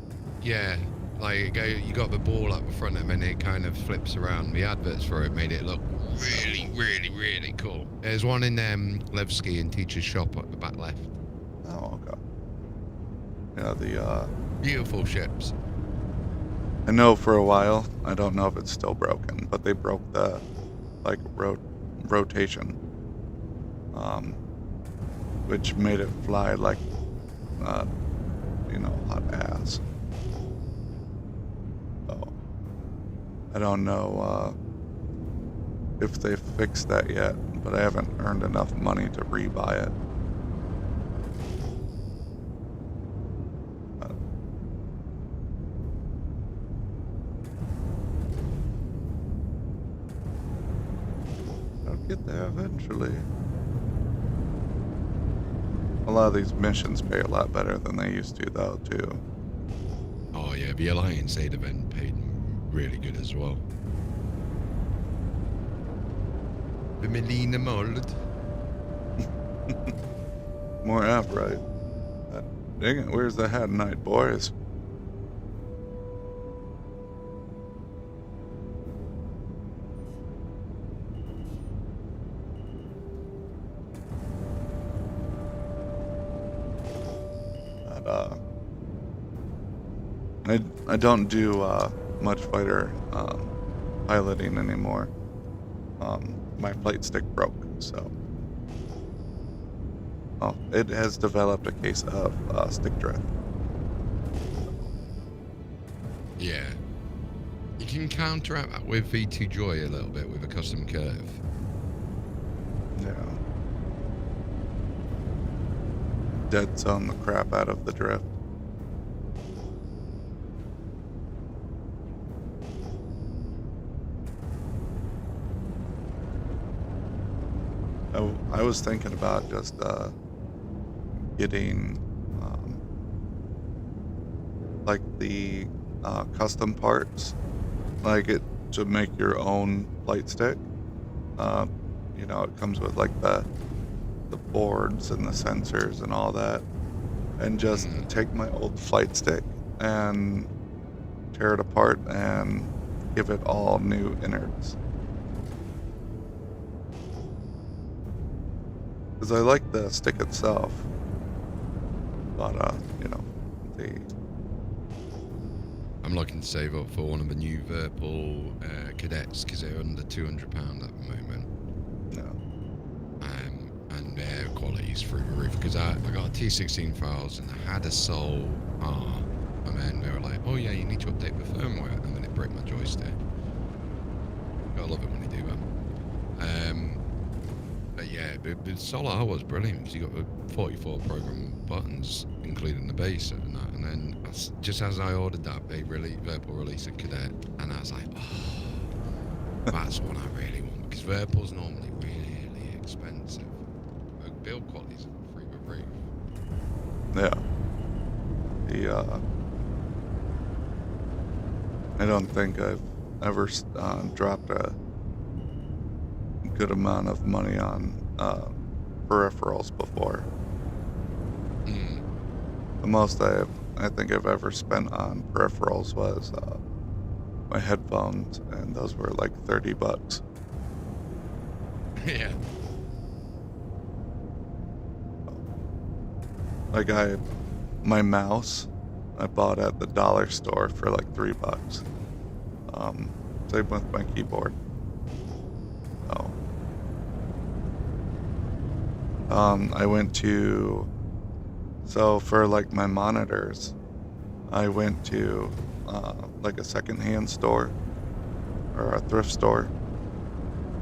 Yeah, like you got the ball up the front and then it kind of flips around. The adverts for it made it look really, really, really cool. There's one in Levski and Teacher's Shop at the back left. Oh, okay. Yeah, the Beautiful ships. I know for a while, I don't know if it's still broken, but they broke the like rotation, which made it fly like hot ass. So I don't know if they fixed that yet, but I haven't earned enough money to rebuy it. I'll get there eventually. A lot of these missions pay a lot better than they used to, though, too. Oh yeah, the Alliance Aid event paid really good as well. The Melina mold. More app, right? Dang it, where's the hat night, boys? I don't do much fighter piloting anymore. My flight stick broke, so it has developed a case of stick drift. Yeah. You can counteract that with V2 Joy a little bit with a custom curve. Yeah. dead zone the crap out of the drift. I was thinking about just getting like the custom parts, like it to make your own flight stick. You know, it comes with like the boards and the sensors and all that, and just take my old flight stick and tear it apart and give it all new innards. Because I like the stick itself, but you know, I'm looking to save up for one of the new Verpal cadets because they're under £200 at the moment. And their quality's through the roof because I got a T16 files and I had a Sol R, and then they were like, oh yeah, you need to update the firmware, and then it broke my joystick. Gotta love it when they do that. But yeah, the Sol R was brilliant because you got the 44 program buttons, including the base and that. And then just as I ordered that, Verpal released a cadet, and I was like, oh, that's one I really want because Verpal's normally really expensive. Build quality's through the roof. Yeah. I don't think I've ever dropped a good amount of money on peripherals before. The most I think I've ever spent on peripherals was my headphones, and those were like $30. Yeah. Like my mouse, I bought at the dollar store for like $3. Same with my keyboard. I went to, so for like my monitors, I went to like a secondhand store or a thrift store.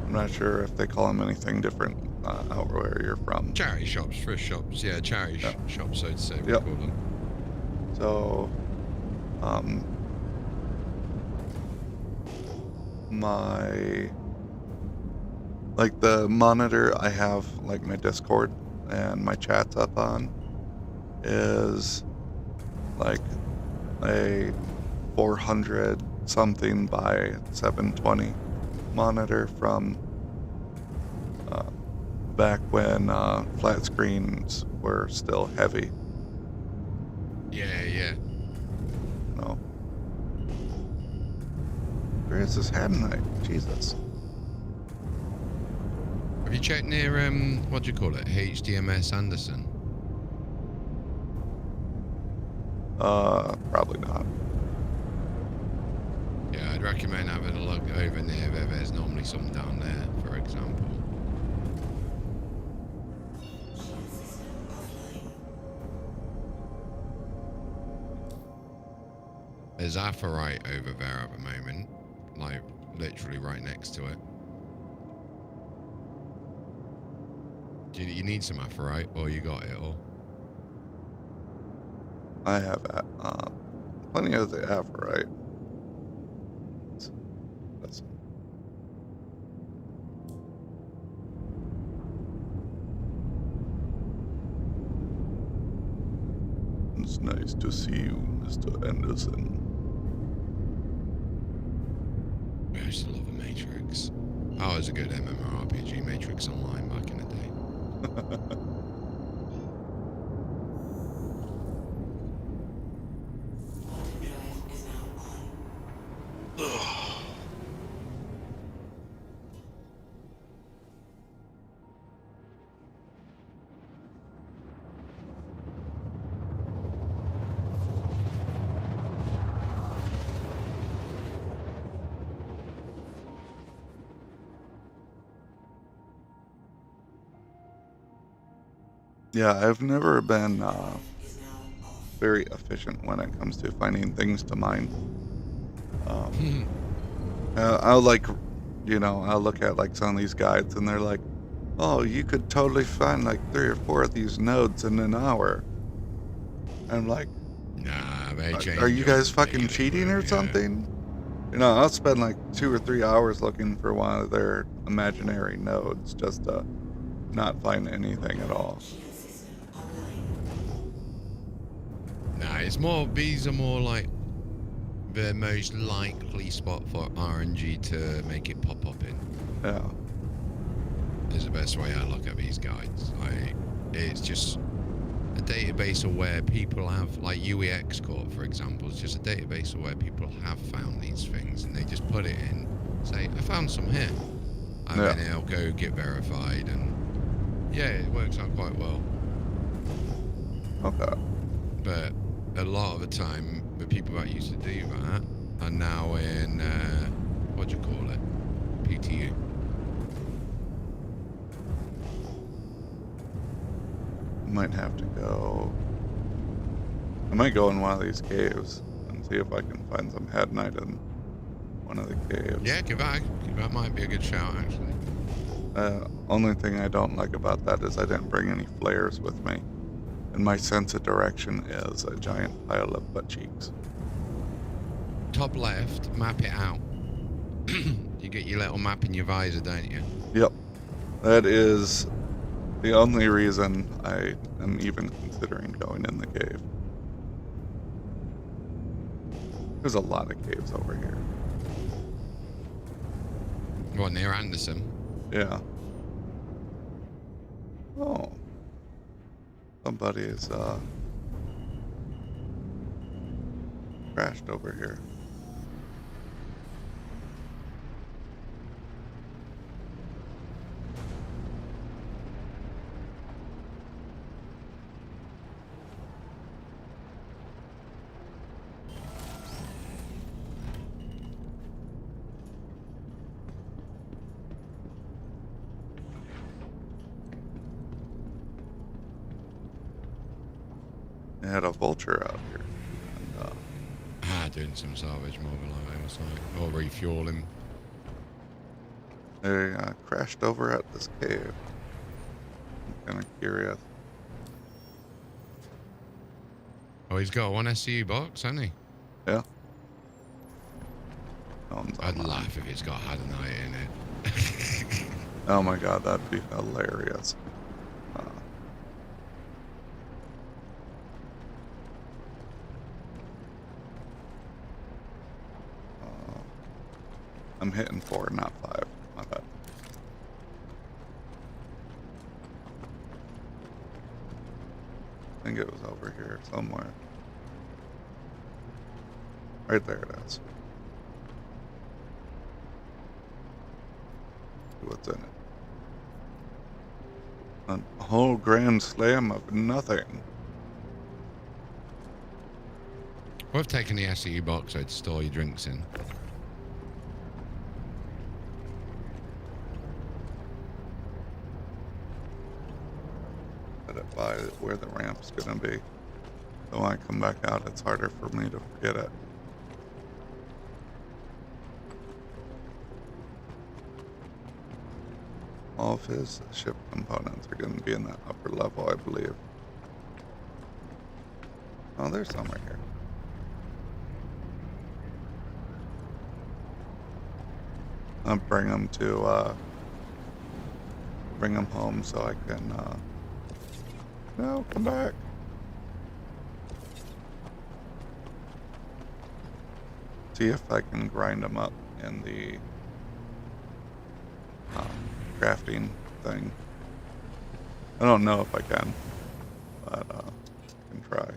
I'm not sure if they call them anything different out where you're from. Charity shops, thrift shops, yeah, charity shops, so to say, we Yep. call them. So, like the monitor I have, like my Discord and my chats up on, is like a 400 something by 720 monitor from back when flat screens were still heavy. Yeah. No. Where is this Haddonite? Jesus. Have you checked near, what do you call it, HDMS Anderson? Probably not. Yeah, I'd recommend having a look over near there. There's normally some down there, for example. There's Aphorite over there at the moment, like literally right next to it. Do you need some Aphorite, or you got it all? I have plenty of the Aphorite. It's nice to see you, Mr. Anderson. I used to love the Matrix. Oh, it was a good MMORPG, Matrix Online, back in the day. Yeah, I've never been very efficient when it comes to finding things to mine. I'll like, I'll look at like some of these guides and they're like, oh, you could totally find like 3 or 4 of these nodes in an hour. I'm like, Nah, they change are you guys them fucking daily, cheating bro, or yeah. something? You know, I'll spend like 2 or 3 hours looking for one of their imaginary nodes just to not find anything at all. Shield system online. Nah, it's more. These are more like the most likely spot for RNG to make it pop up in. Yeah. Is the best way I look at these guides. Like, it's just a database of where people have, like UEX Corp, for example, it's just a database of where people have found these things, and they just put it in, say, I found some here, and Yeah. then it'll go get verified, and yeah, it works out quite well. Okay. But a lot of the time, the people that used to do that are now in, what do you call it? PTU. Might have to go. I might go in one of these caves and see if I can find some headnite in one of the caves. Yeah, that might be a good shout, actually. Only thing I don't like about that is I didn't bring any flares with me. And my sense of direction is a giant pile of butt cheeks. Top left, map it out. You get your little map in your visor, don't you? Yep. That is the only reason I am even considering going in the cave. There's a lot of caves over here. What, near Anderson? Yeah. Oh. Somebody is, crashed over here. They had a vulture out here. And, Doing some salvage mobilizing or something. Or refueling. they crashed over at this cave. I'm kind of curious. Oh, he's got one SCU box, hasn't he? Yeah. No one's I'd online. laugh if it's got Hadanite in it. Oh my god, that'd be hilarious. I'm hitting 4, not 5. My bad. I think it was over here somewhere. Right there it is. See what's in it. A whole grand slam of nothing. We've taken the SCU box out to store your drinks in. Set it by where the ramp's gonna be. So when I come back out, it's harder for me to forget it. All of his ship components are going to be in that upper level, I believe. Oh, there's some right here. I'll bring them to, bring them home so I can, no, come back. See if I can grind them up in the, crafting thing. I don't know if I can, but I can try.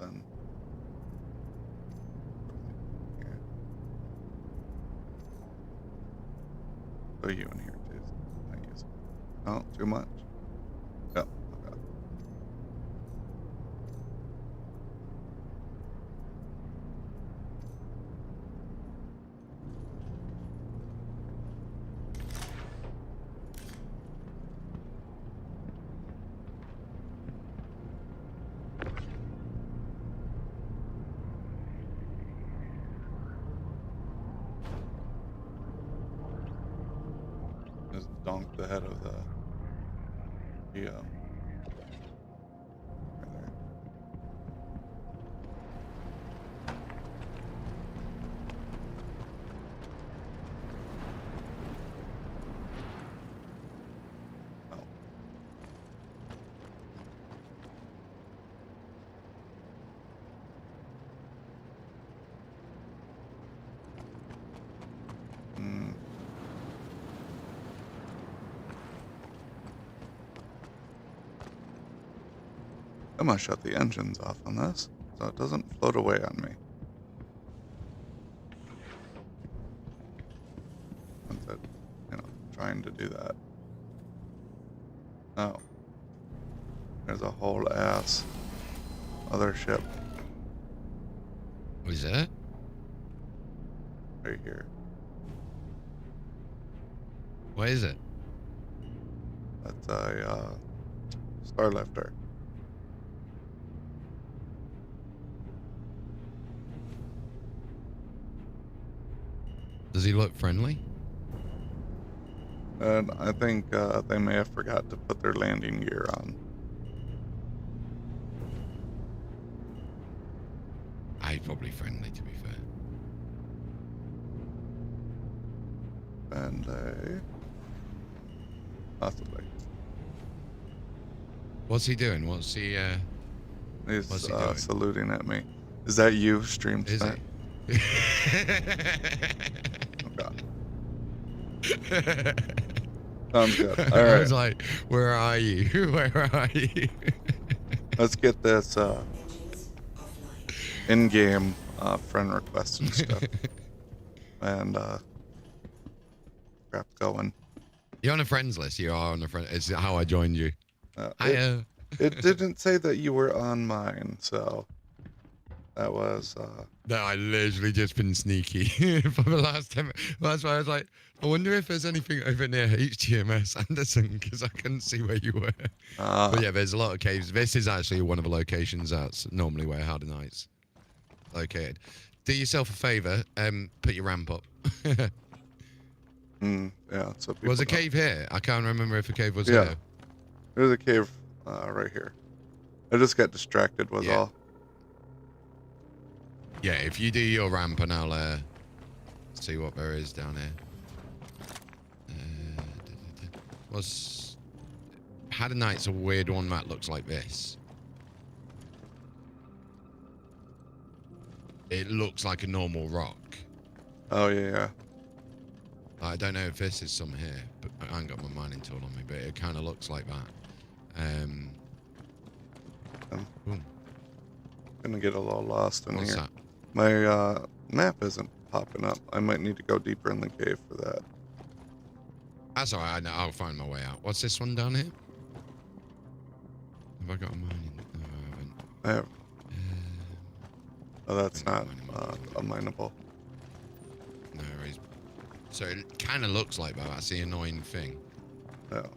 Then here. Throw you in here too. I use it. Oh, too much. Yep. Okay. Just donked the head of the right there. Oh. Hmm. I'm gonna shut the engines off on this so it doesn't float away on me. Once it, trying to do that. Oh. There's a whole ass other ship What is that? right here. What is it? That's a Starlifter. Does he look friendly? And I think they may have forgot to put their landing gear on. He's probably friendly, to be fair. And possibly. What's he doing? What's he He's doing? saluting at me. Is that you, Stream Is Snap? he? Okay. Sounds good. All I right. was like, where are you? Where are you? Let's get this Engines offline. in-game friend requests and stuff. And crap going. You're on a friends list. You are on a friend. It's how I joined you. It, it didn't say that you were on mine, so that was No, I literally just been sneaky for the last 10 minutes. Well, that's why I was like, I wonder if there's anything over near HTMS Anderson, because I couldn't see where you were. But yeah, there's a lot of caves. This is actually one of the locations that's normally where Harder Knights located. Do yourself a favor, put your ramp up. yeah. So people Was a don't- cave here? I can't remember if a cave was Yeah. here. There's a cave right here. I just got distracted was Yeah. all. Yeah, if you do your ramp, and I'll see what there is down here. Was Harder Knight's a weird one that looks like this. It looks like a normal rock. Oh yeah. I don't know if this is some here, but I ain't got my mining tool on me, but it kind of looks like that. Boom. Gonna get a little lost in What's here. that? My map isn't popping up. I might need to go deeper in the cave for that. That's alright, I'll find my way out. What's this one down here? Have I got a mining? No, I haven't. I have. Oh, that's I not think a mineable. No worries. So it kind of looks like that. That's the annoying thing. No.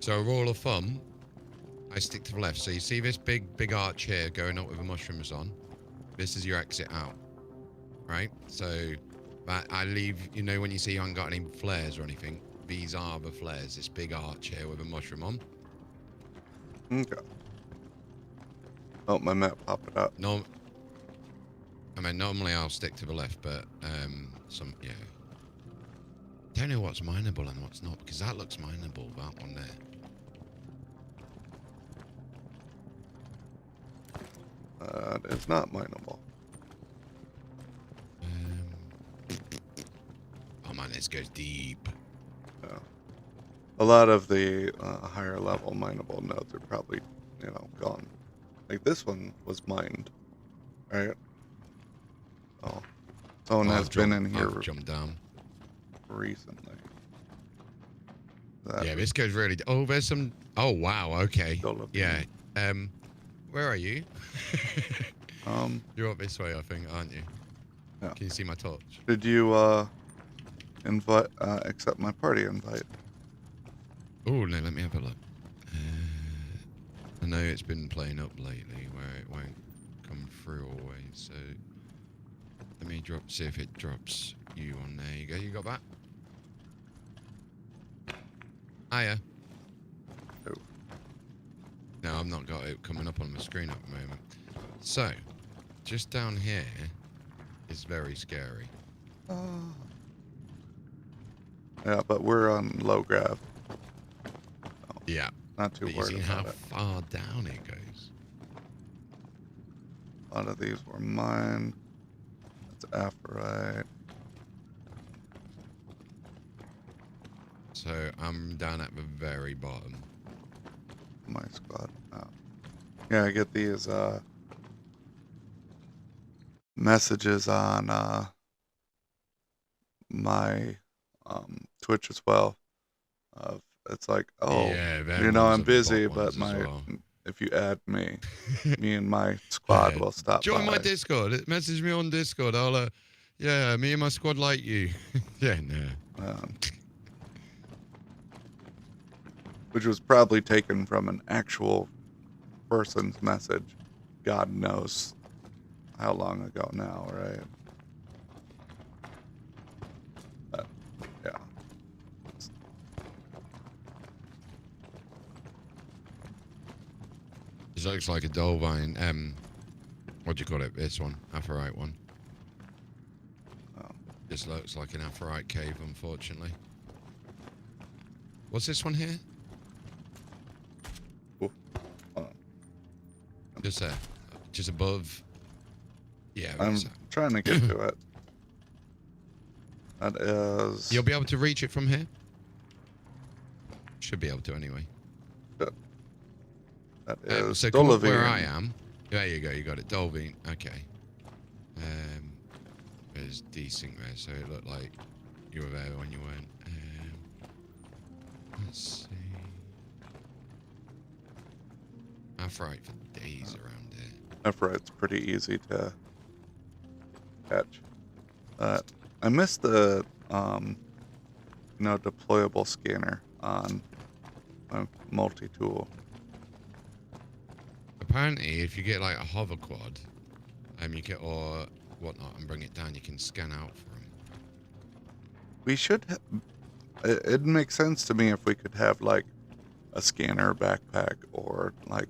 So a rule of thumb, I stick to the left. So you see this big arch here going up with the mushrooms on? This is your exit out, right? So that I leave, when you see you haven't got any flares or anything, these are the flares, this big arch here with a mushroom on. Okay. Oh, my map popped it up. No, I mean, normally I'll stick to the left, but yeah. Don't know what's mineable and what's not, because that looks mineable, that one there. It's not mineable. Oh man, this goes deep. A lot of the higher level mineable nodes are probably, gone. Like this one was mined, right? Oh, Oh, and Oh, that's been in here I've jumped down. recently. That Yeah, this goes really. Oh, there's some. Oh, wow. Okay. Still a Yeah. Where are you? You're up this way, I think, aren't you? Yeah. Can you see my torch? Did you invite accept my party invite? Oh no, let me have a look. I know it's been playing up lately where it won't come through always. So let me see if it drops you on there. You go. You got that? Hiya. Oh. No, I've not got it coming up on the screen at the moment. So, just down here is very scary. Yeah, but we're on low grav. Yeah. Not too But you worried see how about it. far down it goes. A lot of these were mine. That's Aphrodite. So I'm down at the very bottom. My squad. Oh. Yeah, I get these messages on my Twitch as well. It's like, oh, Yeah, you them know, ones I'm are the bot busy, ones but as well. if you add me, me and my squad will stop Join by. my Discord. Message me on Discord. I'll, yeah, me and my squad like you. Yeah, no. Which was probably taken from an actual person's message. God knows how long ago now, right? But, yeah. This looks like a Dolvine. What do you call it? This one, Aphorite one. Oh. This looks like an Aphorite cave, unfortunately. What's this one here? Ooh. Just above. Yeah, I'm where's that? trying to get to it. That is. You'll be able to reach it from here? Should be able to anyway. That is. So come up where Dolavine. I am. There you go, you got it. Dolvine. Okay. There's desync there, so it looked like you were there when you weren't. Let's see. Aphorite for days around here. Aphrodite's pretty easy to catch. I missed the deployable scanner on my multi-tool. Apparently, if you get like a hover quad, you get or whatnot and bring it down, you can scan out for them. We should. It'd make sense to me if we could have like a scanner backpack or like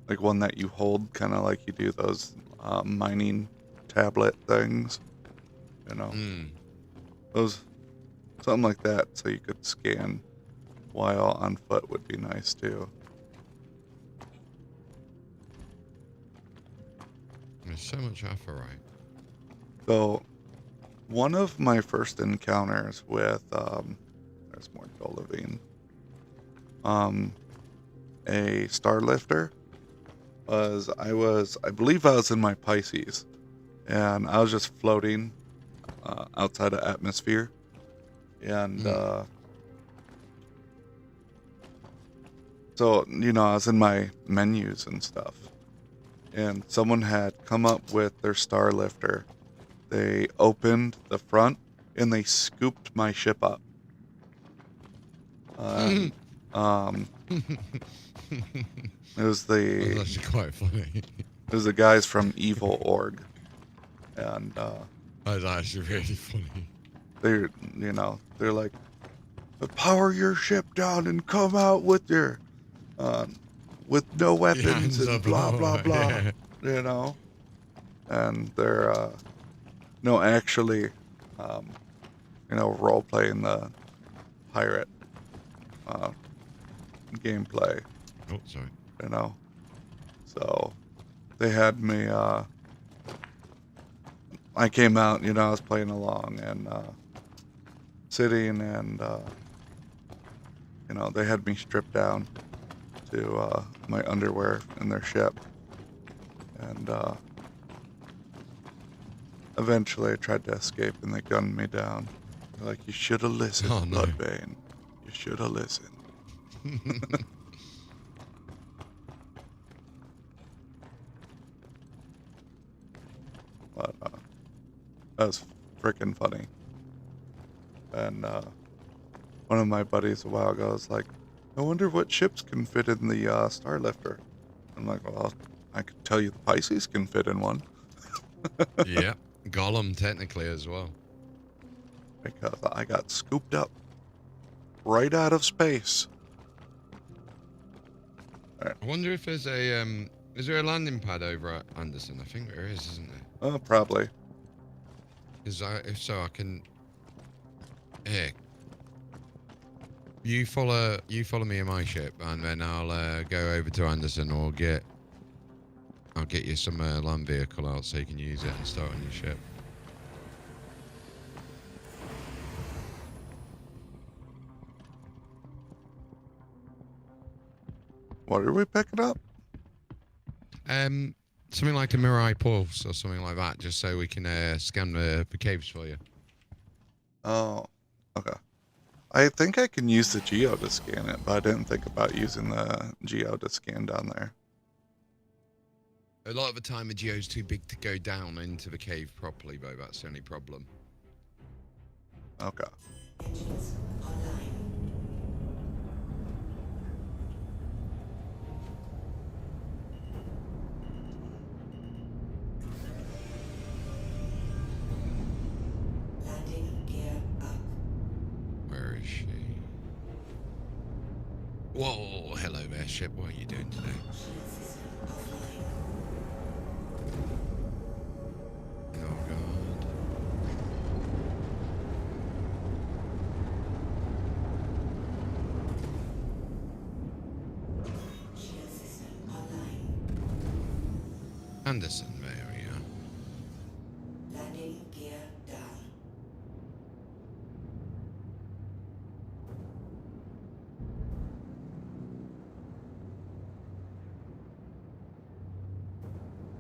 like one that you hold, kind of like you do those mining tablet things. You know, those something like that, so you could scan while on foot would be nice too. There's so much Aphorite. So, one of my first encounters with there's more Dolavine. A star lifter was I believe I was in my Pisces, and I was just floating outside of atmosphere, and so I was in my menus and stuff, and someone had come up with their star lifter. They opened the front and they scooped my ship up. It was That's actually quite funny. it was the guys from Evil Org, and That's actually really funny. they're like, power your ship down and come out with your with no weapons hands and up blah blah high, blah, yeah. and they're actually role playing the pirate gameplay. Oh, sorry. So they had me. I came out. I was playing along and sitting, and they had me stripped down to my underwear in their ship, and Eventually, I tried to escape and they gunned me down. They're like, you should have listened, Oh, no. Bloodbane. You should have listened. But that was freaking funny. And one of my buddies a while ago was like, I wonder what ships can fit in the Starlifter. I'm like, well, I could tell you the Pisces can fit in one. Yeah, Gollum technically as well. Because I got scooped up right out of space. I wonder if there's a is there a landing pad over at Anderson? I think there is, isn't there? Oh, probably. If so, I can. Here, you follow me in my ship, and then I'll go over to Anderson, or I'll get you some land vehicle out so you can use it and start on your ship. What are we picking up? Something like a Mirai Pulse or something like that, just so we can scan the caves for you. Oh, okay. I think I can use the Geo to scan it, but I didn't think about using the Geo to scan down there. A lot of the time, the Geo's too big to go down into the cave properly, though. That's the only problem. Okay. Engines online. Landing gear up. Where is she? Whoa, hello there, ship. What are you doing today? Shield system offline. Oh, God. Shield system online. Anderson, there we are. Landing gear down.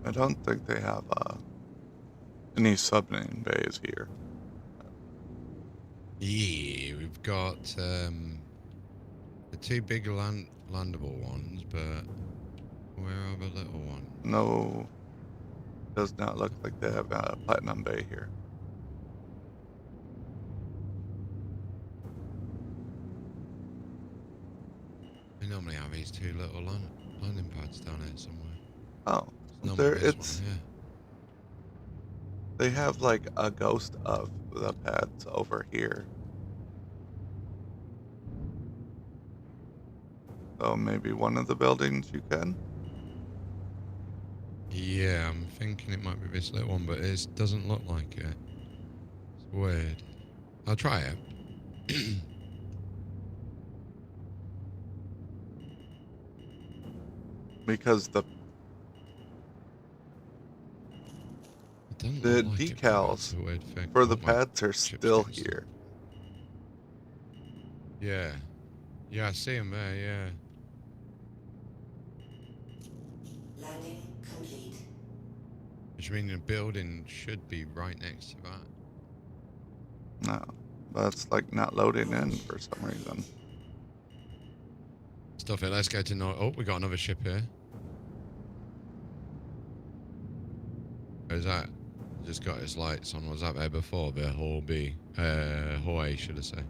I don't think they have any submarine bays here. Yeah, we've got the two big landable ones, but where are the little ones? No, does not look like they have a Platinum Bay here. They normally have these two little landing pads down here somewhere. Oh, Normally there this it's. one, yeah. They have like a ghost of the pads over here. So maybe one of the buildings you can. Yeah, I'm thinking it might be this little one, but it doesn't look like it. It's weird. I'll try it. Because the It doesn't The look like it, but decals that's a weird thing. for the Oh, my pads are ship's still getting here. Yeah. Yeah, I see them there, yeah. Landing complete. Which means the building should be right next to that. No, but it's like not loading in for some reason. Stuff it, let's go to North. Oh, we got another ship here. Where's that? Just got its lights on. Was that there before? The Hall B. Hall A, should I say.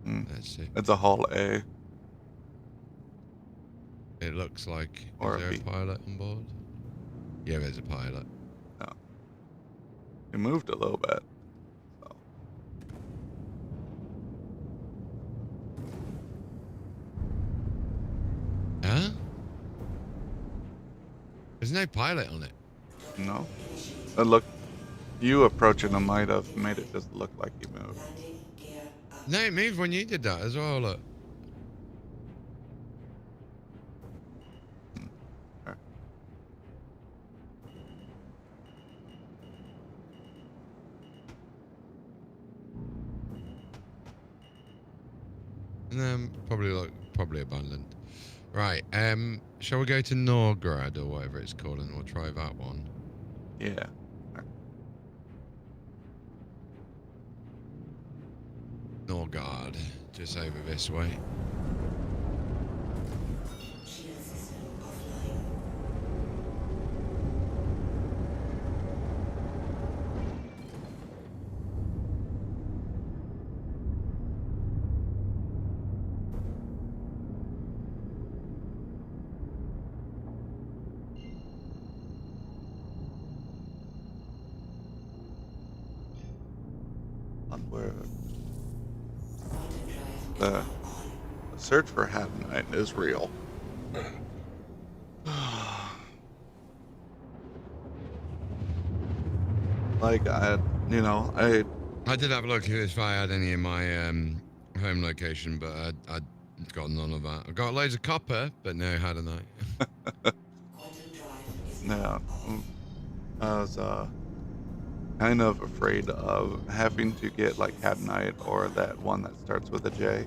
Let's see. It's a Hull A. It looks like. Or Is a there B. a pilot on board? Yeah, there's a pilot. No. It moved a little bit. So. Huh? There's no pilot on it. No. It looked. You approaching him might have made it just look like he moved. Landing gear up. No, it moved when you did that as well, look. Okay. And then probably abandoned. Right. Shall we go to Norgrad or whatever it's called, and we'll try that one? Yeah. Norgard, just over this way. Shield system offline. Where Quantum drive is the now on. search for Haddonite is real. Like I I did have a look if I had any in my home location, but I'd got none of that. I got loads of copper, but no Haddonite. Quantum drive is now no, on. I was kind of afraid of having to get like Haddonite or that one that starts with a J.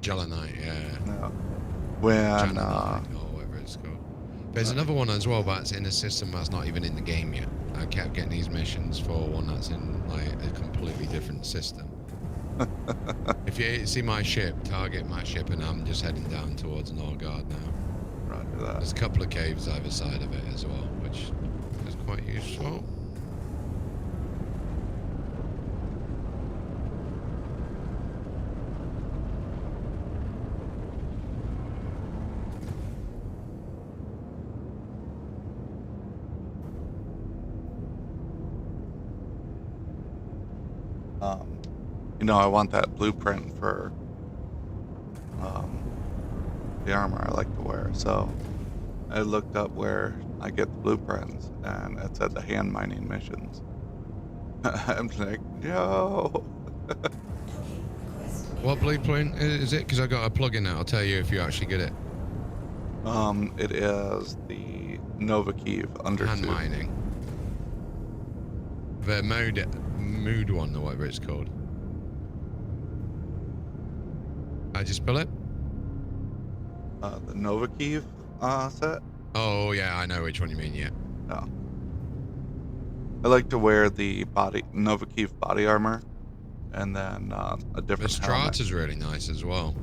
Jelonite, yeah. No, when Janonite, or whatever it's called. There's another one as well that's in a system that's not even in the game yet. I kept getting these missions for one that's in like a completely different system. If you see my ship, target my ship, and I'm just heading down towards Norgard now. Roger that. There's a couple of caves either side of it as well, which is quite useful. I want that blueprint for the armor I like to wear. So I looked up where I get the blueprints, and it said the hand mining missions. I'm like, no. Docking request. What blueprint is it? Because I got a plugin now. I'll tell you if you actually get it. It is the Nova Kiev undersuit. Hand mining. The mood one or whatever it's called. How'd you spell it? The Nova Kiev set. Oh yeah, I know which one you mean. Yeah. No. I like to wear the Nova Kiev body armor, and then a The different Strata's really nice as well.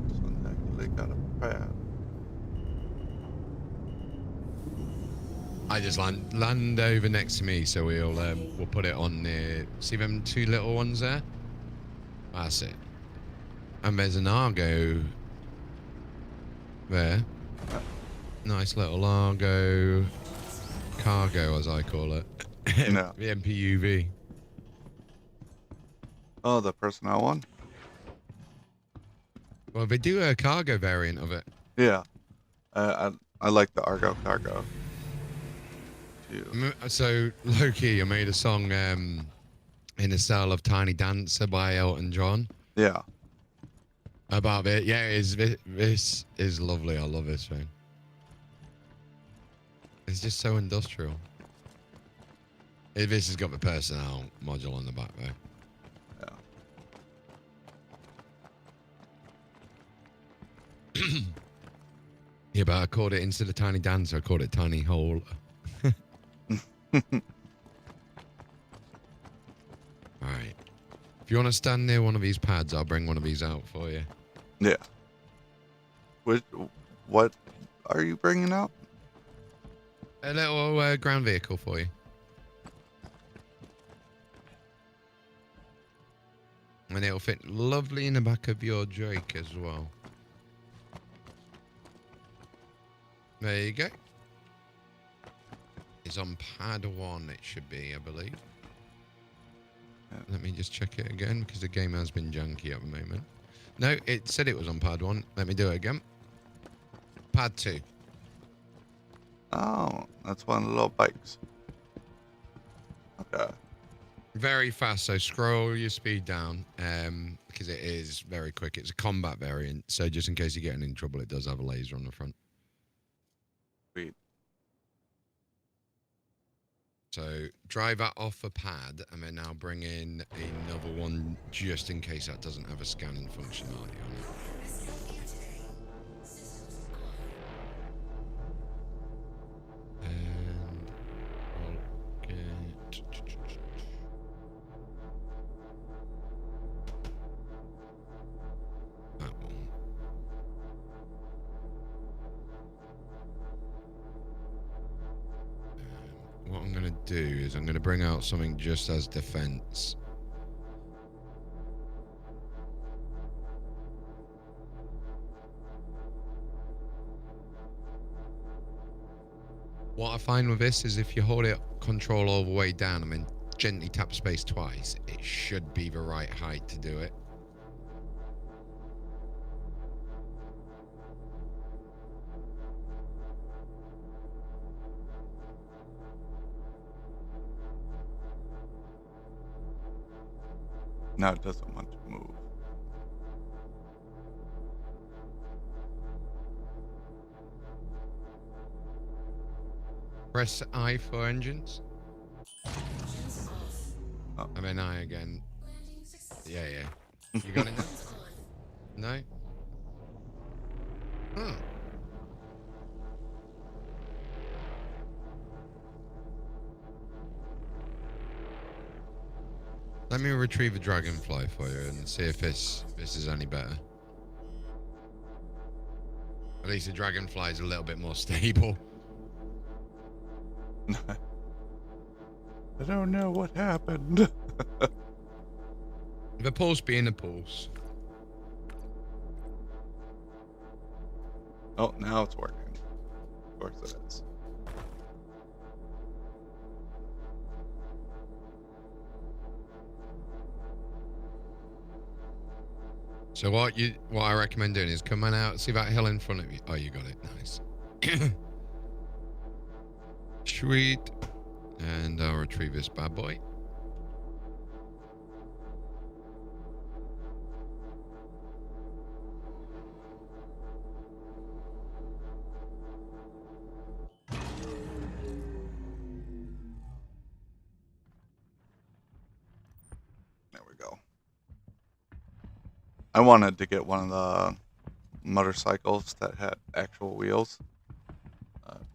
helmet. This one's actually got a pad. I just land over next to me, so we'll put it on the. See them two little ones there? That's it. And there's an Argo there. Nice little Argo cargo, as I call it. No. The MPUV. Oh, the personnel one. Well, they do a cargo variant of it. Yeah. I like the Argo cargo. Too. So, Loki, I made a song in the style of Tiny Dancer by Elton John. Yeah. About it. Yeah, this is lovely. I love this thing. It's just so industrial. This has got the personnel module on the back though. Yeah. Yeah, but I called it, instead of Tiny Dancer, I called it Tiny Hole. Alright. If you want to stand near one of these pads, I'll bring one of these out for you. Yeah. What are you bringing out? A little ground vehicle for you. And it'll fit lovely in the back of your Drake as well. There you go. It's on pad 1, it should be, I believe. Yeah. Let me just check it again, because the game has been junky at the moment. No, it said it was on pad 1. Let me do it again. Pad 2. Oh, that's one of the little bikes. Okay. Very fast, so scroll your speed down, because it is very quick. It's a combat variant, so just in case you get in trouble, it does have a laser on the front. Sweet. So drive that off a pad, and then I'll bring in another one just in case that doesn't have a scanning functionality on it. And I'll get that one. What I'm going to do is I'm going to bring out something just as defense. What I find with this is if you hold it control all the way down and then gently tap space twice, it should be the right height to do it. Now it doesn't want to move. Press I for engines. Oh. And then I again. Yeah, yeah. You got it now? No? Huh. Let me retrieve a dragonfly for you and see if this is any better. At least the dragonfly is a little bit more stable. I don't know what happened. The pulse being a pulse. Oh, now it's working. Of course it is. So what I recommend doing is come on out, see that hill in front of you. Oh, you got it. Nice. Sweet. And I'll retrieve this bad boy. There we go. I wanted to get one of the motorcycles that had actual wheels.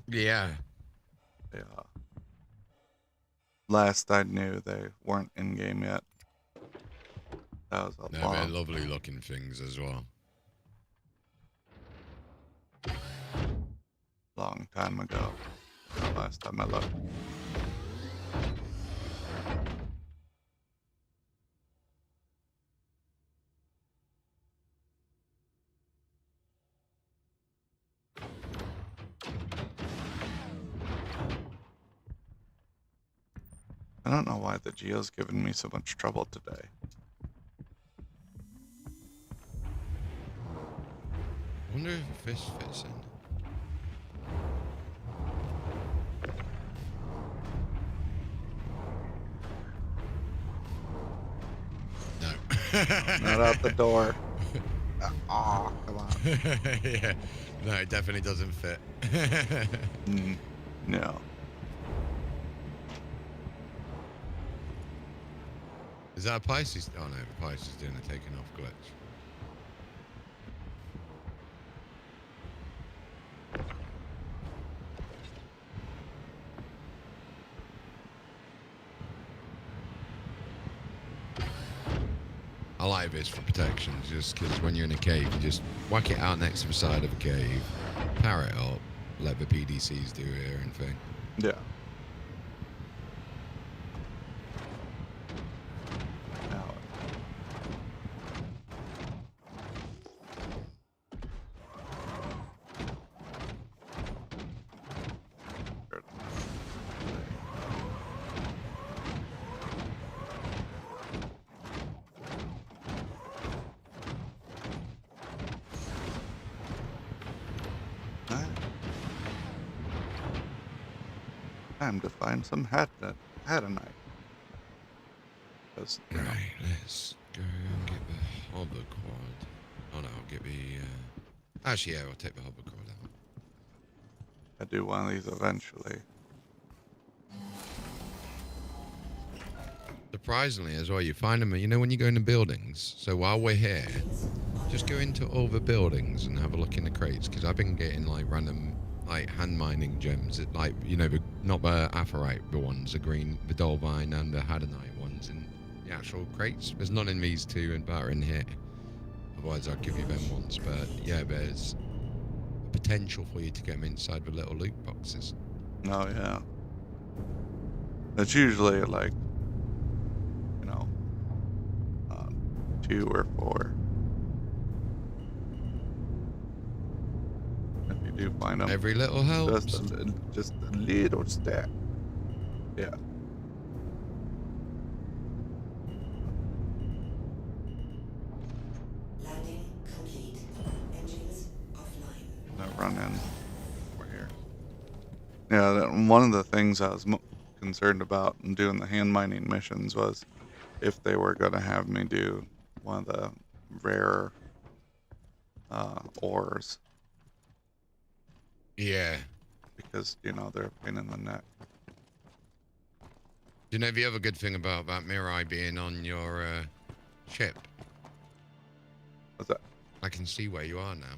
Yeah. Yeah. Last I knew, they weren't in game yet. That was a No, they're lovely looking things as well. long time ago. Last time I looked. I don't know why the Geo's giving me so much trouble today. I wonder if this fits in. No. Not out the door. Oh, come on. Yeah. No, it definitely doesn't fit. No. Is that a Pisces? Oh no, the Pisces doing a taking off glitch. I like this for protection, just because when you're in a cave, you just whack it out next to the side of a cave, power it up, let the PDCs do their own thing. Yeah. Time to find some hatanite. Right, let's go and get the hover quad. Oh no, I'll get the. Actually, yeah, I'll take the hover quad out. I do one of these eventually. surprisingly as well, you find them, you know, when you go into buildings. So while we're here, just go into all the buildings and have a look in the crates, because I've been getting like random like hand mining gems, like, you know, not the aphrite, the ones, the green, the dolvine and the hadanite ones in the actual crates. There's none in these two that are in here. Otherwise, I'll give you them ones. But yeah, there's potential for you to get them inside the little loot boxes. Oh yeah. It's usually like, you know, 2 or 4. If you do find them, Every little helps. just a little stack. Yeah. Landing complete. Engines offline. I run in over here. Yeah, one of the things I was concerned about in doing the hand mining missions was if they were going to have me do one of the rare ores, Yeah. because, you know, they're a pain in the neck. You know the other good thing about that Mirai being on your ship? What's that? I can see where you are now.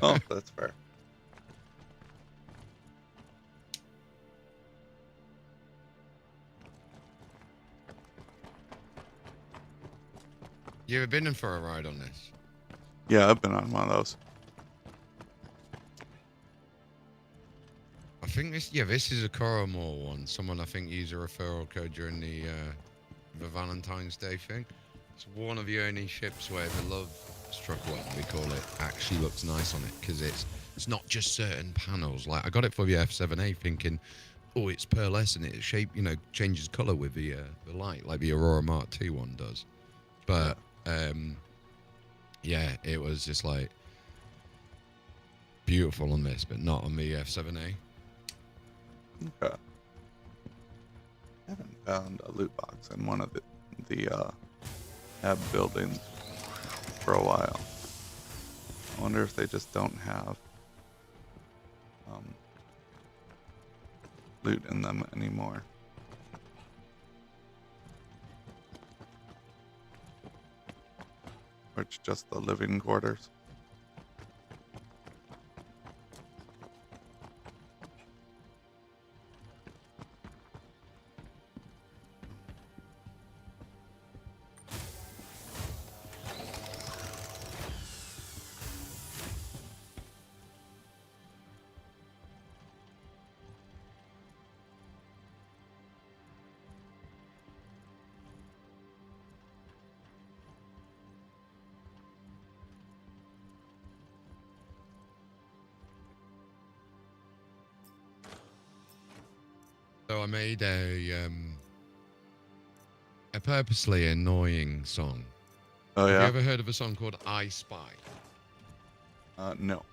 Oh, that's fair. You ever been in for a ride on this? Yeah, I've been on one of those. I think this is a Coromore one. Someone I think used a referral code during the Valentine's Day thing. It's one of the only ships where the love struck one, we call it, actually looks nice on it, because it's not just certain panels. Like, I got it for the F7A thinking, oh, it's pearlescent, it shape, you know, changes color with the light, like the Aurora Mark II one does. But yeah, it was just like beautiful on this, but not on the F7A. Okay. I haven't found a loot box in one of the hab buildings for a while. I wonder if they just don't have loot in them anymore. Or it's just the living quarters. So I made a purposely annoying song. Oh Have yeah. you ever heard of a song called I Spy? No.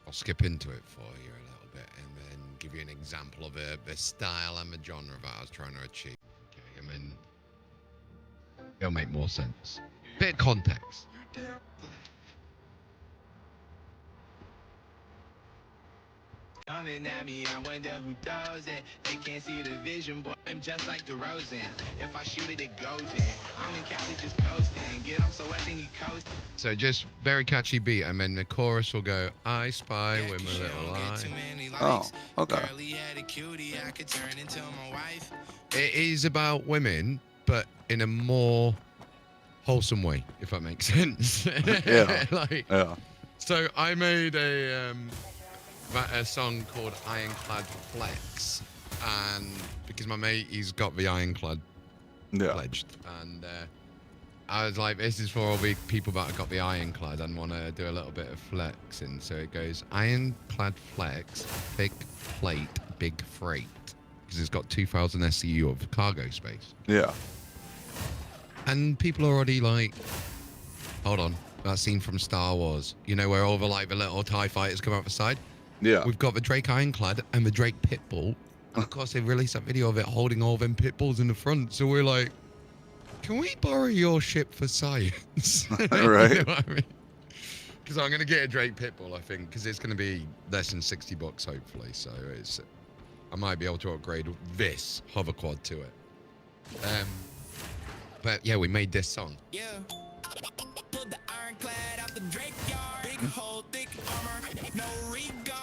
I'll skip into it for you a little bit and then give you an example of the style and the genre that I was trying to achieve. Okay, and then it'll make more sense. Bit of context. Coming at me, I wonder who does it. They can't see the vision, boy. I'm just like DeRozan. If I shoot it, it goes in. I'm in Cali just coasting. Get up so I think he coast. So just very catchy beat, and then the chorus will go, I spy with my little eye. Oh, okay. It is about women, but in a more wholesome way, if that makes sense. Yeah. Like, Yeah. so I made a song called Ironclad Flex, and because my mate, he's got the Ironclad Yeah. pledged, and I was like, this is for all the people that have got the Ironclad and want to do a little bit of flexing. So it goes Ironclad Flex, thick plate, big freight, because it's got 2,000 SCU of cargo space. Yeah. And people are already like, hold on, that scene from Star Wars, you know, where all the like the little TIE fighters come out the side? Yeah. We've got the Drake Ironclad and the Drake Pitbull. And of course, they released that video of it holding all them pitbulls in the front. So we're like, can we borrow your ship for science? Right. You know what I mean? Because I'm going to get a Drake Pitbull, I think, because it's going to be less than $60, hopefully. So I might be able to upgrade this hover quad to it. But yeah, we made this song. Yeah. Pulled the ironclad out the Drake yard. Big hole, thick armor, no regard.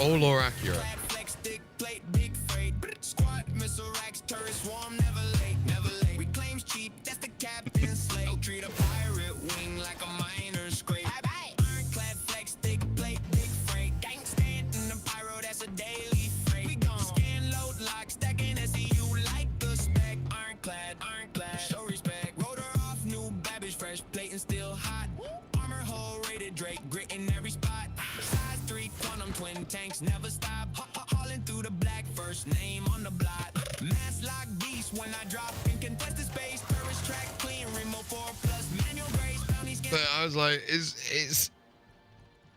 All or accurate. Flex, thick plate, big freight. Squad, missile racks, turret swarm, never late, never late. Reclaims cheap, that's the captain's slate. Don't treat a pirate wing like a miner's scrape. Ironclad flex, thick plate, big freight. Gang stand in the pyro, that's a daily freight. We gon' scan, load, lock, stacking SEU like the spec. Ironclad, show respect. Rotor off, new babbage, fresh plate and still hot. Armor hull rated Drake, grit in every spot. Size 3 quantum twin tanks, never stop. Hauling through the black, first name on the block. Mass lock beast when I drop in contested space. Purist track clean, remote 4+ manual grace. Bounty scan. But I was like, it's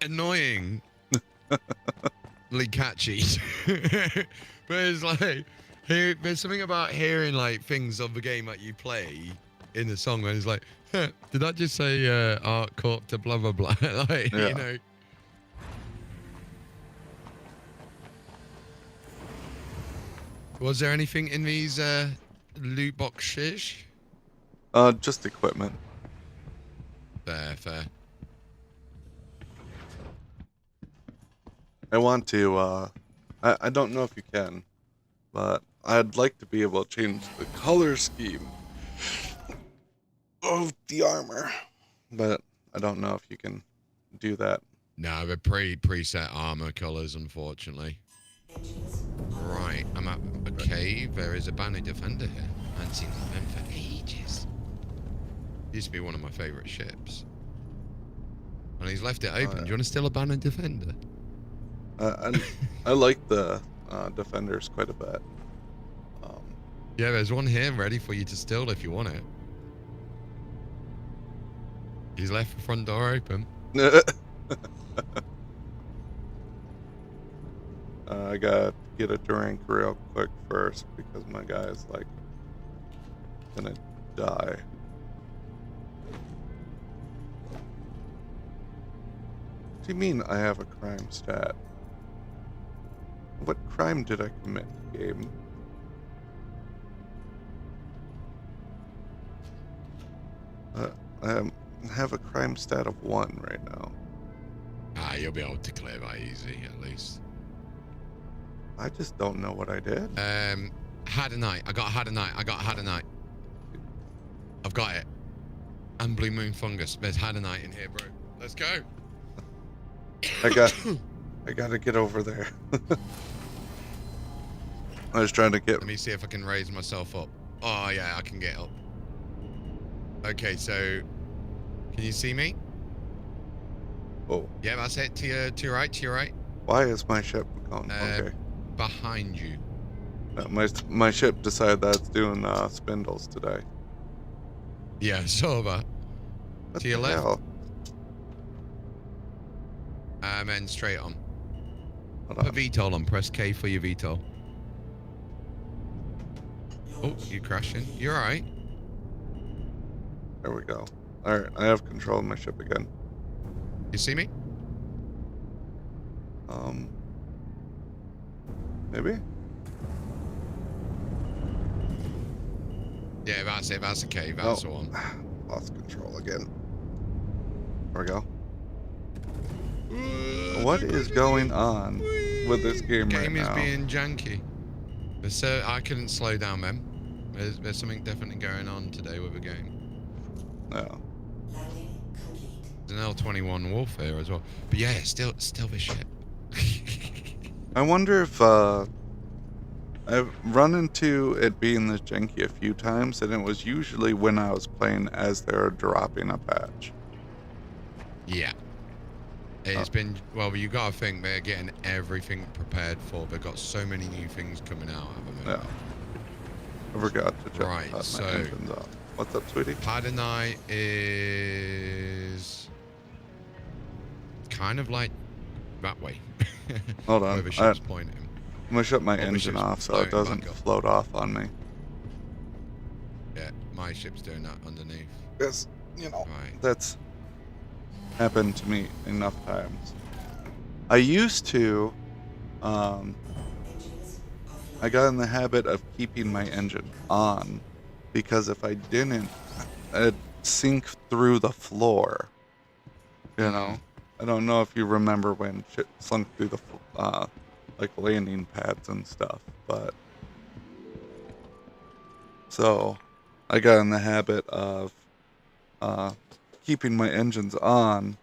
annoying. Catchy. But it's like, there's something about hearing like things of the game that you play in the song when it's like, huh, did I just say art corp to blah blah blah? Like, Yeah. you know. Was there anything in these loot boxes? Just equipment. Fair. I want to, I don't know if you can, but I'd like to be able to change the color scheme of the armor. But I don't know if you can do that. No, the preset armor colors, unfortunately. Right, I'm at a cave. There is a Banner Defender here. I haven't seen them for ages. Used to be one of my favorite ships. And he's left it open. Do you want to steal a Banner Defender? I like the defenders quite a bit. Yeah, there's one here ready for you to steal if you want it. He's left the front door open. I gotta get a drink real quick first because my guy is like gonna die. What do you mean I have a crime stat? What crime did I commit, game? I have a crime stat of 1 right now. Ah, you'll be able to clear that easy, at least. I just don't know what I did. Had a night. I got had a night. I've got it. And blue moon fungus. There's had a night in here, bro. Let's go. I gotta get over there. I was trying to get. Let me see if I can raise myself up. Oh yeah, I can get up. Okay, so can you see me? Oh, Yeah, that's it. To your right. why is my ship going? Okay, Behind you. my ship decided that it's doing spindles today. Yeah, I saw that. What To your the left. hell? And straight on. Hold Put on. VTOL on. Press K for your VTOL. Oh, you crashing? You're alright. There we go. All right, I have control of my ship again. You see me? Maybe. Yeah, that's it. That's a cave. That's the Oh. one. Lost control again. There we go. What is going on with this game right Game is now? being janky. So I couldn't slow down, man. There's something definitely going on today with the game. No. Landing complete. There's an L21 warfare as well. But yeah, still the shit. I wonder if I've run into it being this janky a few times, and it was usually when I was playing as they're dropping a patch. Yeah. It's been, well, you gotta think they're getting everything prepared for. They've got so many new things coming out at the moment. Yeah. I forgot to check Right, my so- engines off. What's up, sweetie? Padanite is kind of like that way. Hold on. Where the ship's pointing. I'm gonna shut my Oh, the engine ship's off so it floating doesn't back up. float off on me. Yeah, my ship's doing that underneath. Because, you know, Right. that's happened to me enough times. I used to um, I got in the habit of keeping my engine on because if I didn't, it'd sink through the floor. You know, I don't know if you remember when shit sunk through the like landing pads and stuff, but so I got in the habit of keeping my engines on,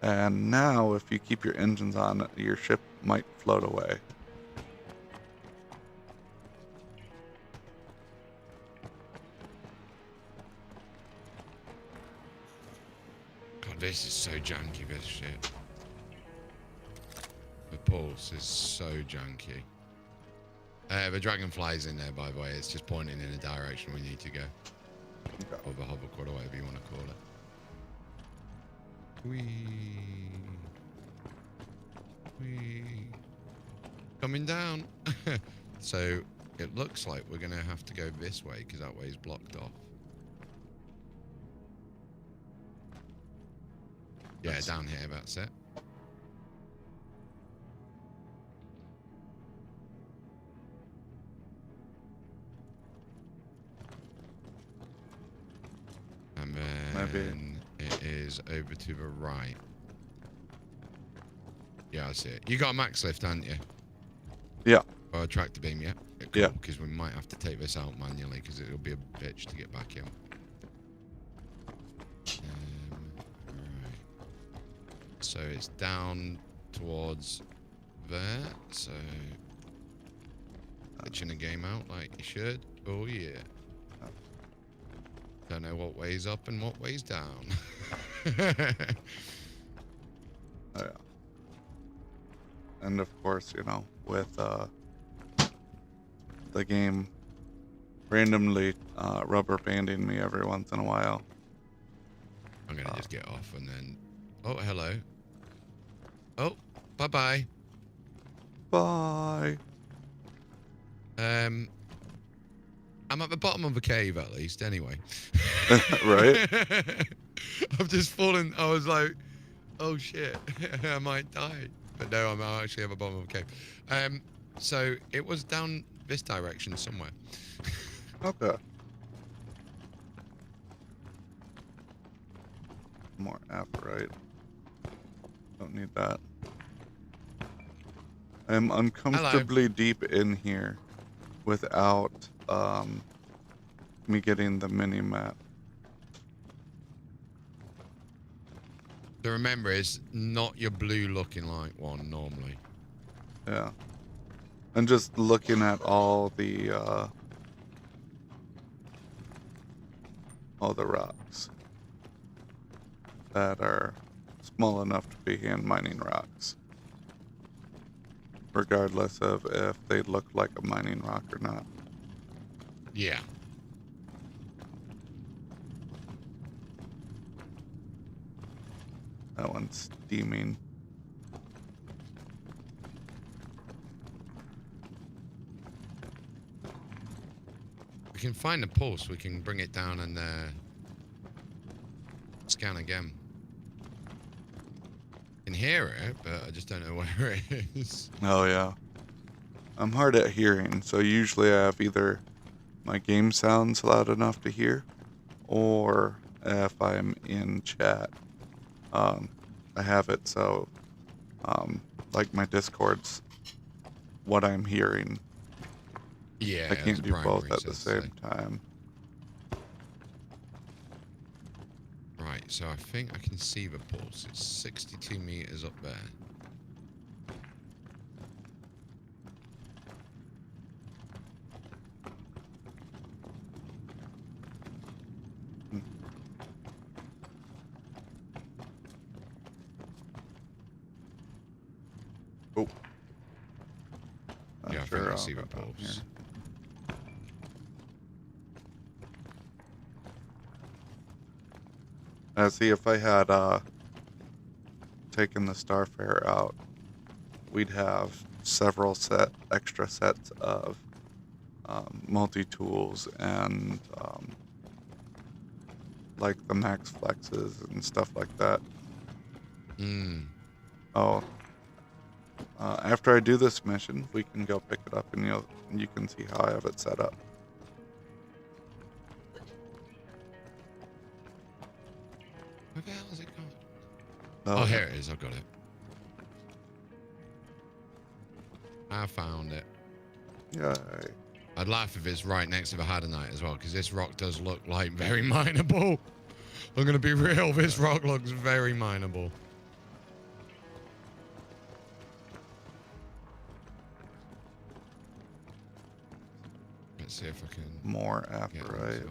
and now if you keep your engines on, your ship might float away. God, this is so janky, this shit. The pulse is so janky. The dragonfly's in there, by the way. It's just pointing in the direction we need to go. Okay. Or the hoverquad, or whatever you want to call it. Whee. Whee. Coming down. So it looks like we're going to have to go this way because that way is blocked off. Yeah, down here, that's it. And then it is over to the right. Yeah, I see it. You got a max lift, haven't you? Yeah. Or a tractor beam, yeah? Cool, Yeah. Because we might have to take this out manually because it'll be a bitch to get back in. Right. So it's down towards there. So glitching the game out like you should. Oh yeah. Don't know what way's up and what way's down. Oh, yeah. And of course, you know, with the game randomly rubber banding me every once in a while. I'm gonna just get off and then. Oh, hello. Oh, bye bye. Bye. I'm at the bottom of the cave at least, anyway. Right? I've just fallen. I was like, oh shit, I might die. But no, I'm actually at the bottom of the cave. So it was down this direction somewhere. Okay. More apparite. Don't need that. I'm uncomfortably deep in here without me getting the mini map. So remember, it's not your blue looking like one normally. Yeah. And just looking at all the rocks that are small enough to be hand mining rocks, regardless of if they look like a mining rock or not. Yeah. That one's steaming. We can find the pulse. We can bring it down and scan again. I can hear it, but I just don't know where it is. Oh yeah. I'm hard at hearing, so usually I have either my game sounds loud enough to hear, or if I'm in chat, I have it so, like my Discord's what I'm hearing. Yeah, I can't do both at the same time. Right, so I think I can see the pulse. It's 62 meters up there. Oh. Yeah, I think I see the pulse. See, if I had taken the Starfare out, we'd have several extra sets of multi-tools and like the max flexes and stuff like that. Mm. Oh, after after I do this mission, we can go pick it up, and you can see how I have it set up. Where the hell is it gone? Oh, Oh, here it is. I've got it. I found it. Yay. I'd laugh if it's right next to the Hadanite as well, because this rock does look like very mineable. I'm going to be real. This rock looks very mineable. Let's see if I can More get apparite. onto it.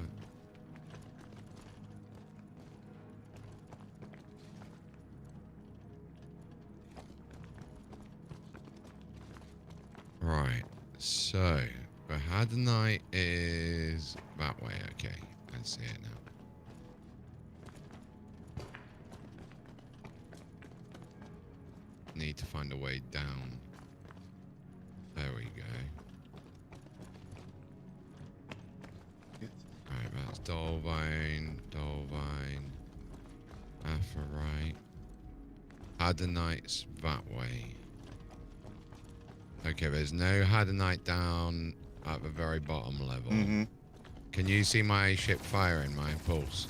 Right, so the Hadanite is that way. Okay, I see it now. Need to find a way down. There we go. Alright, that's Dolvine, Apharite. Hadanite's that way. Okay, there's no Hadanite down at the very bottom level. Mm-hmm. Can you see my ship firing my pulse?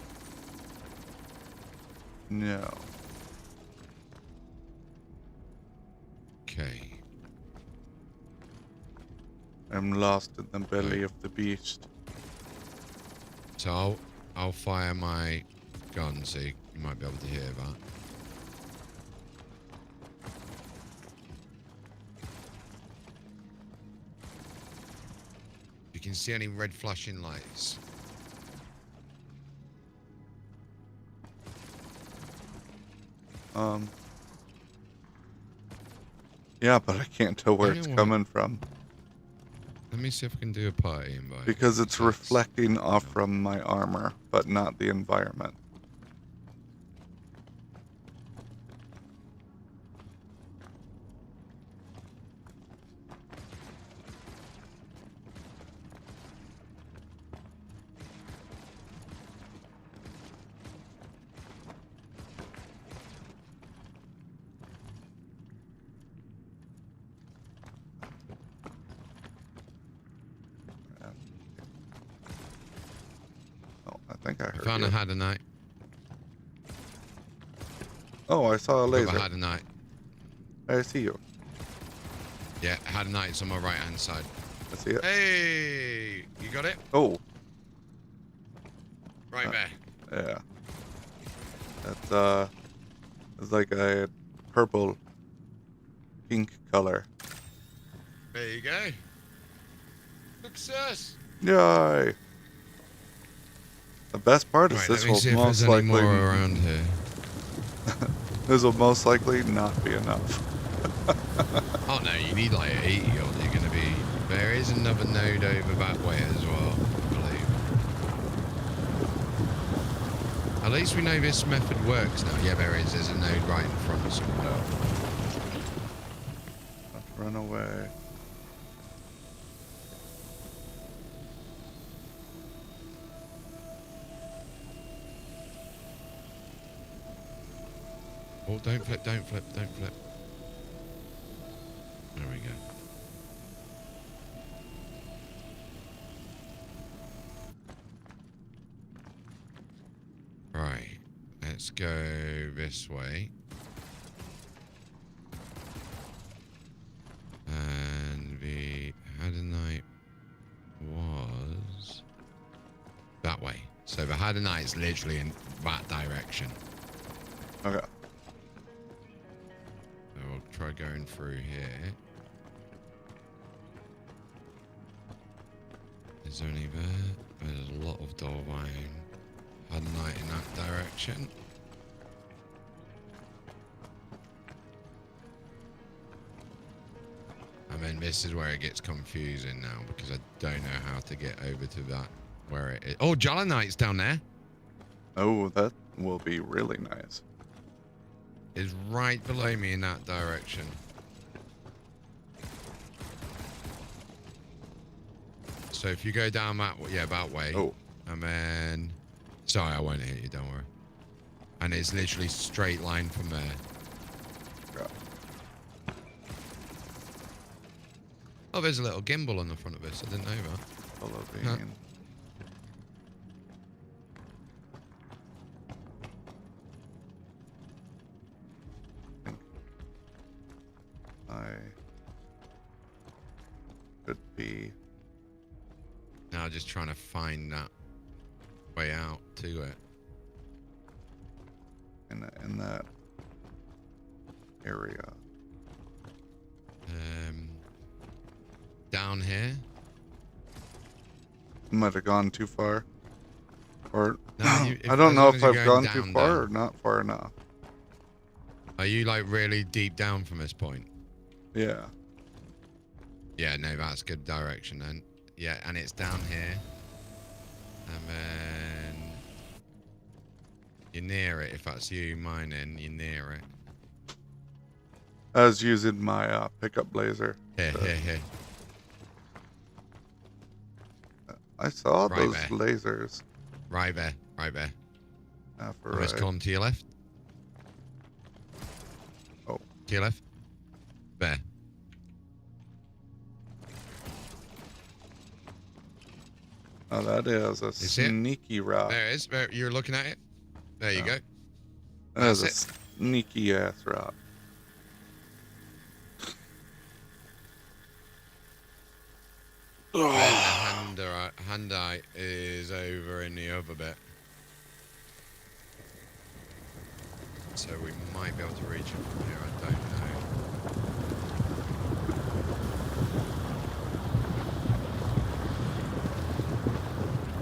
No. Okay. I'm lost in the belly of the beast. So I'll fire my gun so you might be able to hear that. You can see any red flashing lights. Yeah, but I can't tell where You it's know what? coming from Let me see if I can do a party invite. because it's That's- reflecting off from my armor, but not the environment. Oh, I think I I heard found you. a Hadanite. Oh, I saw a Got a laser. Hadanite. I see you. Yeah, Hadanite's on my right hand side. I see it. Hey, you got it? Oh, Right there. yeah. That's it's like a purple, pink color. There you go. Success. Yay! The best part is Right, this let me will see if most there's any likely more around here. this will most likely not be enough. Oh no, you need like 80 or you're gonna be. There is another node over that way as well, I believe. At least we know this method works now. Yeah, there is. There's a node right in front somewhere. Let's run away. Oh, don't flip, don't flip, don't flip. There we go. Right, let's go this way. And the Hadanite was that way. So the Hadanite is literally in that direction. Okay. So we'll try going through here. Is there any there? There's a lot of Dolvine. Hadanite in that direction. And then this is where it gets confusing now because I don't know how to get over to that where it is. Oh, Jolanite's down there. Oh, that will be really nice. Is right below me in that direction. So if you go down that way, yeah, that way. Oh. And then, sorry, I won't hit you, don't worry. And it's literally straight line from there. God. Oh, there's a little gimbal on the front of this. I didn't know that. Follow Huh. beam. I could be. Now just trying to find that way out to it. In that area. Down here. Might have gone too far. Or No, I don't as know long if as you're I've going gone too down, far down. or not far enough. Are you like really deep down from this point? Yeah. Yeah, no, that's good direction then. Yeah, and it's down here. And then you're near it. If that's you mining, you're near it. I was using my pickup laser. Here, to- here, here. I saw Right those there. lasers. Right there, right there. After Let's come to your left. Oh. To your left. There. Oh, that is a see it? sneaky rock. There it is. There, you're looking at it. There you Oh. go. That is a That's sneaky ass rock. And the handite is over in the other bit. So we might be able to reach it from here, I don't know.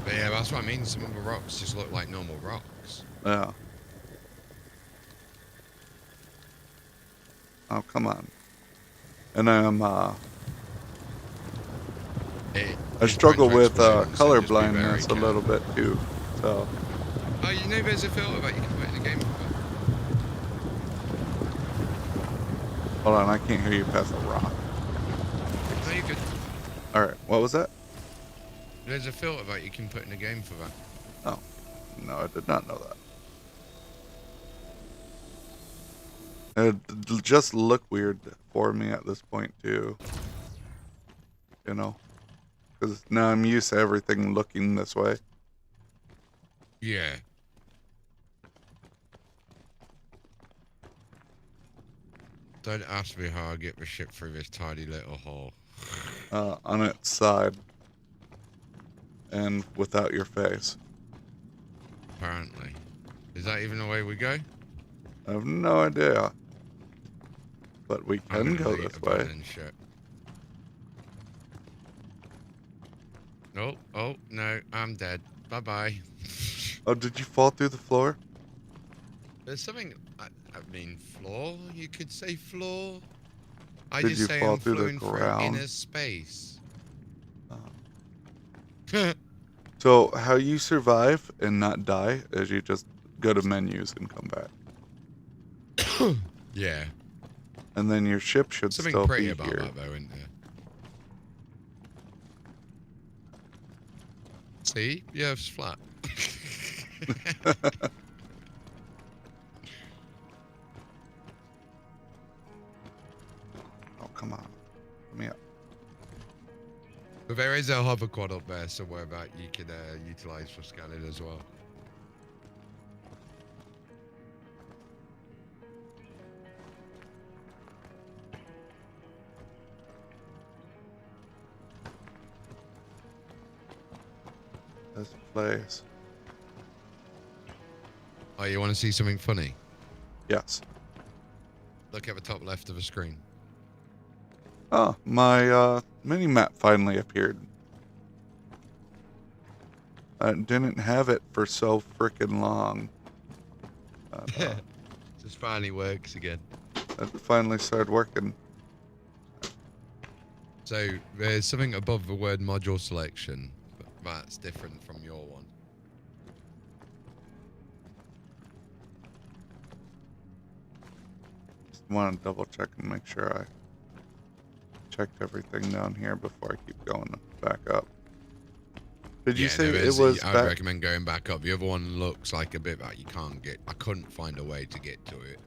But yeah, that's what I mean, some of the rocks just look like normal rocks. Yeah. Oh, come on. And I'm I struggle with color blindness a little bit too. So Oh, you know there's a filter that you can put in the game. hold on, I can't hear you past the rock. No, you could. All right, what was that? There's a filter that you can put in the game for that. Oh, no, I did not know that. It just look weird for me at this point too. You know, because now I'm used to everything looking this way. Yeah. Don't ask me how I get the ship through this tiny little hole. On its side and without your face. Apparently. Is that even the way we go? I have no idea. But we I'm can gonna go delete this way. abandoned ship. Oh, oh, no, I'm dead. Bye-bye. Oh, did you fall through the floor? There's something, I mean, floor? You could say floor? I Did just you say fall I'm through the floating through ground? inner space. Oh. So how you survive and not die is you just go to menus and come back. Yeah. And then your ship should Something still pretty be about here. that, though, isn't there? See? The Earth's flat. Oh, come on. Let me up. But there is a hover quad up there somewhere that you can utilize for scanning as well. This place. Oh, you want to see something funny? Yes. Look at the top left of the screen. Oh, my mini map finally appeared. I didn't have it for so freaking long. Just finally works again. It finally started working. So there's something above the word module selection, but that's different from your one. Just want to double check and make sure I checked everything down here before I keep going back up. Did you say it was I'd back? recommend going back up. The other one looks like a bit that you can't get. I couldn't find a way to get to it.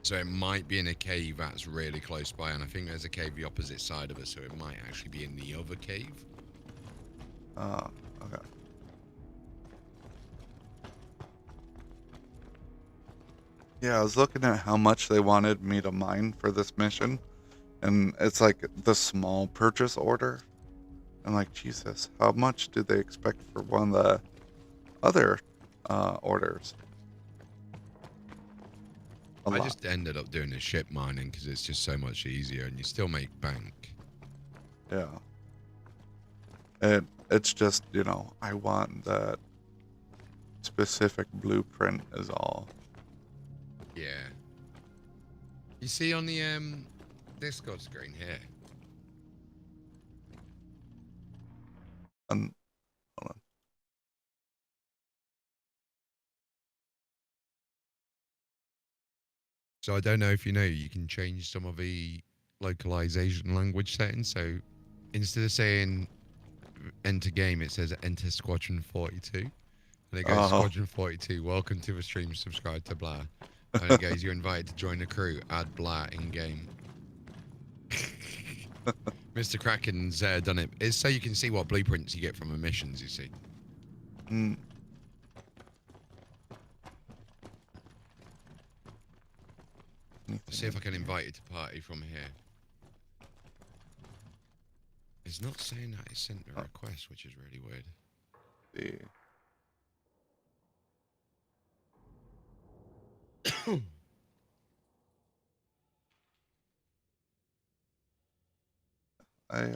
So it might be in a cave that's really close by, and I think there's a cave the opposite side of us, so it might actually be in the other cave. Okay. Yeah, I was looking at how much they wanted me to mine for this mission, and it's like the small purchase order. I'm like, Jesus, how much did they expect for one of the other orders? A I lot. just ended up doing the ship mining because it's just so much easier, and you still make bank. Yeah. And it's just, you know, I want that specific blueprint is all. Yeah. You see on the Discord screen here. And hold on. So I don't know if you know, you can change some of the localization language settings. So instead of saying enter game, it says enter Squadron 42. And it goes, Oh. Squadron 42, welcome to the stream, subscribe to blah. And it goes, you're invited to join the crew, add blah in game. Mr. Kraken's done it. It's so you can see what blueprints you get from the missions, you see. Hmm. See if I can invite you to party from here. It's not saying that it sent a request, which is really weird. See. I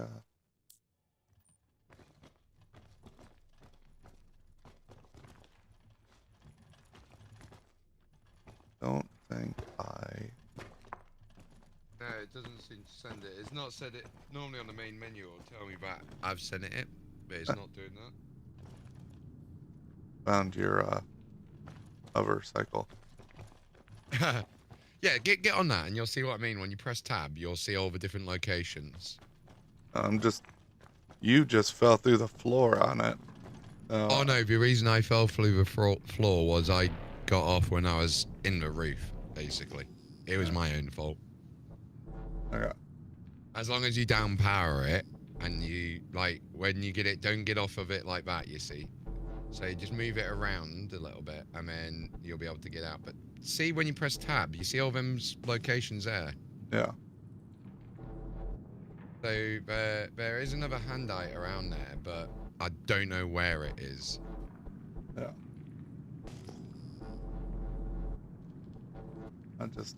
don't think I. No, it doesn't seem to send it. It's not said it. Normally on the main menu it'll tell me that I've sent it, but it's not doing Found your hover cycle. that. Yeah, get on that and you'll see what I mean. When you press tab, you'll see all the different locations. You just fell through the floor on it. Oh no, the reason I fell through the floor was I got off when I was in the roof, basically. It was my own fault. Okay. As long as you down power it and you, like, when you get it, don't get off of it like that, you see. So you just move it around a little bit and then you'll be able to get out. But see when you press tab, you see all them locations there? Yeah. So there is another handite around there, but I don't know where it is. Yeah. I just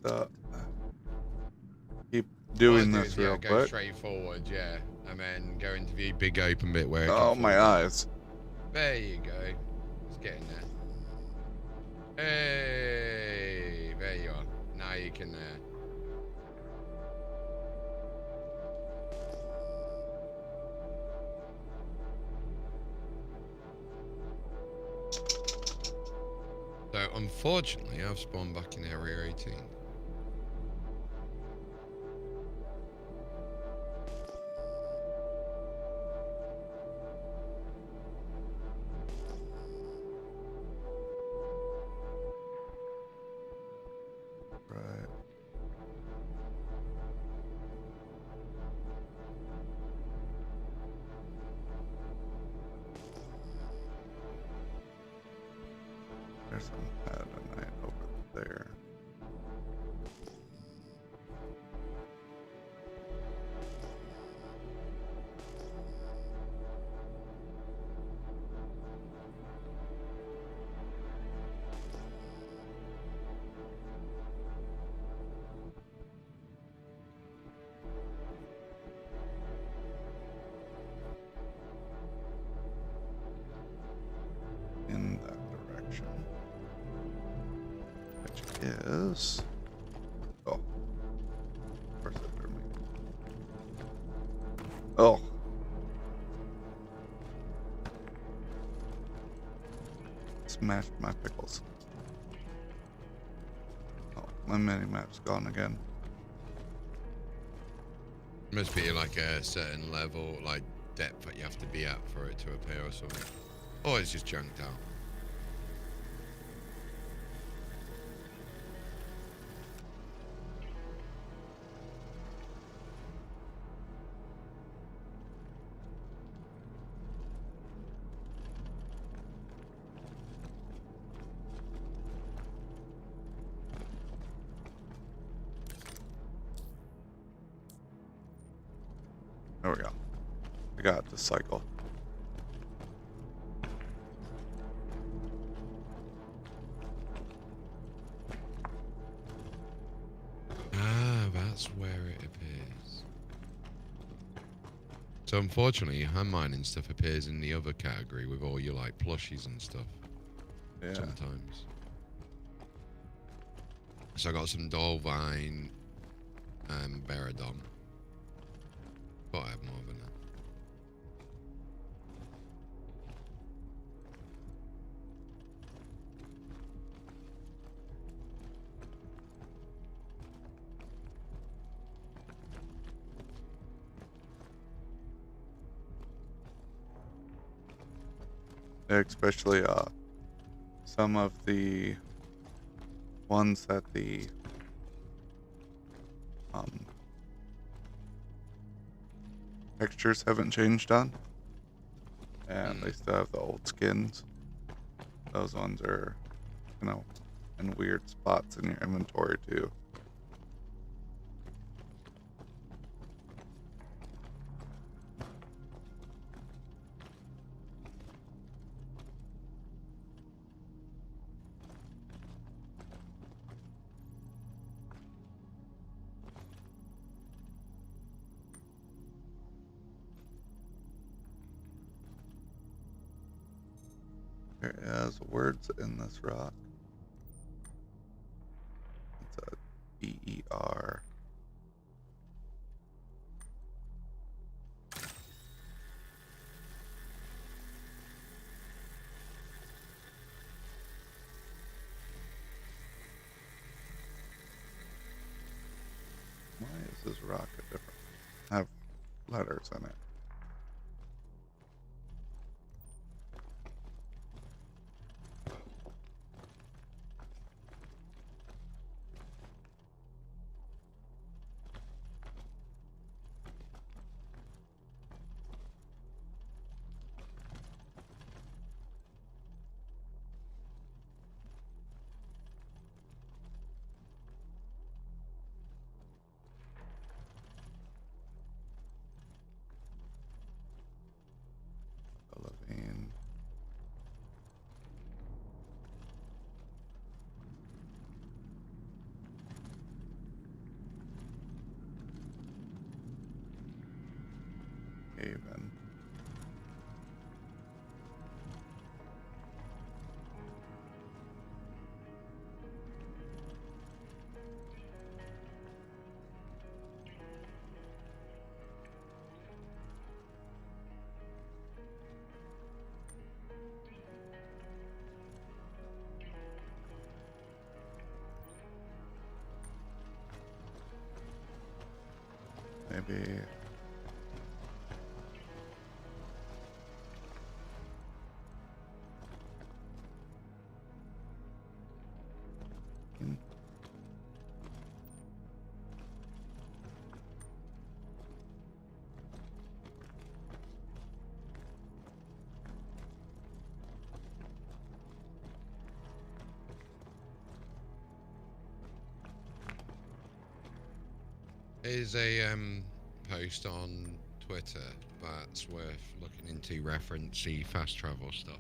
keep doing What I do this is, real go quick. straight forward, yeah, and then go into the big open bit where it Oh, can my fall down. eyes. There you go. Let's get in there. Hey, there you are. Now you can. So unfortunately, I've spawned back in area 18. Right. There's some adamite over there. In that direction. Which is... Oh. Of course it threw me. Oh. Smashed my pickles. Oh, my mini-map's gone again. Must be like a certain level, like depth that you have to be at for it to appear or something. Or it's just chunked out. There we go. I got the cycle. Ah, that's where it appears. So unfortunately, your hand mining stuff appears in the other category with all your like plushies and stuff. Yeah. Sometimes. So I got some Dolvine and Beradon. Thought I had more than that. Especially some of the ones that the textures haven't changed on, and they still have the old skins. Those ones are, you know, in weird spots in your inventory too. There is words in this rock. It's a BER. Why is this rock a different? Have letters in it. Olivine. Haven. Maybe. There's a post on Twitter that's worth looking into, reference the fast travel stuff.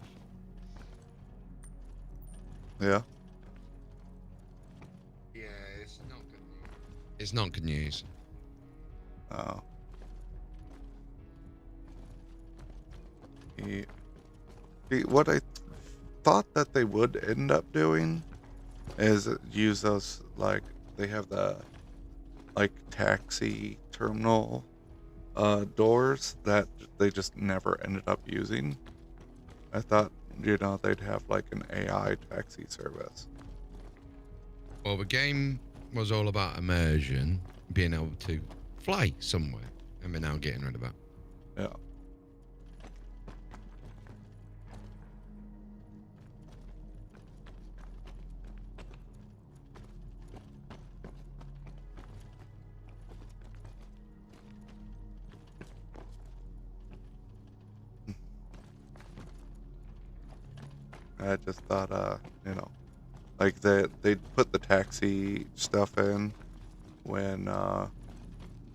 Yeah. Yeah, it's not good news. It's not good news. Oh. What I thought that they would end up doing is use those, like, they have the, like, taxi terminal doors that they just never ended up using. I thought, you know, they'd have like an AI taxi service. Well, the game was all about immersion, being able to fly somewhere, and we're now getting rid of that. Yeah. I just thought, you know, like they'd put the taxi stuff in when,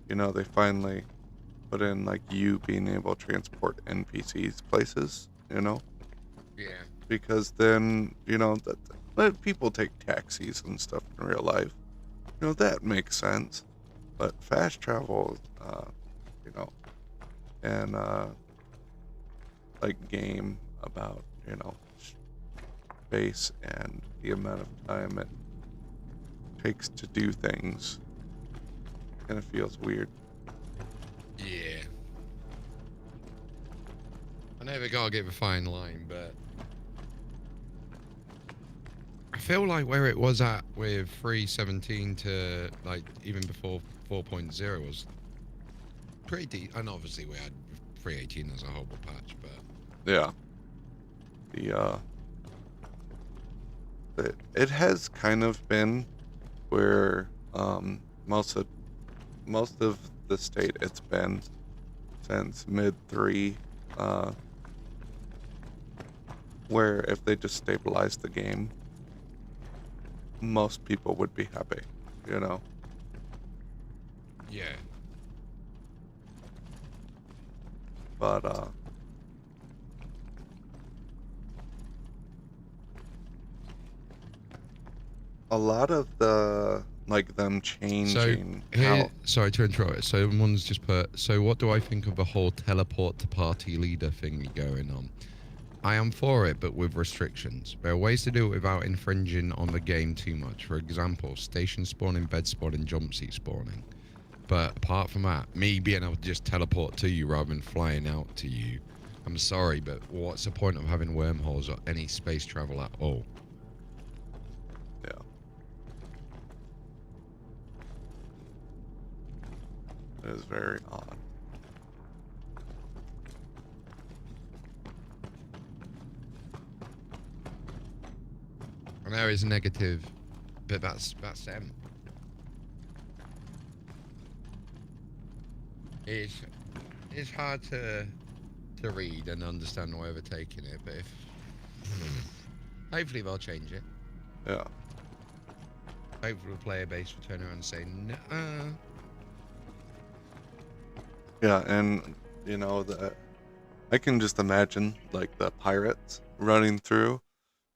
you know, they finally put in like you being able to transport NPCs places, you know, Yeah. because then that people take taxis and stuff in real life. That makes sense, but fast travel, you know, and like game about space and the amount of time it takes to do things kind of feels weird. Yeah. I know they gotta get the fine line, but I feel like where it was at with 3.17 to like even before 4.0 was pretty deep. And obviously we had 3.18 as a horrible patch, but Yeah. It has kind of been where most of the state it's been since mid 3, where if they just stabilize the game, most people would be happy, yeah. but a lot of the like them So changing here, how sorry to interrupt. So someone's just put. So what do I think of the whole teleport to party leader thing going on? I am for it, but with restrictions. There are ways to do it without infringing on the game too much. For example, station spawning, bed spawning, jump seat spawning. But apart from that, me being able to just teleport to you rather than flying out to you, I'm sorry, but what's the point of having wormholes or any space travel at all? yeah. It is very odd. I know it's negative, but that's them. It's hard to read and understand why they're taking it, but if hopefully they'll change it. Yeah. Hopefully the player base will turn around and say no. Yeah, and I can just imagine like the pirates running through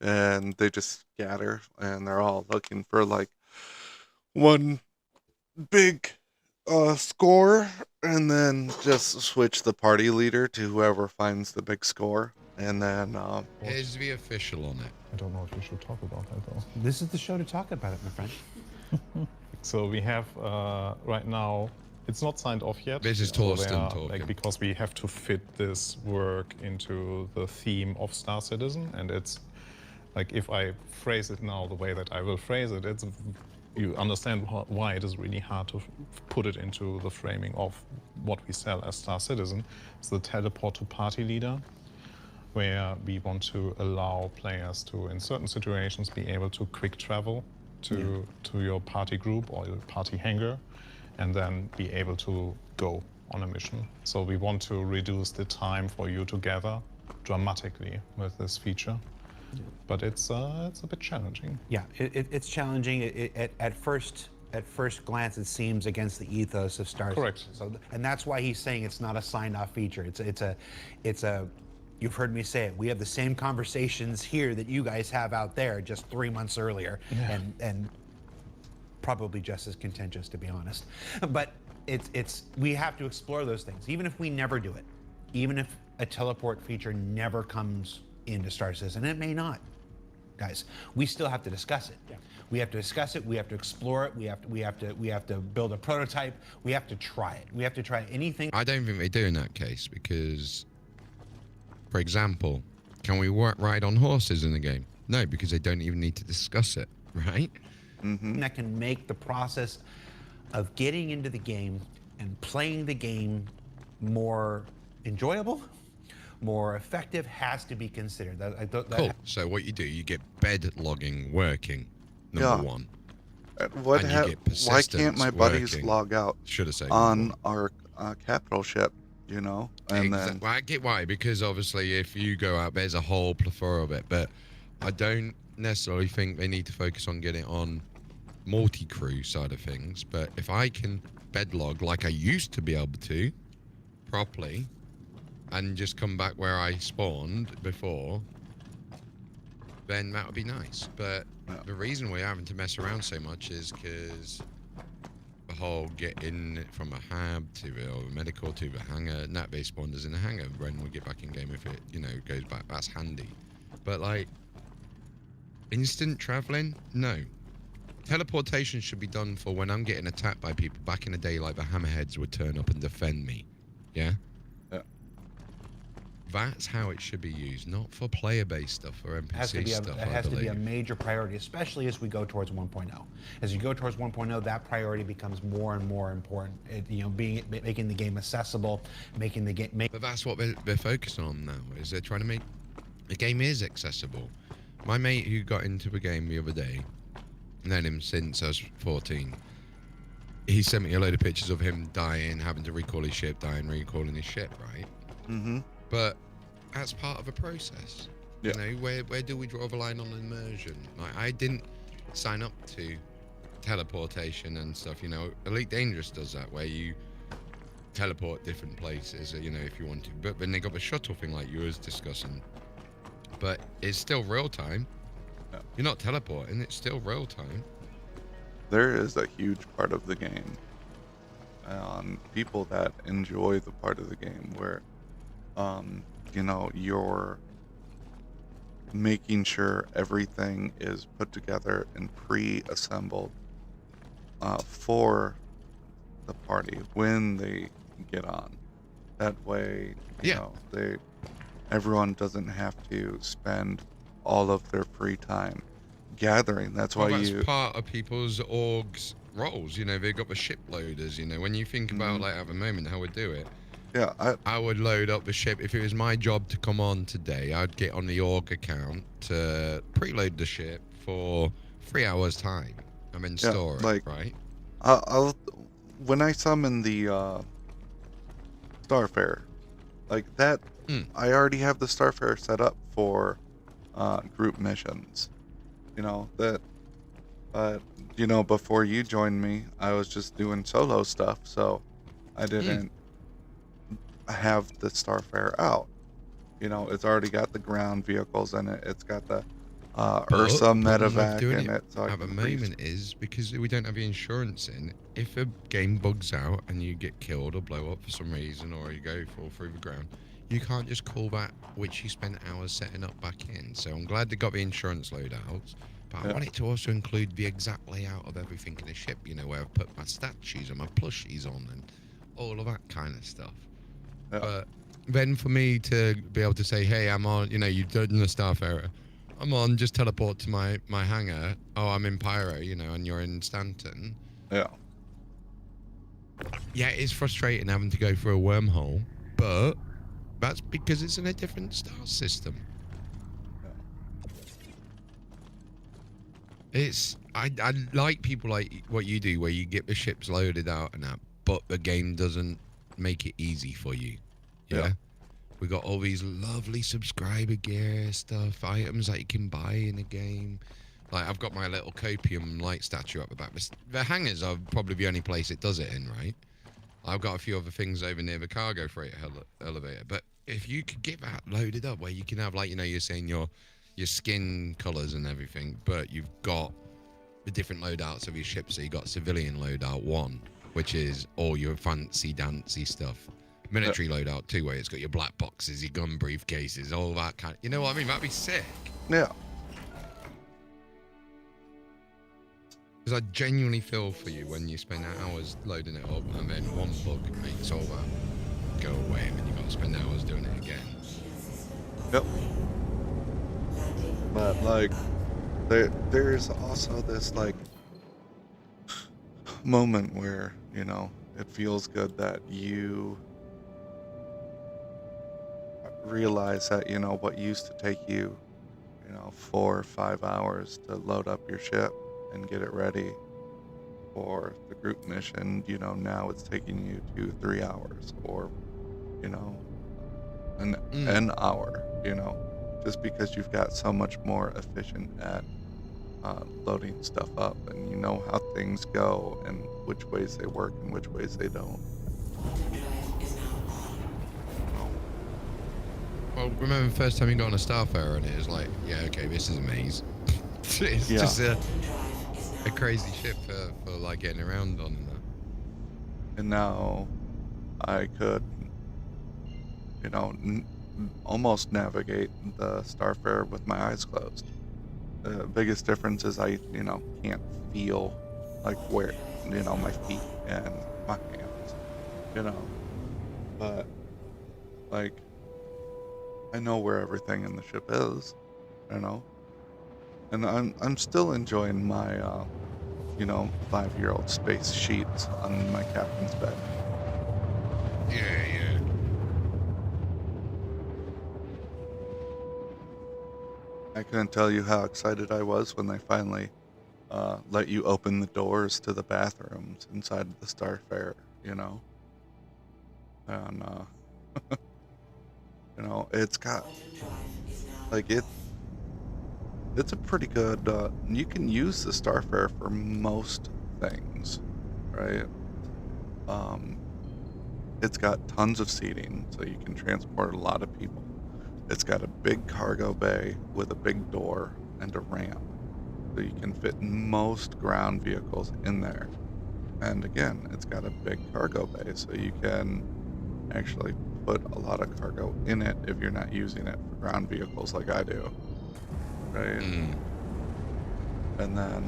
and they just scatter and they're all looking for like one big score and then just switch the party leader to whoever finds the big score and then Here's the official on it. I don't know if we should talk about that though. This is the show to talk about it, my friend. So we have right now, it's not signed off yet. This is So they Torsten are, talking. like, because we have to fit this work into the theme of Star Citizen, and it's like if I phrase it now the way that I will phrase it, it's you understand why it is really hard to put it into the framing of what we sell as Star Citizen. It's the teleport to party leader, where we want to allow players to, in certain situations, be able to quick travel to your party group or your party hangar, and then be able to go on a mission. So we want to reduce the time for you to gather dramatically with this feature. But it's a bit challenging. Yeah, it's challenging. At first glance, it seems against the ethos of Star Correct. Citizen. So, and that's why he's saying it's not a signed-off feature. It's a. You've heard me say it. We have the same conversations here that you guys have out there just 3 months earlier, and probably just as contentious, to be honest. But we have to explore those things, even if we never do it, even if a teleport feature never comes into Star Citizen, and it may not. Guys, we still have to discuss it. Yeah. We have to discuss it. We have to explore it. We have to build a prototype. We have to try it. We have to try anything. I don't think they do in that case because, for example, can we ride on horses in the game? No, because they don't even need to discuss it, right? Mm-hmm. That can make the process of getting into the game and playing the game more enjoyable, more effective, has to be considered. Cool. So what you do, you get bed logging working, number one. Why And you get can't persistence my buddies working. log out Should have said on number our capital ship, and then Well, I get why, because obviously if you go out, there's a whole plethora of it, but I don't necessarily think they need to focus on getting it on multi-crew side of things. But if I can bed log like I used to be able to, properly and just come back where I spawned before, then that would be nice. But Yeah. the reason we're having to mess around so much is because the whole getting from a hab to a medical to the hangar, that base spawned us in the hangar when we get back in game. If it, goes back, that's handy. But like instant traveling, no. Teleportation should be done for when I'm getting attacked by people. Back in the day, like the hammerheads would turn up and defend me. Yeah? Yeah. That's how it should be used, not for player-based stuff or It has to NPC be stuff, it has I to be a believe. major priority, especially as we go towards 1.0. As you go towards 1.0, that priority becomes more and more important. Making the game accessible, making the game. But that's what they're focused on now, is they're trying to make the game is accessible. My mate who got into the game the other day, known him since I was 14, he sent me a load of pictures of him dying, having to recall his ship, dying, recalling his ship, right? Mm-hmm. But that's part of a process. Yeah. Where do we draw the line on immersion? Like, I didn't sign up to teleportation and stuff, Elite Dangerous does that, where you teleport different places, if you want to. But then they got the shuttle thing like you was discussing. But it's still real time. Yeah. You're not teleporting, it's still real time. There is a huge part of the game on people that enjoy the part of the game where, you're making sure everything is put together and pre-assembled for the party when they get on. That way, everyone doesn't have to spend all of their free time gathering. That's why That's part of people's orgs roles. They've got the ship loaders. When you think about like at the moment how we do it. Yeah, I would load up the ship. If it was my job to come on today, I'd get on the org account to preload the ship for 3 hours time and then store it, right? I'll when I summon the Starfarer, like that, I already have the Starfarer set up for group missions. Before you joined me, I was just doing solo stuff, so I didn't have the Starfarer out. It's already got the ground vehicles in it. It's got the Ursa medevac in it. So at the moment is because we don't have the insurance in. If a game bugs out and you get killed or blow up for some reason, or you fall through the ground, you can't just call that which you spent hours setting up back in. So I'm glad they got the insurance loadouts, but I want it to also include the exact layout of everything in the ship, where I've put my statues and my plushies on and all of that kind of stuff. Yeah. But then for me to be able to say, hey, I'm on, you've done the Starfarer, I'm on, just teleport to my hangar. Oh, I'm in Pyro, and you're in Stanton. Yeah. Yeah, it's frustrating having to go through a wormhole, but that's because it's in a different star system. I like people like what you do, where you get the ships loaded out and that, but the game doesn't make it easy for you. Yeah. We got all these lovely subscriber gear stuff, items that you can buy in the game. Like, I've got my little copium light statue up the back. The hangars are probably the only place it does it in, right? I've got a few other things over near the cargo freight elevator. But if you could get that loaded up, where you can have, like, you're saying your skin colors and everything, but you've got the different loadouts of your ship. So you got civilian loadout 1, which is all your fancy dancy stuff. Military loadout 2, where it's got your black boxes, your gun briefcases, all that kind of, you know what I mean? That'd be sick. Yeah. Because I genuinely feel for you when you spend hours loading it up and then one bug makes all that go away and then you've got to spend hours doing it again. Yep. But like, there's also this like moment where it feels good that you realize that what used to take you 4 or 5 hours to load up your ship and get it ready for the group mission, now it's taking you 2-3 hours, or an hour, just because you've got so much more efficient at loading stuff up, and you know how things go and which ways they work and which ways they don't. Quantum drive is now on. Well, remember the first time you got on a Starfarer and it was like, yeah, okay, this is a maze. It's Yeah. just Quantum drive is a now crazy ship for like getting around on and that. And now I could, almost navigate the Starfarer with my eyes closed. The biggest difference is I, can't feel like where, my feet and my hands, you know. But like I know where everything in the ship is, you know. And I'm still enjoying my 5-year-old space sheets on my captain's bed. Yeah, yeah. I couldn't tell you how excited I was when they finally let you open the doors to the bathrooms inside the Starfarer, and it's got quantum drive is now like it's a pretty good. You can use the Starfarer for most things, right? Um, it's got tons of seating, so you can transport a lot of people. It's got a big cargo bay with a big door and a ramp, so you can fit most ground vehicles in there. And again, it's got a big cargo bay, so you can actually put a lot of cargo in it if you're not using it for ground vehicles like I do, right? Mm. And then,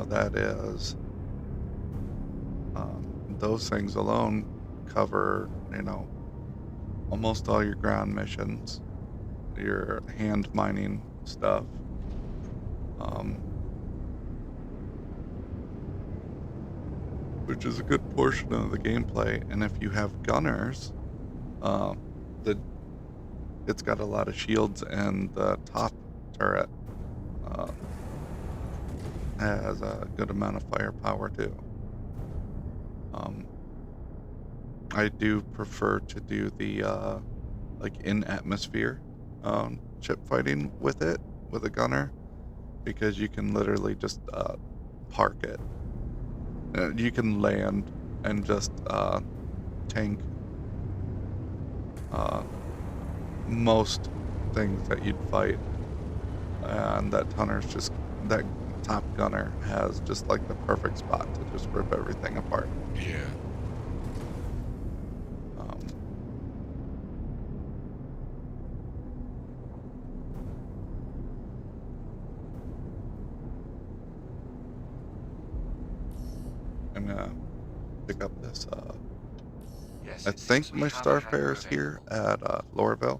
that is, those things alone cover, almost all your ground missions, your hand mining stuff. Which is a good portion of the gameplay. And if you have gunners, the it's got a lot of shields, and the top turret has a good amount of firepower too. I do prefer to do the like in atmosphere ship fighting with it with a gunner, because you can literally just park it. You can land and just tank most things that you'd fight, and that top gunner has just like the perfect spot to just rip everything apart. Yeah. I'm gonna pick up this. Yes, I it think seems we my have a hangar Starfarer's here available. at Lorville.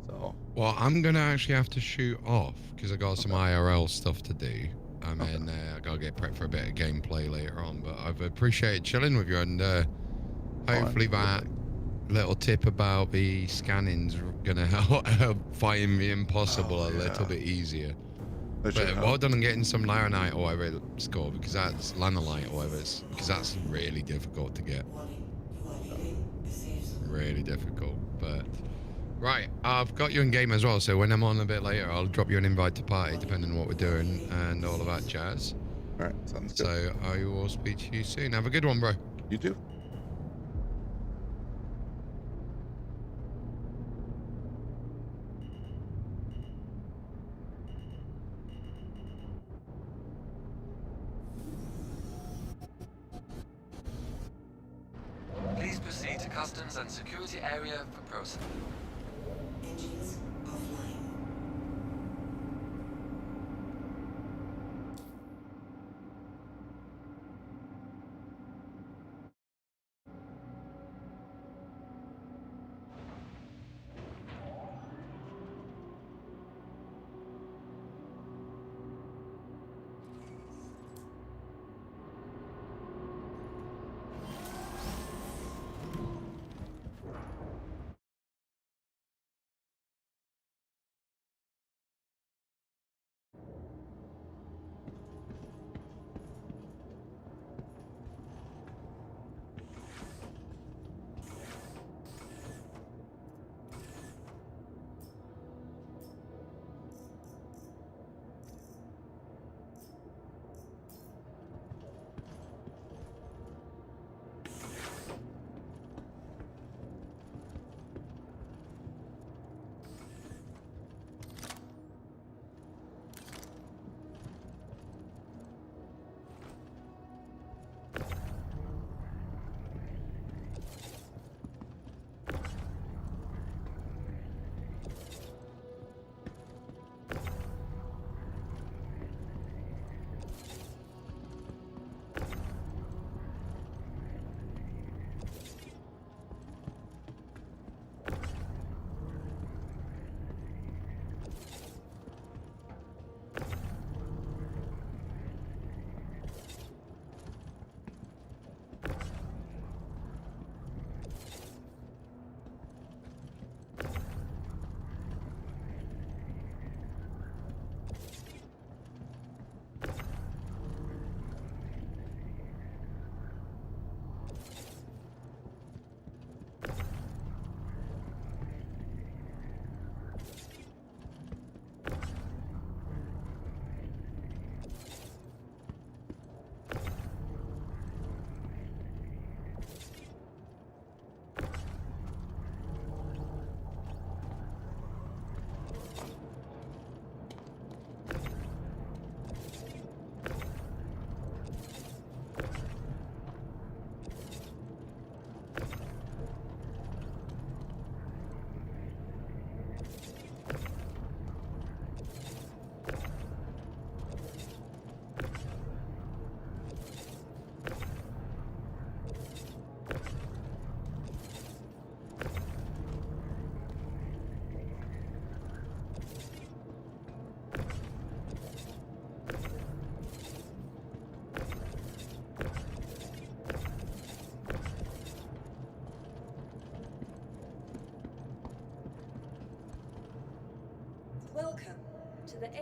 So Well, I'm gonna actually have to shoot off because I got some okay. IRL stuff to do. I Okay. mean, I gotta get prepped for a bit of gameplay later on. But I've appreciated chilling with you, and hopefully that little tip about the scanning's gonna help fighting the impossible a little bit easier. That should But well help. done on getting some Laranite or whatever it's called, because that's Lanolite or whatever it's, because that's really difficult to get. warning. You are leaving the safe zone. Really difficult. But right, I've got you in game as well, so when I'm on a bit later, I'll drop you an invite to party, depending on what we're doing and all of that jazz. All right, sounds good. So I will speak to you soon. Have a good one, bro. You too. Please proceed to customs and security area for processing. Engines offline.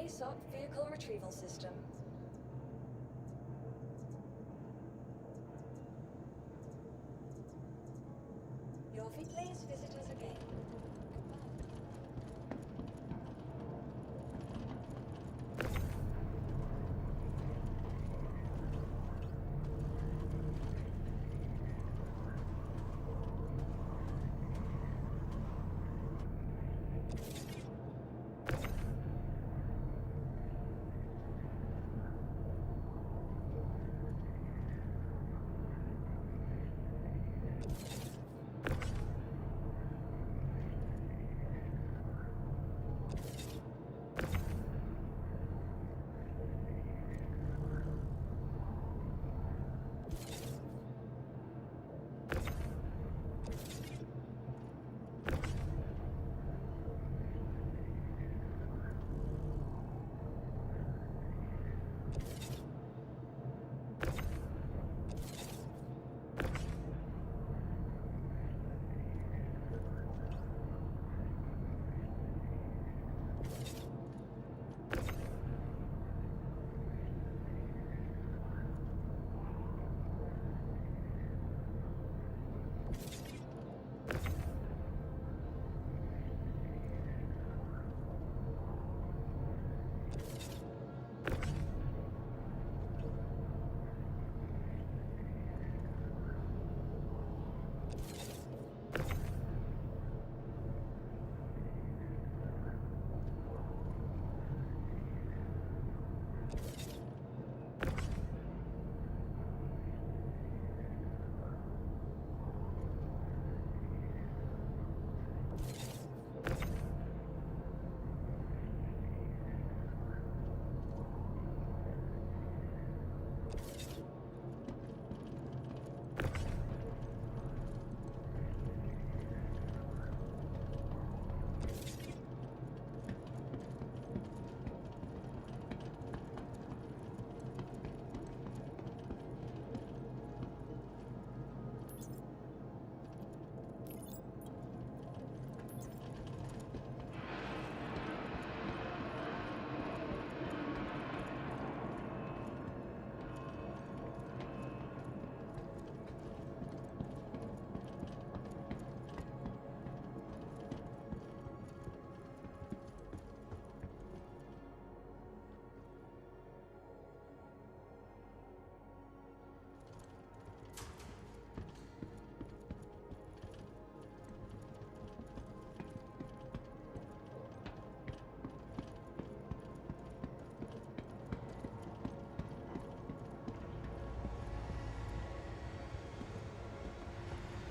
ASOP vehicle retrieval system. Please visit us again.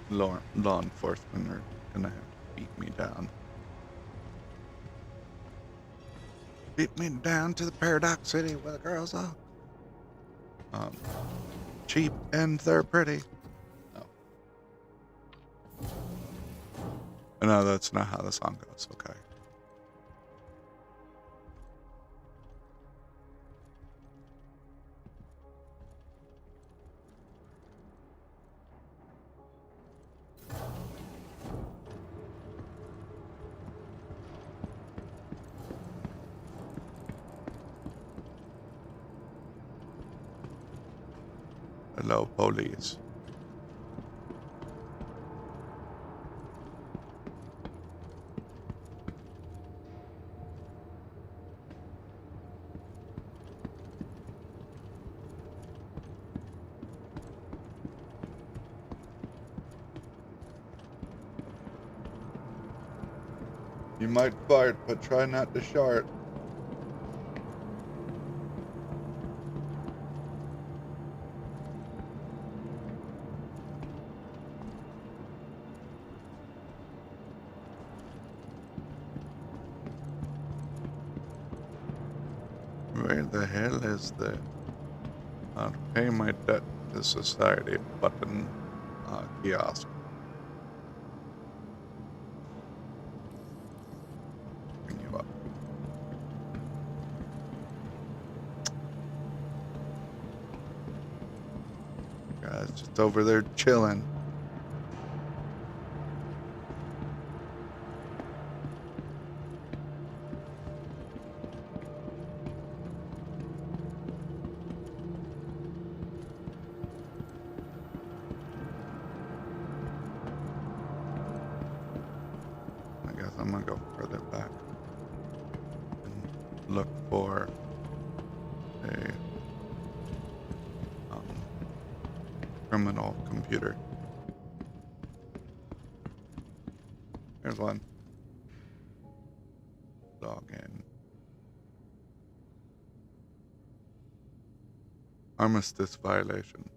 Law enforcement are gonna have to beat me down. Beat me down to the Paradox City where the girls are. Cheap and they're pretty. No. No, that's not how the song goes. Okay. Hello, police. You might fart, but try not to shart. Where the hell is the pay my debt to society button kiosk? Bring you up. Guys, just over there chilling. I'm gonna go further back and look for a criminal computer. There's one. Log in. Armistice violation.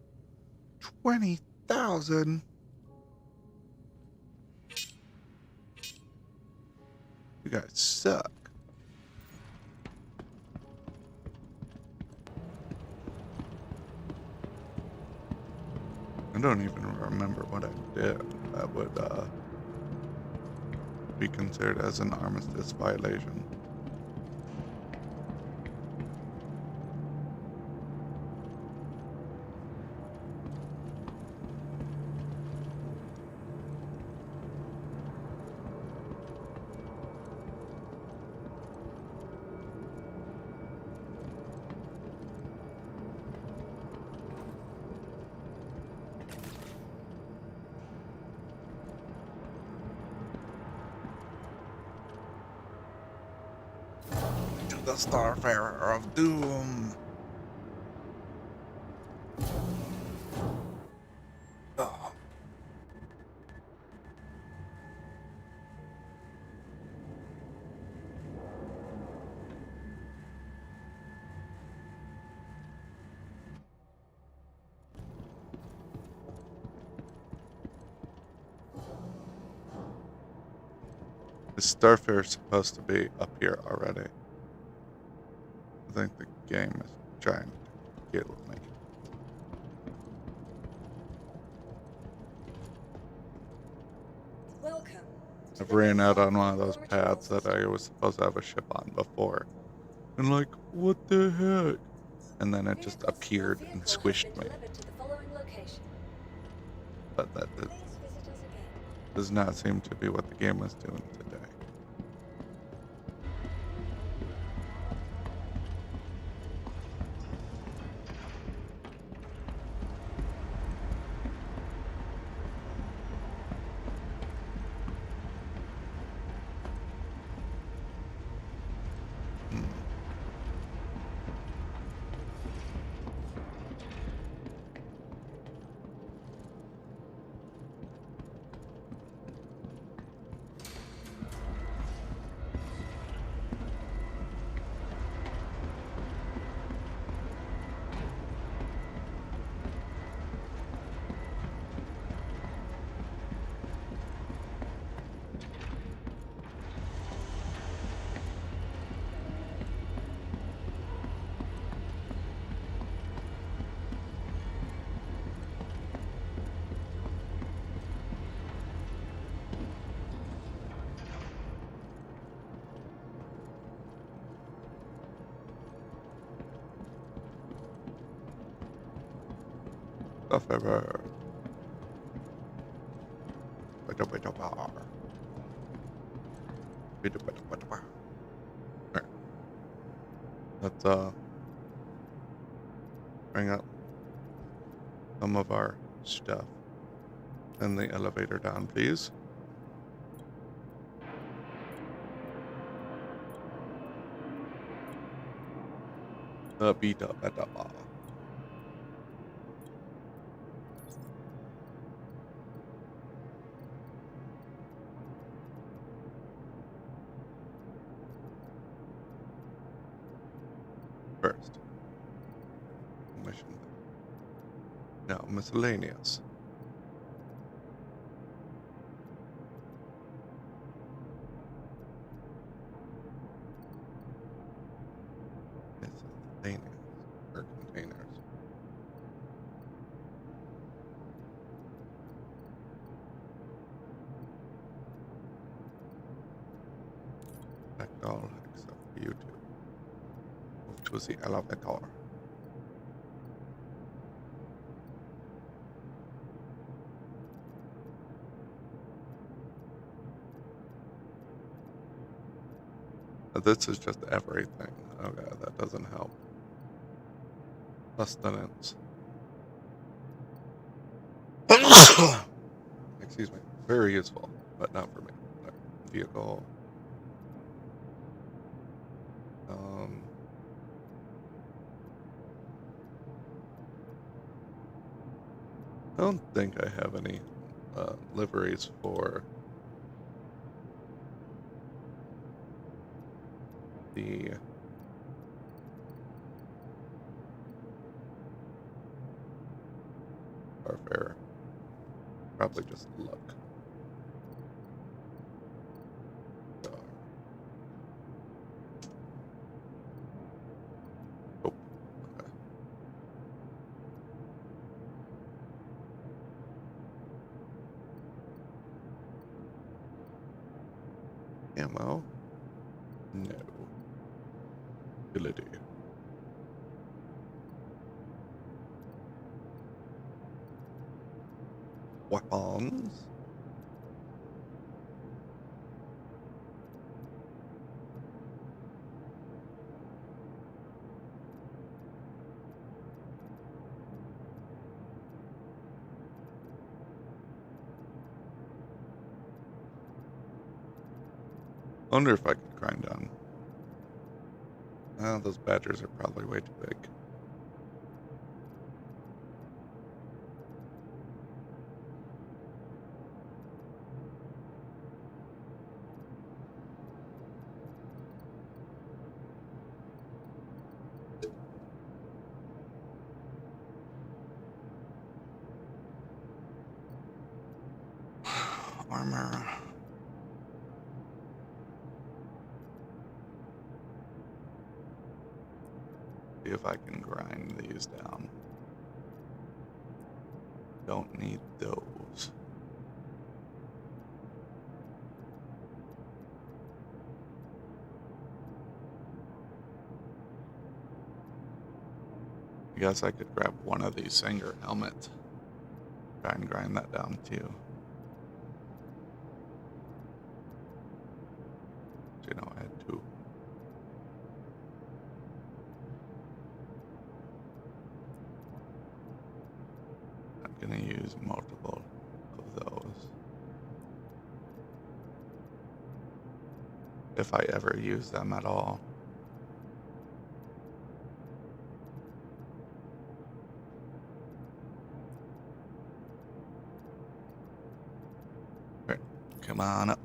20,000. You guys suck. I don't even remember what I did that would be considered as an armistice violation. To the Starfarer of Doom. Oh. The Starfarer is supposed to be up here already. I think the game is trying to kill me. Welcome. to I've the ran out Navy on one of those Laboratory pads that System. I was supposed to have a ship on before. And like, what the heck? And then it just Vehicles- your appeared and vehicle has squished been me. delivered to the following location. But that Please visit us again. does not seem to be what the game is doing today. Stuff ever. Let's bring up some of our stuff. Send the elevator down, please. Beta beta bar. First. Mission. Now, miscellaneous. Miscellaneous. Or containers. Select all except for you two. Move to the elevator. This is just everything. Okay, that doesn't help. Sustenance. Excuse me. Very useful, but not for me. Vehicle. I don't think I have any liveries for the Starfarer. Probably just luck. Oh, okay. Ammo? No. Ability. Weapons? I wonder if I could grind down. Those badgers are probably way too big. Armor. See if I can grind these down. Don't need those. I guess I could grab one of these Singer helmets. Try and grind that down too. You know, I had two. I'm gonna use multiple of those. If I ever use them at all. Alright, come on up.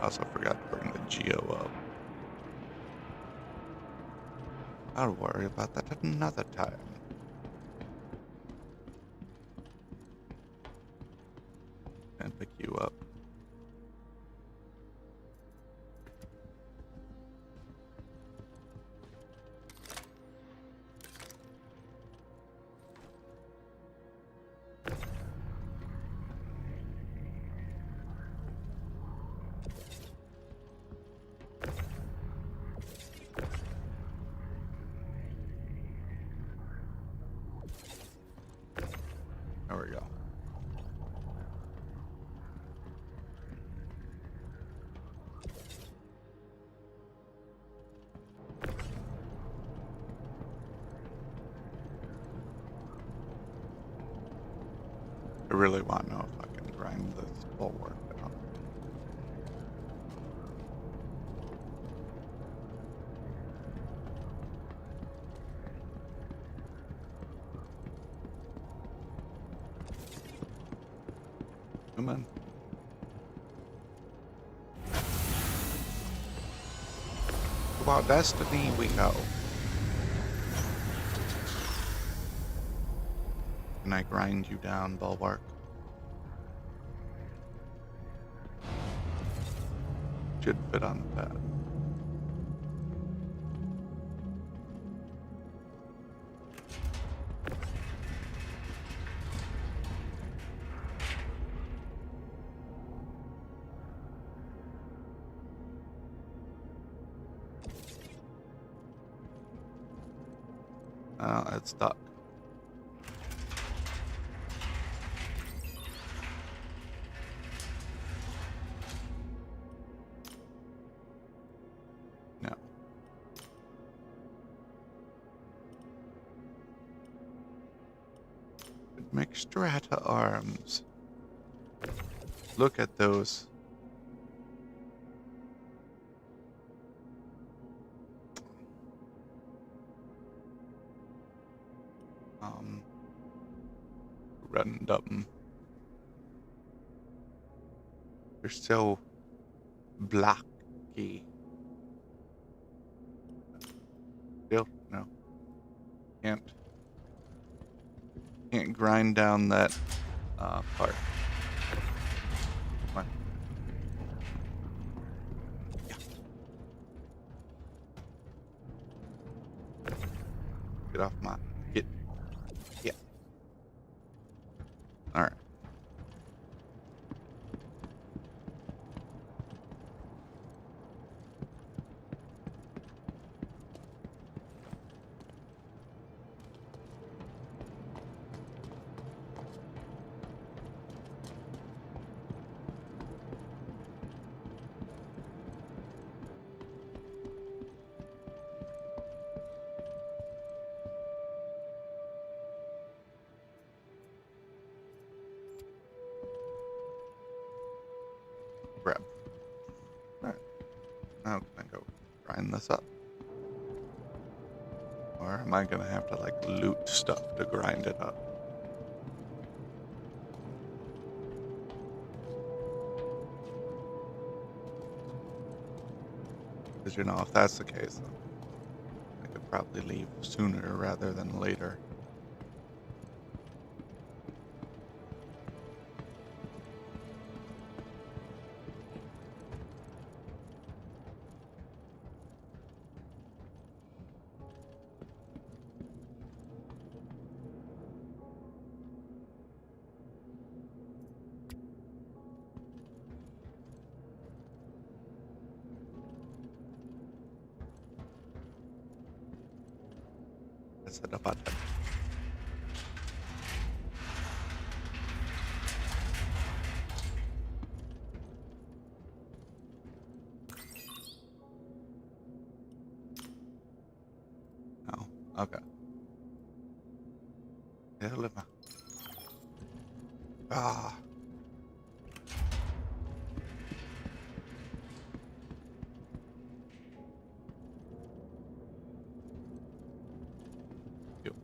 I also forgot to bring the Geo up. I'll worry about that another time. And pick you up. There we go. I really want to know if I can grind this bulwark down. Come on. To our destiny we go. Can I grind you down, bulwark? Should fit on the pad. It's stuck. No. Make strata arms. Look at those. random. They're so blocky. Still, no. Can't grind down that part. Come on. Yeah. Get off my yeah. Alright. Grab. Alright. Now can I go grind this up? Or am I gonna have to like loot stuff to grind it up? Because you know, if that's the case, then I could probably leave sooner rather than later. Press the button. Oh, okay. Deliver. Ah. You.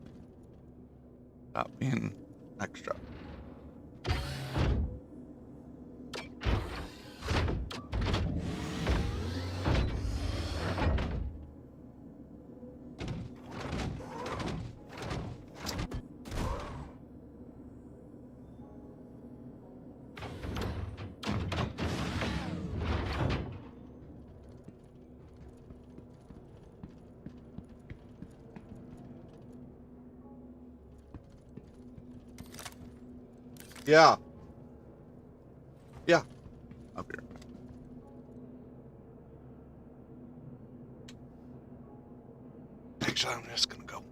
Stop being extra. Yeah. Yeah. Up here. Actually, I'm just gonna go